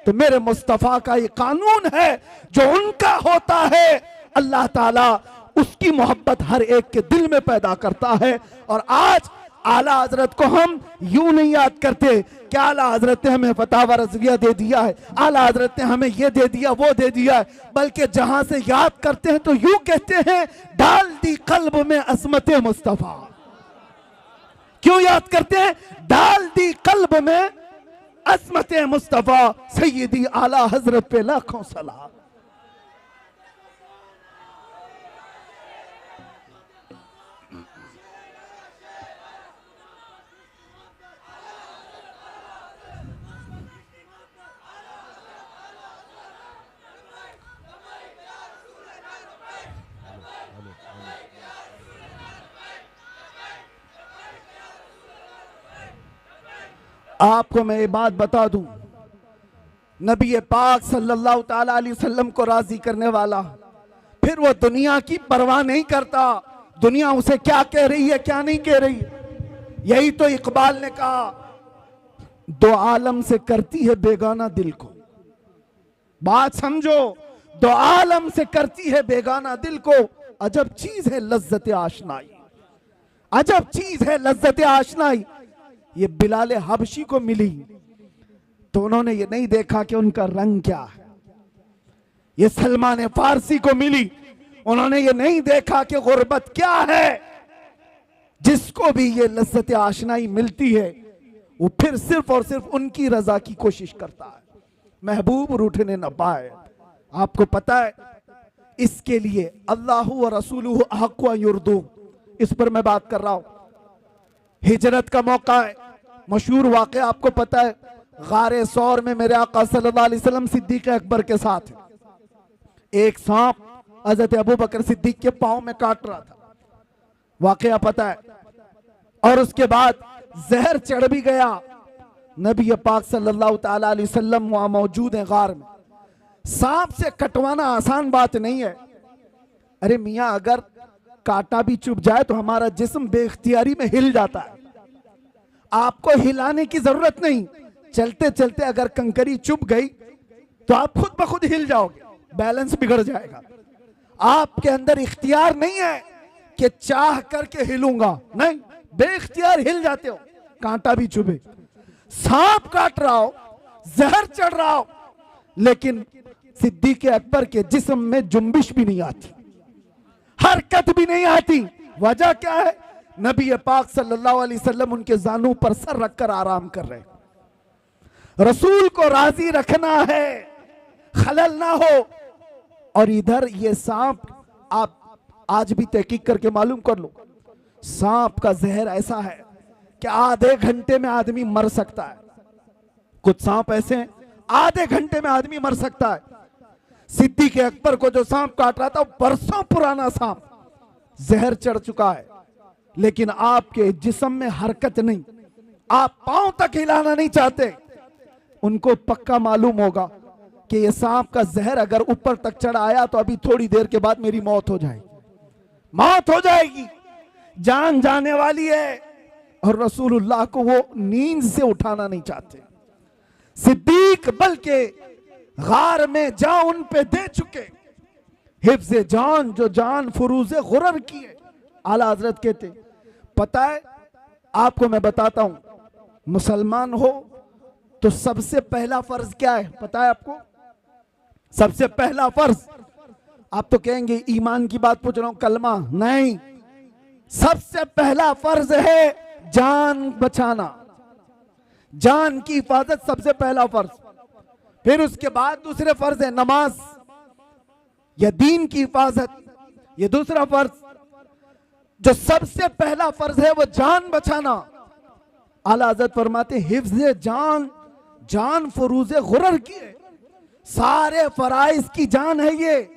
तो मेरे मुस्तफा का ये कानून है, जो उनका होता है अल्लाह ताला उसकी मोहब्बत हर एक के दिल में पैदा करता है। और आज आला हजरत को हम यूं नहीं याद करते कि आला हजरत ने हमें फतावा रज़विया दे दिया है, आला हजरत ने हमें ये दे दिया, वो दे दिया है, बल्कि जहां से याद करते हैं तो यूं कहते हैं, डाल दी कल्ब में अज़मत मुस्तफा। क्यों याद करते हैं? डाल दी कल्ब में अज़मत मुस्तफा, सैयदी आला हजरत पे लाखों सलाम। आपको मैं ये बात बता दूं, नबी पाक सल्लल्लाहु ताला अलैहि वसल्लम को राजी करने वाला, फिर वो दुनिया की परवाह नहीं करता, दुनिया उसे क्या कह रही है क्या नहीं कह रही है। यही तो इकबाल ने कहा, दो आलम से करती है बेगाना दिल को। बात समझो, दो आलम से करती है बेगाना दिल को। अजब चीज है लज्जत आशनाई, अजब चीज है लज्जत आशनाई। ये बिलाल हबशी को मिली तो उन्होंने ये नहीं देखा कि उनका रंग क्या है। ये सलमान फारसी को मिली, उन्होंने ये नहीं देखा कि गुर्बत क्या है। जिसको भी ये लज्जत आशनाई मिलती है, वो फिर सिर्फ और सिर्फ उनकी रजा की कोशिश करता है, महबूब रूठने न पाए। आपको पता है, इसके लिए अल्लाहु व रसूलुहु अहक्कु अन युर्दू, इस पर मैं बात कर रहा हूं। हिजरत का मौका है, मशहूर वाक़या आपको पता है, गारे सौर में मेरे आका सल्लल्लाहु अलैहि वसल्लम सिद्दीक अकबर के साथ एक सांप हज़रत अबू बकर सिद्दीक के पांव में काट रहा था, वाक़या पता है। और उसके बाद जहर चढ़ भी गया। नबी पाक सल्लल्लाहु ताला अलैहि वसल्लम वहां मौजूद हैं गार में। सांप से कटवाना आसान बात नहीं है, अरे मियाँ, अगर कांटा भी चुभ जाए तो हमारा जिस्म बेख्तियारी में हिल जाता है, आपको हिलाने की जरूरत नहीं। चलते चलते अगर कंकरी चुभ गई तो आप खुद ब खुद हिल जाओगे, बैलेंस बिगड़ जाएगा। आपके अंदर इख्तियार नहीं है कि चाह करके हिलूंगा, नहीं, बेइख्तियार हिल जाते हो। कांटा भी चुभे, सांप काट रहा हो, जहर चढ़ रहा हो, लेकिन सिद्दीक अकबर के जिस्म में जुम्बिश भी नहीं आती, हरकत भी नहीं आती। वजह क्या है? नबी पाक सल्लल्लाहु अलैहि वसल्लम उनके जानू पर सर रखकर आराम कर रहे हैं। रसूल को राजी रखना है, खलल ना हो। और इधर ये सांप, आप आज भी तहकीक करके मालूम कर लो, सांप का जहर ऐसा है कि आधे घंटे में आदमी मर सकता है। कुछ सांप ऐसे हैं आधे घंटे में आदमी मर सकता है। सिद्दीक अकबर को जो सांप काट रहा था, बरसों पुराना सांप, जहर चढ़ चुका है, लेकिन आपके जिस्म में हरकत नहीं, आप पांव तक हिलाना नहीं चाहते। उनको पक्का मालूम होगा कि ये सांप का जहर अगर ऊपर तक चढ़ आया तो अभी थोड़ी देर के बाद मेरी मौत हो जाएगी, मौत हो जाएगी, जान जाने वाली है। और रसूलुल्लाह को वो नींद से उठाना नहीं चाहते। सिद्दीक बल्कि गार में जान उन पे दे चुके, हिफ्ज़े जान जो जान फुरूज़े गुरर की है। आला हजरत कहते, पता है आपको मैं बताता हूं, मुसलमान हो तो सबसे पहला फर्ज क्या है पता है आपको? सबसे पहला फर्ज, आप तो कहेंगे ईमान की बात पूछ रहा हूं, कलमा नहीं, सबसे पहला फर्ज है जान बचाना, जान की हिफाजत सबसे पहला फर्ज। फिर उसके बाद दूसरे फर्ज है नमाज या दीन की हिफाजत, ये दूसरा फर्ज। जो सबसे पहला फर्ज है वो जान बचाना। आला हज़रत फरमाते हिफ्ज़े जान, जान फुरूज़े गुरर की है, सारे फराइज की जान है ये,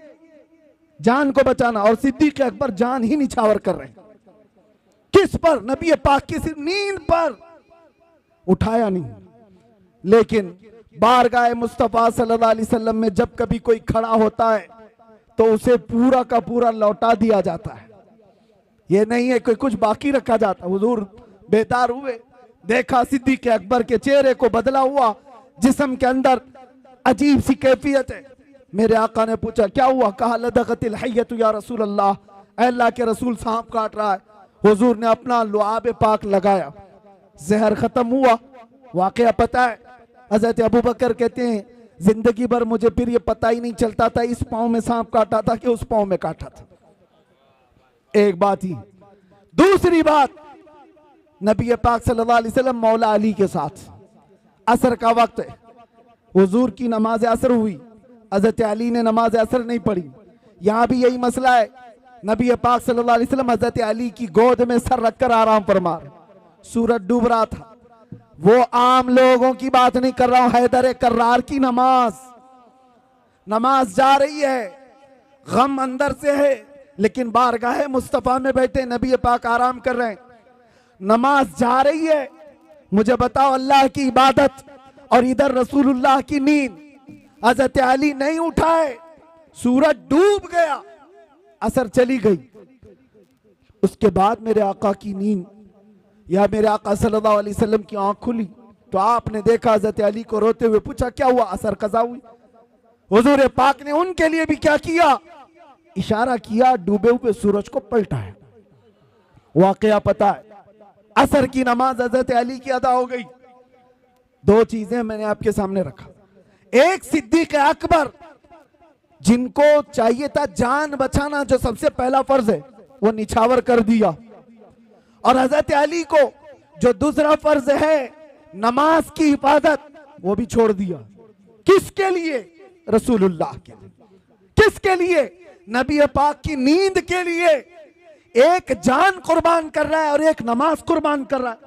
जान को बचाना। और सिद्दीक अकबर जान ही निछावर कर रहे हैं, किस पर? नबी पाक की सिर्फ नींद पर, उठाया नहीं। लेकिन बारगाह मुस्तफा सल्लल्लाहु अलैहि वसल्लम में जब कभी कोई खड़ा होता है तो उसे पूरा का पूरा लौटा दिया जाता है, ये नहीं है कोई कुछ बाकी रखा जाता। हुजूर बेदार हुए, देखा सिद्दीक अकबर के चेहरे को बदला हुआ, जिस्म के अंदर अजीब सी कैफियत है। मेरे आका ने पूछा क्या हुआ? कहा लदगतिल हय्यतु या रसूल अल्लाह, अल्लाह के रसूल सांप काट रहा है। हुजूर ने अपना लुआब पाक लगाया, जहर खत्म हुआ। वाकया पता है, हजरत अबू बकर कहते हैं जिंदगी भर मुझे फिर ये पता ही नहीं चलता था इस पांव में सांप काटा था कि उस पांव में काटा था। एक बात ही। दूसरी बात, नबी पाक सल्लल्लाहु अलैहि वसल्लम मौला अली के साथ, असर का वक्त है, हुजूर की नमाज असर हुई, हजरत अली ने नमाज असर नहीं पढ़ी। यहां भी यही मसला है, नबी पाक सल्लल्लाहु अलैहि वसल्लम हजरत अली की गोद में सर रखकर आराम फरमा रहे, सूरज डूब रहा था। वो आम लोगों की बात नहीं कर रहा हूं, हैदर कर्रार की नमाज, नमाज जा रही है, गम अंदर से है, लेकिन बारगाह मुस्तफा में बैठे नबी पाक आराम कर रहे हैं, नमाज जा रही है। मुझे बताओ, अल्लाह की इबादत और इधर रसूलुल्लाह की नींद। हजरत अली नहीं उठाए, सूरज डूब गया, असर चली गई। उसके बाद मेरे आका की नींद या मेरे आका सल्लल्लाहु अलैहि वसल्लम की आंख खुली तो आपने देखा हजरत अली को रोते हुए, पूछा क्या हुआ? असर कज़ा हुई। हुजूर पाक ने उनके लिए भी क्या किया? इशारा किया, डूबे हुए सूरज को पलटाया। वाकया पता है, असर की नमाज हजरत अली की अदा हो गई। दो चीजें मैंने आपके सामने रखा, एक सिद्दीक अकबर जिनको चाहिए था जान बचाना, जो सबसे पहला फर्ज है, वो निछावर कर दिया, और हजरत अली को जो दूसरा फर्ज है नमाज की हिफाजत, वो भी छोड़ दिया। किसके लिए? रसूलुल्लाह के लिए। किसके लिए? नबी पाक की नींद के लिए। एक जान कुर्बान कर रहा है और एक नमाज कुर्बान कर रहा है।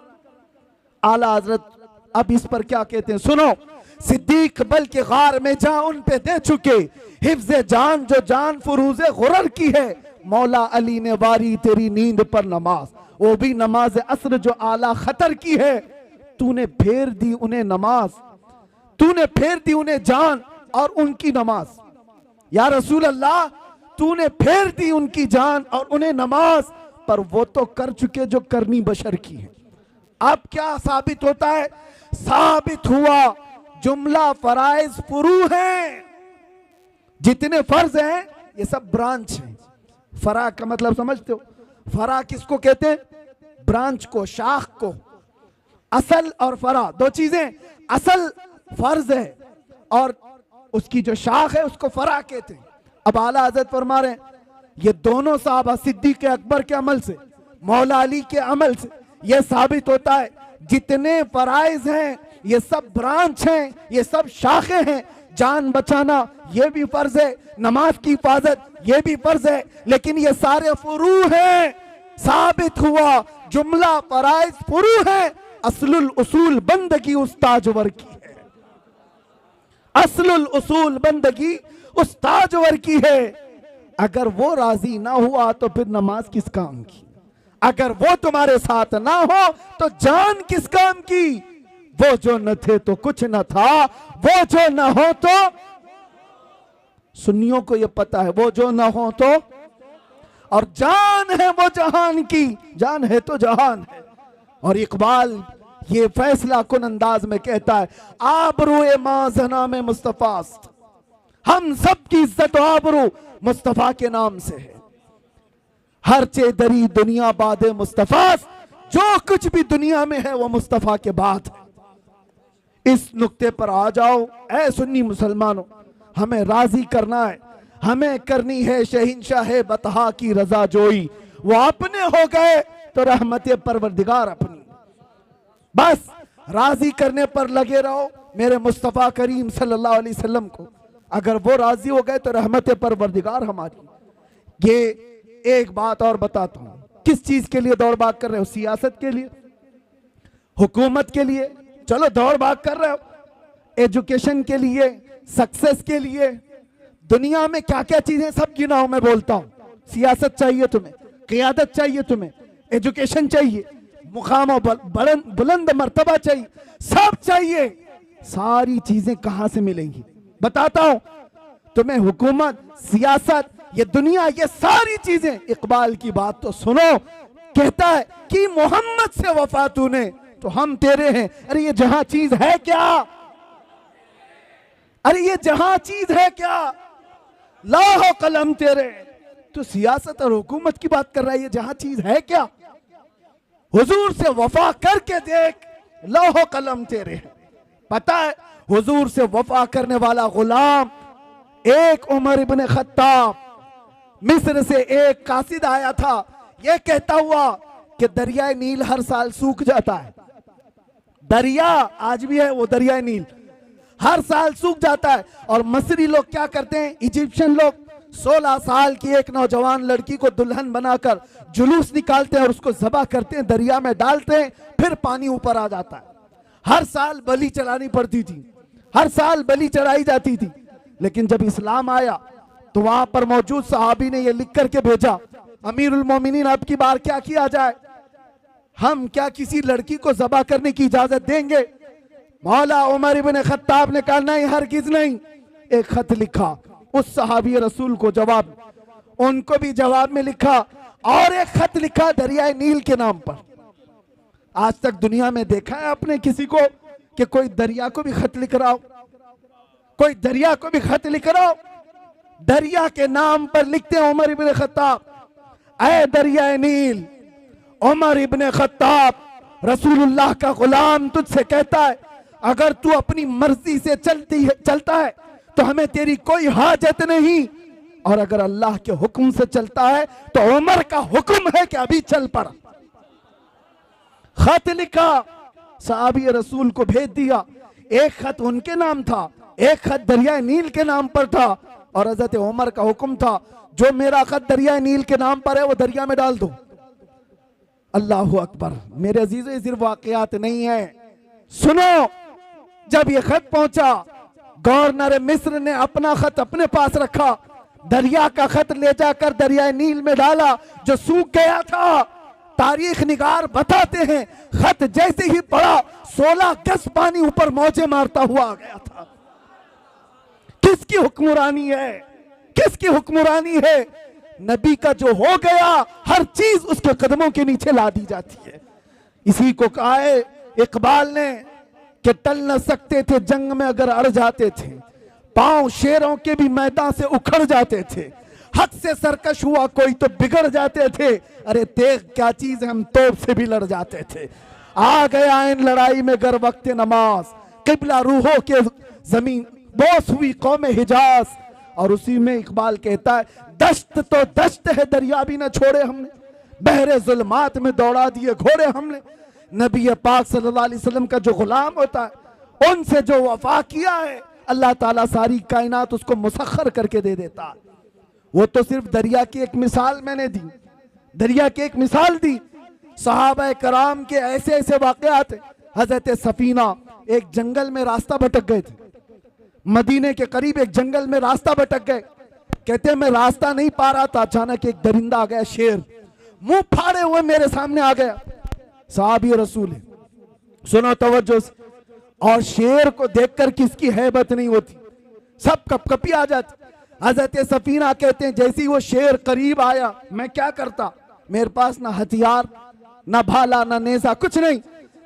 आला हजरत अब इस पर क्या कहते हैं सुनो। सिद्दीक बल्कि गार में जा उन पे दे चुके, हिफ्ज़े जान जो जान फुरूज़े गुरर की है, मौला अली ने वारी तेरी नींद पर नमाज, वो भी नमाज असर जो आला खतर की है। तूने फेर दी उन्हें नमाज, तूने फेर दी उन्हें जान और उनकी नमाज। या रसूल अल्लाह, तूने फेर दी उनकी जान और उन्हें नमाज, पर वो तो कर चुके जो करनी बशर की है। अब क्या साबित होता है? साबित हुआ जुमला फराइज फुरू हैं, जितने फर्ज हैं ये सब ब्रांच हैं। फरा का मतलब समझते हो? फरा किसको कहते हैं? ब्रांच को, शाख को। असल और फरा दो चीजें। असल फर्ज है और उसकी जो शाख है उसको फरा कहते हैं। अब आला हजरत फरमा रहे हैं ये दोनों साहबा सिद्दीक अकबर के अमल से, मौला अली के अमल से यह साबित होता है जितने फराइज हैं ये सब ब्रांच हैं, ये सब शाखें हैं। जान बचाना ये भी फर्ज है, नमाज की हिफाजत ये भी फर्ज है, लेकिन ये सारे फुरू हैं। साबित हुआ जुमला फराइज फुरू है। असलुल उसूल बंदगी उस्ताजवर की है। असलुल उसूल बंदगी उस्ताजवर की है। अगर वो राजी ना हुआ तो फिर नमाज किस काम की? अगर वो तुम्हारे साथ ना हो तो जान किस काम की? वो जो न थे तो कुछ न था, वो जो न हो तो, सुन्नियों को ये पता है, वो जो न हो तो, और जान है वो जहान की, जान है तो जहान है। और इकबाल ये फैसला कुन अंदाज में कहता है आबरूए माजना में मुस्तफास्त, हम सब की इज्जत आबरू मुस्तफा के नाम से है। हर चे दरी दुनिया बाद मुस्तफास्त, जो कुछ भी दुनिया में है वो मुस्तफा के बाद है। इस नुक्ते पर आ जाओ ऐ सुन्नी मुसलमानों, हमें राजी करना है, हमें करनी है शहंशाह बतहा की रजा जोई। वो अपने हो गए तो रहमत परवरदिगार अपनी। बस राजी करने पर लगे रहो मेरे मुस्तफ़ा करीम सल्लल्लाहु अलैहि वसल्लम को। अगर वो राजी हो गए तो रहमत परवरदिगार हमारी। ये एक बात और बताता हूं, किस चीज के लिए दौड़ भाग कर रहे हो? सियासत के लिए, हुकूमत के लिए, चलो दौड़ भाग कर रहे हो, एजुकेशन के लिए, सक्सेस के लिए। दुनिया में क्या क्या चीजें सब गिनाओ, मैं बोलता हूं। सियासत चाहिए तुम्हें, क़ियादत चाहिए तुम्हें, एजुकेशन चाहिए, मुकाम और बुलंद मर्तबा चाहिए, सब चाहिए। सारी चीजें कहां से मिलेंगी? बताता हूं तुम्हें। हुकूमत, सियासत, ये दुनिया, ये सारी चीजें। इकबाल की बात तो सुनो, कहता है कि मोहम्मद से वफा तूने तो हम तेरे हैं। अरे ये जहां चीज है क्या? अरे ये जहां चीज है क्या? लाहो कलम तेरे। तो सियासत और हुकूमत की बात कर रहा है, ये जहां चीज है क्या? हुजूर से वफा करके देख, लाहो कलम तेरे हैं। पता है हुजूर से वफा करने वाला गुलाम एक उमर इब्न खत्ताब, मिस्र से एक कासिद आया था, यह कहता हुआ कि दरियाए नील हर साल सूख जाता है। दरिया आज भी है वो दरियाए नील, हर साल सूख जाता है। और मसरी लोग क्या करते हैं, इजिप्शियन लोग 16 साल की एक नौजवान लड़की को दुल्हन बनाकर जुलूस निकालते हैं और उसको ज़बह करते हैं, दरिया में डालते हैं, फिर पानी ऊपर आ जाता है। हर साल बलि चढ़ानी पड़ती थी, हर साल बलि चढ़ाई जाती थी। लेकिन जब इस्लाम आया तो वहां पर मौजूद सहाबी ने यह लिख करके भेजा, अमीरुल मोमिनीन अब की बार क्या किया जाए? हम क्या किसी लड़की को ज़बह करने की इजाजत देंगे? मौला उमर इब्न खत्ताब ने कहा नहीं, हरगिज नहीं। एक खत लिखा उस सहाबी रसूल को जवाब, उनको भी जवाब में लिखा, और एक खत लिखा दरियाए नील के नाम पर। आज तक दुनिया में देखा है आपने किसी को कि कोई दरिया को भी खत लिख रहा हो? कोई दरिया को भी खत लिख रहा हो? दरिया के नाम पर लिखते हैं उमर इब्न खत्ताब, ऐ दरियाए नील, उमर इब्न खत्ताब रसूलुल्लाह का गुलाम तुझसे कहता है अगर तू अपनी मर्जी से चलता है तो हमें तेरी कोई हाजत नहीं, और अगर अल्लाह के हुक्म से चलता है तो उमर का हुक्म है कि अभी चल पड़ा। खत लिखा, सहाबी रसूल को भेज दिया। एक खत उनके नाम था, एक खत दरिया नील के नाम पर था, और हजरत उमर का हुक्म था जो मेरा खत दरिया नील के नाम पर है वो दरिया में डाल दो। अल्लाहु अकबर। मेरे अजीजों, ये सिर्फ वाकयात नहीं है, सुनो। जब ये खत पहुंचा, गवर्नर मिस्र ने अपना खत अपने पास रखा, दरिया का खत ले जाकर दरिया नील में डाला जो सूख गया था। तारीख निगार बताते हैं खत जैसे ही पड़ा 16 गज पानी ऊपर मौजे मारता हुआ आ गया था। किसकी हुक्मरानी है? किसकी हुक्मरानी है? नबी का जो हो गया हर चीज उसके कदमों के नीचे ला दी जाती है। इसी को कहा है इकबाल ने कि टल न सकते थे जंग में अगर अड़ जाते थे, पांव शेरों के भी मैदान से उखड़ जाते थे, हक से सरकश हुआ कोई तो बिगड़ जाते थे, अरे तेग क्या चीज है हम तोप से भी लड़ जाते थे। आ गया इन लड़ाई में गर वक्त नमाज, किबला रूहों के जमीन बोस हुई कौम हिजाज। और उसी में इकबाल कहता है दश्त तो दश्त है दरिया भी न छोड़े हमने, बहरे जुल्मात में दौड़ा दिए घोड़े हमने। नबी पाक सल्लल्लाहु अलैहि वसल्लम का जो गुलाम होता है उनसे जो वफा किया है अल्लाह ताला सारी कायनात उसको मुसख्खर करके दे देता है। वो तो सिर्फ दरिया की एक मिसाल मैंने दी, दरिया की एक मिसाल दी। सहाबा कराम के ऐसे ऐसे वाकयात हैं। हजरत सफीना एक जंगल में रास्ता भटक गए थे, मदीने के करीब एक जंगल में रास्ता भटक गए। कहते मैं रास्ता नहीं पा रहा था, अचानक एक दरिंदा आ गया, शेर मुंह फाड़े हुए मेरे सामने आ गया। साहबी रसूल है, सुनो तवज्जो से। और शेर को देखकर किसकी हैबत नहीं होती, सब कपकपी आ जाती। हजरत सफीना कहते हैं जैसे ही वो शेर करीब आया मैं क्या करता, मेरे पास ना हथियार ना भाला ना नेजा कुछ नहीं।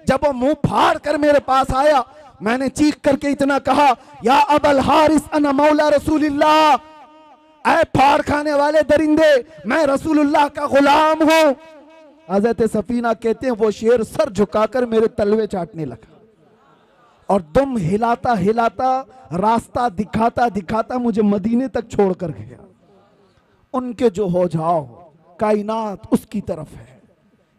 जब वो मुंह फाड़ कर मेरे पास आया मैंने चीख करके इतना कहा या अबल हारिस अना मौला रसूलिल्लाह, ऐ फाड़ खाने वाले दरिंदे मैं रसूलुल्लाह का गुलाम हूं। हजरत सफीना कहते हैं वो शेर सर झुकाकर मेरे तलवे चाटने लगा और दुम हिलाता हिलाता रास्ता दिखाता दिखाता मुझे मदीने तक छोड़ कर गया। उनके जो हो जाओ कायनात उसकी तरफ है।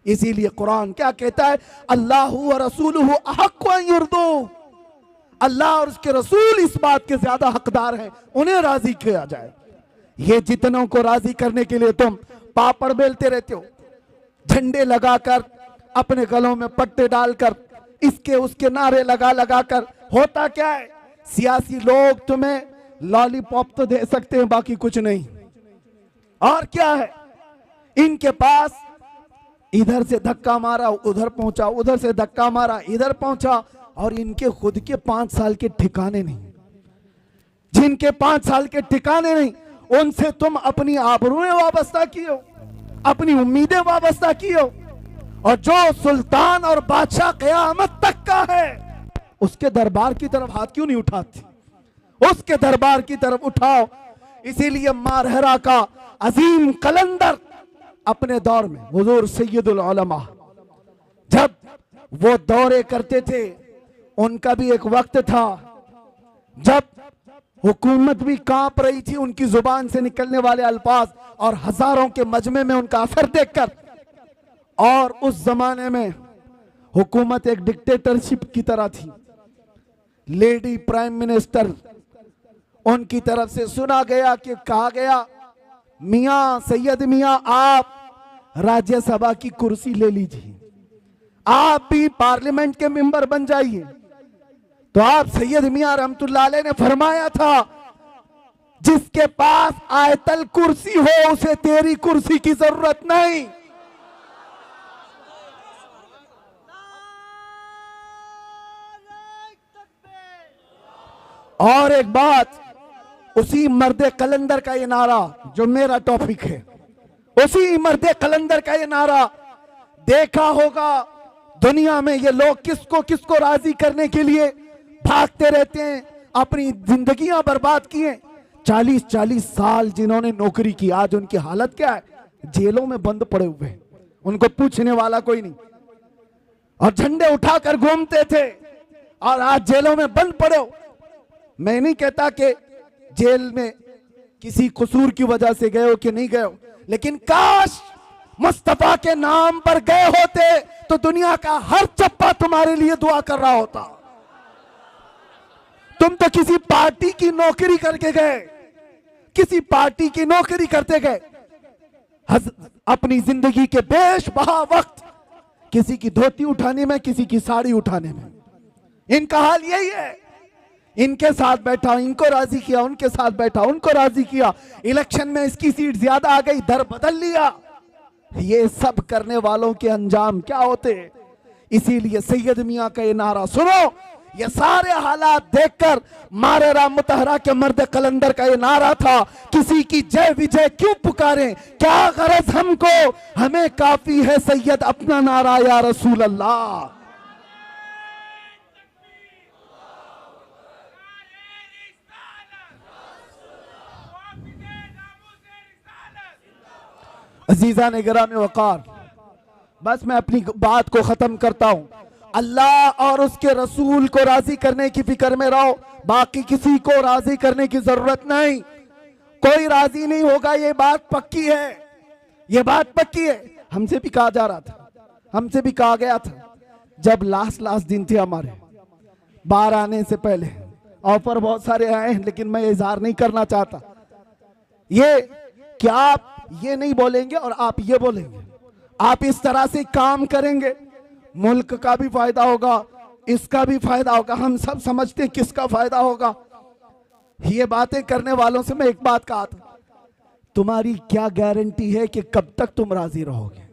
इसीलिए कुरान क्या कहता है, अल्लाह व रसूलुहु अहक्कु अन युर्दू, अल्लाह और उसके रसूल इस बात के ज्यादा हकदार हैं उन्हें राजी किया जाए। ये जितनों को राजी करने के लिए तुम पापड़ बेलते रहते हो, झंडे लगाकर अपने गलों में पट्टे डालकर इसके उसके नारे लगा लगा कर, होता क्या है सियासी लोग तुम्हें लॉलीपॉप तो दे सकते हैं बाकी कुछ नहीं। और क्या है इनके पास, इधर से धक्का मारा उधर पहुंचा, उधर से धक्का मारा इधर पहुंचा, और इनके खुद के 5 साल के ठिकाने नहीं। जिनके 5 साल के ठिकाने नहीं उनसे तुम अपनी आबरूएं वाबस्ता की हो, अपनी उम्मीदें वाबस्ता की हो। और जो सुल्तान और बादशाह क़यामत तक का है उसके दरबार की तरफ हाथ क्यों नहीं उठाते, उसके दरबार की तरफ उठाओ। इसीलिए मारहरा का अजीम कलंदर अपने दौर में हुजूर सैयदुल उलमा जब वो दौरे करते थे, उनका भी एक वक्त था जब हुकूमत भी कांप रही थी उनकी जुबान से निकलने वाले अल्फाज और हजारों के मजमे में उनका असर देखकर। और उस जमाने में हुकूमत एक डिक्टेटरशिप की तरह थी। लेडी प्राइम मिनिस्टर उनकी तरफ से सुना गया कि कहा गया मियां सैयद मियां आप राज्यसभा की कुर्सी ले लीजिए, आप भी पार्लियामेंट के मेंबर बन जाइए। तो आप सैयद मियां रहमतुल्लाह अलैह ने फरमाया था जिसके पास आयतल कुर्सी हो उसे तेरी कुर्सी की जरूरत नहीं। और एक बात, उसी मर्दे कलंदर का ये नारा जो मेरा टॉपिक है, उसी मर्दे कलंदर का ये नारा, देखा होगा दुनिया में ये लोग किसको किसको राजी करने के लिए भागते रहते हैं, अपनी जिंदगियां बर्बाद किए। 40-40 साल जिन्होंने नौकरी की आज उनकी हालत क्या है, जेलों में बंद पड़े हुए हैं, उनको पूछने वाला कोई नहीं। और झंडे उठाकर घूमते थे और आज जेलों में बंद पड़े हो। मैं नहीं कहता कि जेल में किसी कसूर की वजह से गए हो कि नहीं गए हो, लेकिन काश मुस्तफा के नाम पर गए होते तो दुनिया का हर चप्पा तुम्हारे लिए दुआ कर रहा होता। तुम तो किसी पार्टी की नौकरी करके गए, किसी पार्टी की नौकरी करते गए, अपनी जिंदगी के बेशबहा वक्त किसी की धोती उठाने में, किसी की साड़ी उठाने में। इनका हाल यही है, इनके साथ बैठा इनको राजी किया, उनके साथ बैठा उनको राजी किया, इलेक्शन में इसकी सीट ज्यादा आ गई दर बदल लिया। ये सब करने वालों के अंजाम क्या होते हैं। इसीलिए सैयद मियां का ये नारा सुनो, ये सारे हालात देखकर मारेरा मुतहरा के मर्द कलंदर का ये नारा था, किसी की जय विजय क्यों पुकारें, क्या गरज हमको, हमें काफी है सैयद अपना नारा या रसूल अल्लाह। अजीजा ने गिरामी वकार, बस मैं अपनी बात को खत्म करता हूं। अल्लाह और उसके रसूल को राजी करने की फिक्र में रहो, बाकी किसी को राजी करने की जरूरत नहीं। कोई राजी नहीं होगा, ये बात पक्की है, ये बात पक्की है। हमसे भी कहा जा रहा था, हमसे भी कहा गया था, जब लास्ट दिन थे हमारे बाहर आने से पहले, ऑफर बहुत सारे आए हैं लेकिन मैं इजहार नहीं करना चाहता, ये क्या आप ये नहीं बोलेंगे और आप ये बोलेंगे, आप इस तरह से काम करेंगे, मुल्क का भी फायदा होगा, इसका भी फायदा होगा, हम सब समझते हैं किसका फायदा होगा। ये बातें करने वालों से मैं एक बात कहा था, तुम्हारी क्या गारंटी है कि कब तक तुम राजी रहोगे,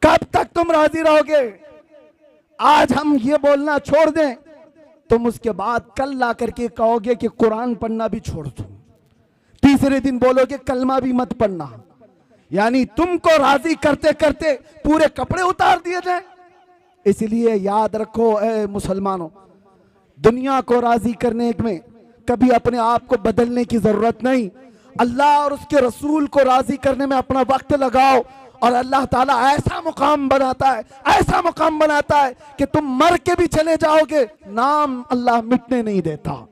कब तक तुम राजी रहोगे। आज हम ये बोलना छोड़ दें, तुम उसके बाद कल ला करके कहोगे कि कुरान पढ़ना भी छोड़ दो, तीसरे दिन बोलोगे कलमा भी मत पढ़ना, यानी तुमको राजी करते करते पूरे कपड़े उतार दिए जाए। इसलिए याद रखो ए मुसलमानों, दुनिया को राजी करने में कभी अपने आप को बदलने की जरूरत नहीं, अल्लाह और उसके रसूल को राजी करने में अपना वक्त लगाओ और अल्लाह ताला ऐसा मुकाम बनाता है, ऐसा मुकाम बनाता है कि तुम मर के भी चले जाओगे, नाम अल्लाह मिटने नहीं देता,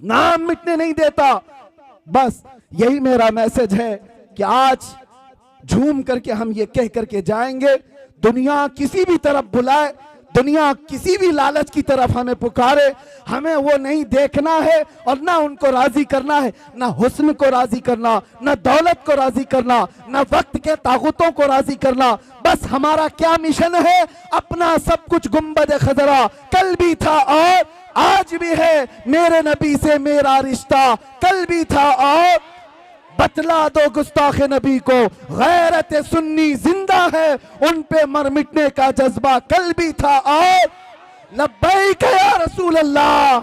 नाम मिटने नहीं देता। बस यही मेरा मैसेज है कि आज झूम करके हम ये कह करके जाएंगे, दुनिया किसी भी तरफ बुलाए, दुनिया किसी भी लालच की तरफ हमें पुकारे, हमें वो नहीं देखना है और ना उनको राजी करना है, ना हुस्न को राजी करना, ना दौलत को राजी करना, ना वक्त के ताकतों को राजी करना। बस हमारा क्या मिशन है, अपना सब कुछ गुंबद खजरा कल भी था और आज भी है, मेरे नबी से मेरा रिश्ता कल भी था और बतला दो गुस्ताखे नबी को, गैरत सुन्नी जिंदा है, उन पे मर मिटने का जज्बा कल भी था और लब्बैक या रसूल अल्लाह।